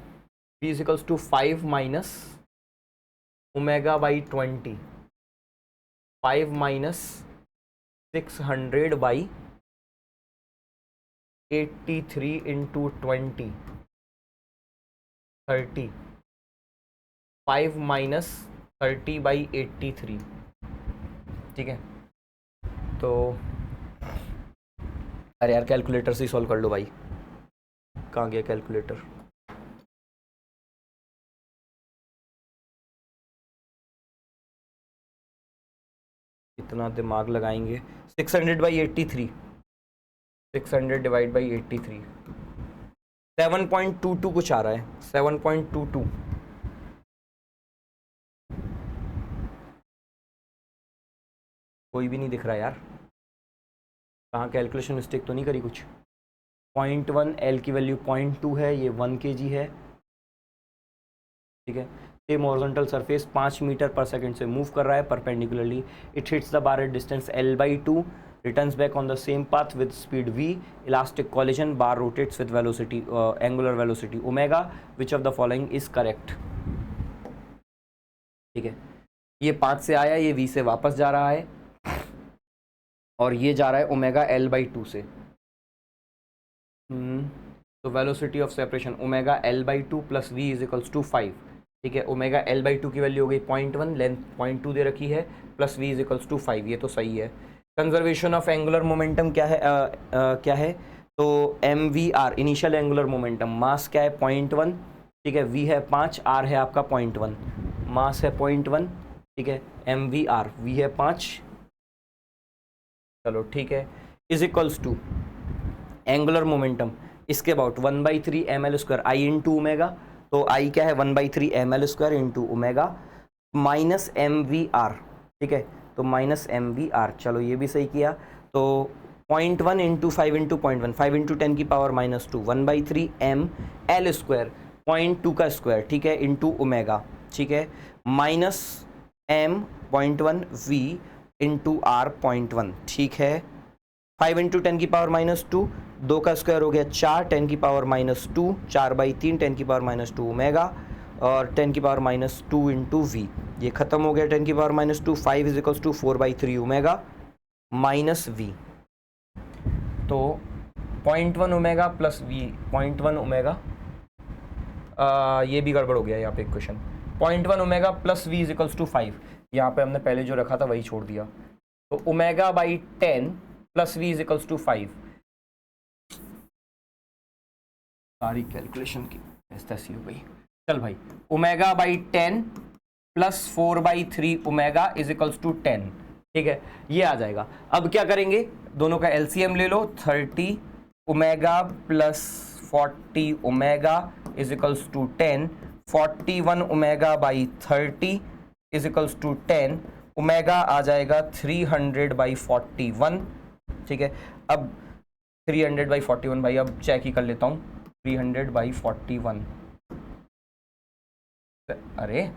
v is equals to 5 minus omega by 20, 5 minus 600/83 into 20, 30, 5 minus 30/83, ठीक है। तो अरे यार कैलकुलेटर से ही सॉल्व कर लो भाई, कहाँ गया कैलकुलेटर, इतना दिमाग लगाएंगे, 600/83, 600 डिवाइड बाई 83, 7.22 कुछ आ रहा है, 7.22, कोई भी नहीं दिख रहा यार, कहाँ कैलकुलेशन मिस्टेक तो नहीं करी कुछ। 0.1 एल की वैल्यू 0.2 है, ये 1 kg है, ठीक है। सेम हॉरिजॉन्टल सरफेस 5 मीटर पर सेकंड से मूव कर रहा है perpendicularly, it hits the bar at distance L/2, returns back on the same path with speed v, elastic collision, bar rotates with velocity angular velocity omega, which of the following is correct, ठीक है। ये 5 से आया, ये v से वापस जा रहा है, और ये जा रहा है ओमेगा L/2 से, तो velocity of separation omega L/2 plus v is equals to 5, ठीक है। ओमेगा L/2 की वैल्यू हो गई 0.1, लेंथ 0.2 दे रखी है, plus v is equals to 5, ये तो सही है। कंजर्वेशन ऑफ एंगुलर मोमेंटम क्या है, क्या है, तो M we R initial angular momentum, mass क्या है 0.1, ठीक है, v है 5, r है आपका 0.1, मास है 0.1, ठीक है, एम वी आर, v है 5, चलो ठीक है, is equals to angular momentum इसके about 1/3 ml² I into omega, तो आई क्या है 1/3 ml² into omega minus M we R, ठीक है, तो माइनस एम वी आर, चलो ये भी सही किया। तो 0.1 इंटू 5 इंटू 0.1, 5 इंटू 10 की पावर -2, 1/3 m l स्क्वायर 0.2 का स्क्वायर, ठीक है, इंटू ओमेगा, ठीक है, minus m 0.1 v into r 0.1, ठीक है, 5 इंटू 10 की पावर -2, 2 का स्क्वायर हो गया 4, 10 की पावर -2, 4/3 10 की पावर -2 ओमेगा और 10 की पावर -2 इंटू वी, ये खत्म हो गया 10 की power -2, 5 is equals to 4/3 omega minus v. तो 0.1 ओमेगा प्लस वी, 0.1 ओमेगा, ये भी गड़बड़ हो गया यहाँ पे equation, 0.1 omega plus v is equals to 5, यहाँ पे हमने पहले जो रखा था वही छोड़ दिया, तो omega by 10 plus v is equals to 5, सारी कैलकुलेशन की ऐसी हो गई। चल भाई, omega by 10 plus 4/3 omega is equals to 10, ठीक है, ये आ जाएगा। अब क्या करेंगे, दोनों का एलसीएम ले लो, 30 omega plus 40 omega is equals to 10, 41 omega by 30 is equals to 10, omega आ जाएगा 300/41, ठीक है। अब 300/41 भाई, अब चेक ही कर लेता हूँ, 300/41, अरे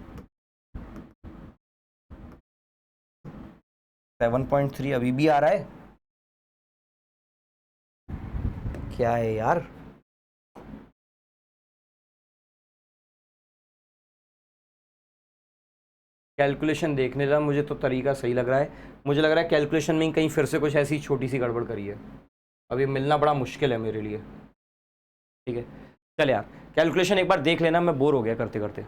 7.3 अभी भी आ रहा है, क्या है यार, कैलकुलेशन देखने का मुझे तो तरीका सही लग रहा है, मुझे लग रहा है कैलकुलेशन में कहीं फिर से कुछ ऐसी छोटी सी गड़बड़ करी है, अभी मिलना बड़ा मुश्किल है मेरे लिए, ठीक है। चल यार, कैलकुलेशन एक बार देख लेना, मैं बोर हो गया करते करते,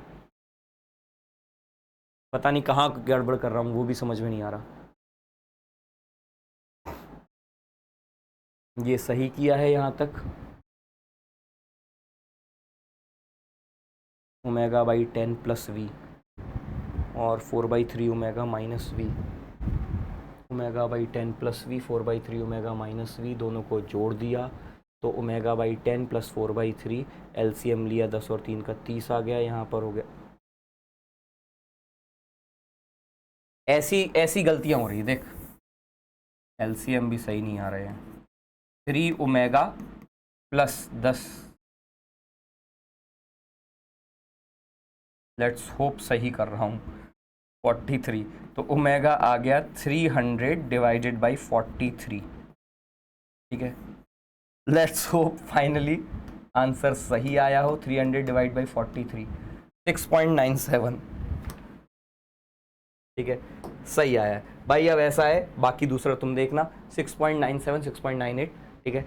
पता नहीं कहाँ गड़बड़ कर रहा हूँ वो भी समझ में नहीं आ रहा। ये सही किया है यहाँ तक, ओमेगा बाई 10 प्लस वी और 4/3 omega minus v, omega by 10 plus v 4/3 omega minus v, दोनों को जोड़ दिया तो ओमेगा बाई 10 प्लस 4/3, एलसीएम लिया 10 और 3 का 30 आ गया, यहाँ पर हो गया। ऐसी गलतियाँ हो रही है, देख एलसीएम भी सही नहीं आ रहे हैं, 3 ओमेगा प्लस 10, लेट्स होप सही कर रहा हूँ, 43, तो ओमेगा आ गया 300/43, ठीक है। लेट्स होप फाइनली आंसर सही आया हो, 300/43, 6.97, ठीक है, सही आया है भाई। अब ऐसा है, बाकी दूसरा तुम देखना, 6.97, 6.98, ठीक है।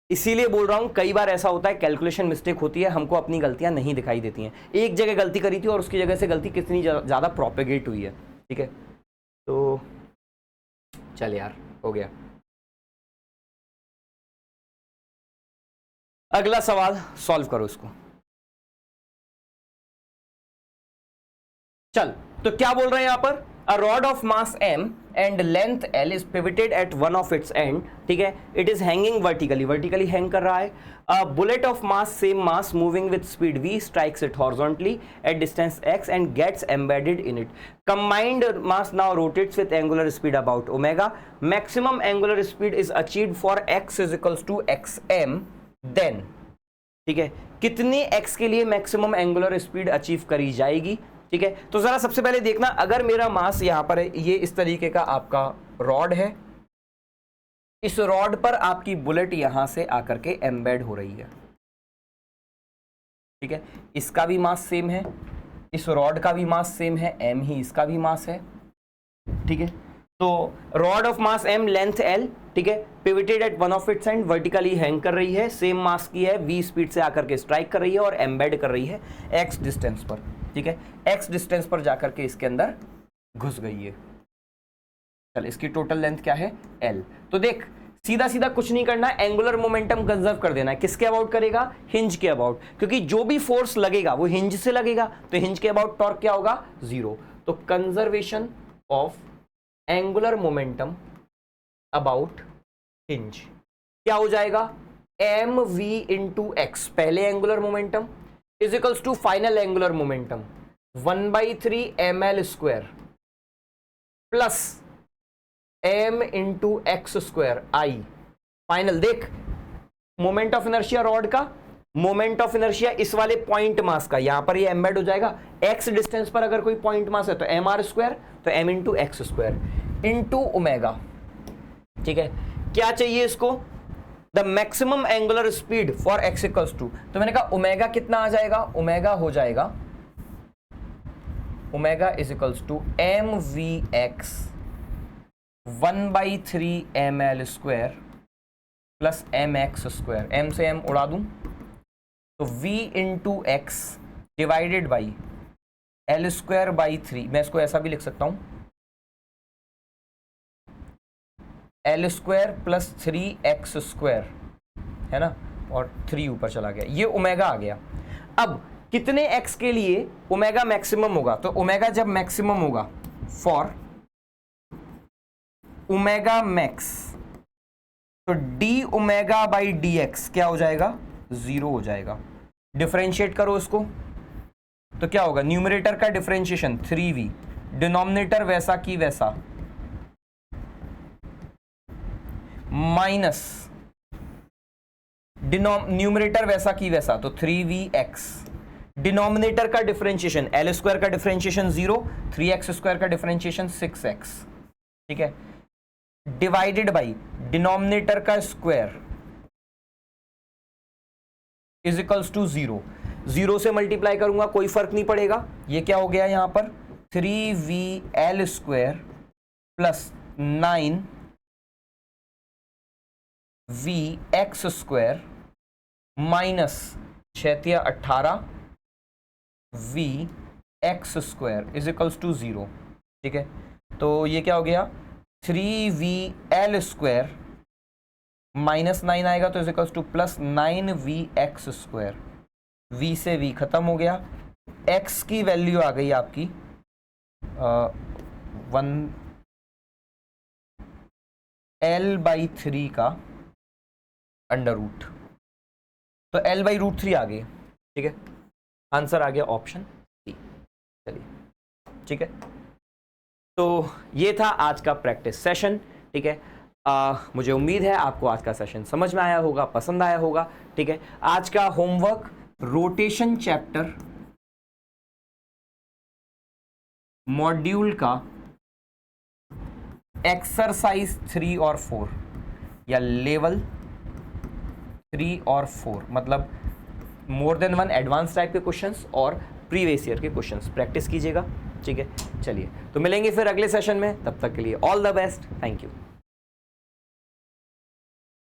इसीलिए बोल रहा हूँ, कई बार ऐसा होता है कैलकुलेशन मिस्टेक होती है, हमको अपनी गलतियां नहीं दिखाई देती हैं, एक जगह गलती करी थी और उसकी जगह से गलती कितनी ज़्यादा प्रोपेगेट हुई है, ठीक है। तो चल यार, हो गया। अगला सवाल सॉल्व करो इसको। चल, तो क्या बोल रहे हैं यहां पर, a rod of mass m and length l is pivoted at one of its end, ठीक है, it is hanging vertically hang कर रहा है। A bullet of mass same mass moving with speed v strikes it horizontally at distance x and gets embedded in it. Combined mass now rotates with angular speed about omega, maximum angular speed is achieved for x is equals to xm, then, ठीक है, कितनी x के लिए maximum angular speed achieve करी जाएगी, ठीक है। तो जरा सबसे पहले देखना, अगर मेरा मास यहां पर है, ये इस तरीके का आपका रॉड है, इस रॉड पर आपकी बुलेट यहां से आकर के एम्बेड हो रही है, ठीक है, इसका भी मास सेम है, इस रॉड का भी मास सेम है, m ही इसका भी मास है, ठीक है। तो rod of mass m, length l, ठीक है, pivoted at one of its end, vertically hang कर रही है, सेम मास की है, v स्पीड से आकर के स्ट्राइक कर रही है और एम्बेड कर रही है x डिस्टेंस पर, ठीक है, x डिस्टेंस पर जाकर के इसके अंदर घुस गई है। चल, इसकी टोटल लेंथ क्या है, l। तो देख, सीधा सीधा कुछ नहीं करना, एंगुलर मोमेंटम कंजर्व कर देना है, किसके अबाउट करेगा, हिंज के अबाउट, क्योंकि जो भी फोर्स लगेगा वो हिंज से लगेगा, तो हिंज के अबाउट टॉर्क क्या होगा, 0। तो conservation of angular momentum about hinge क्या हो जाएगा, एम वी इंटू एक्स, पहले angular momentum is equals to final angular momentum 1/3 ml square plus m into x square I final. देख मोमेंट ऑफ इनर्शिया रॉड का, moment of inertia इस वाले point mass का, यहां पर ये एम्बेड हो जाएगा। एक्स डिस्टेंस पर अगर कोई पॉइंट मास है तो एम आर स्क्वायर, तो m into x square into omega. ठीक है, क्या चाहिए इसको? The maximum angular speed for x equals to, तो मैंने कहा ओमेगा कितना आ जाएगा, ओमेगा हो जाएगा, omega is equals to m v x 1/3 m L square plus m x square, m से एम उड़ा दूं तो v into x divided by l square by 3, मैं इसको ऐसा भी लिख सकता हूं, L square plus 3x square, है ना, और 3 ऊपर चला गया, ये ओमेगा आ गया। अब कितने x के लिए ओमेगा मैक्सिमम होगा? तो ओमेगा जब मैक्सिमम होगा फॉर ओमेगा मैक्स, तो D omega by D x क्या हो जाएगा? 0 हो जाएगा। डिफरेंशिएट करो इसको तो क्या होगा? न्यूमरेटर का डिफरेंशिएशन 3v, डिनोमिनेटर वैसा की वैसा, माइनस न्यूमरेटर वैसा की वैसा, तो 3vx, डिनोमिनेटर का डिफरेंशिएशन एल स्क्वायर का डिफरेंशिएशन 0, 3x स्क्वायर का डिफरेंशिएशन 6x, ठीक है, डिवाइडेड बाई डिनोमिनेटर का स्क्वायर इज इक्वल्स टू 0, 0 से मल्टीप्लाई करूंगा कोई फर्क नहीं पड़ेगा, ये क्या हो गया यहां पर 3vl square plus 9vx square minus 6×18 vx square is equals to 0। ठीक है, तो ये क्या हो गया 3vl स्क्वायर माइनस 9 आएगा तो is equals two plus 9vx square, v से v खत्म हो गया, x की वैल्यू आ गई आपकी 1l/3 का अंडर रूट, तो l/√3 आ गई। ठीक है, आंसर आ गया ऑप्शन सी। चलिए, ठीक है, तो ये था आज का प्रैक्टिस सेशन। ठीक है, मुझे उम्मीद है आपको आज का सेशन समझ में आया होगा, पसंद आया होगा। ठीक है, आज का होमवर्क रोटेशन चैप्टर मॉड्यूल का एक्सरसाइज 3 और 4 या लेवल 3 और 4, मतलब more than one advance type के क्वेश्चंस और प्रीवियस ईयर के क्वेश्चंस प्रैक्टिस कीजिएगा। ठीक है, चलिए तो मिलेंगे फिर अगले सेशन में, तब तक के लिए all the best, thank you.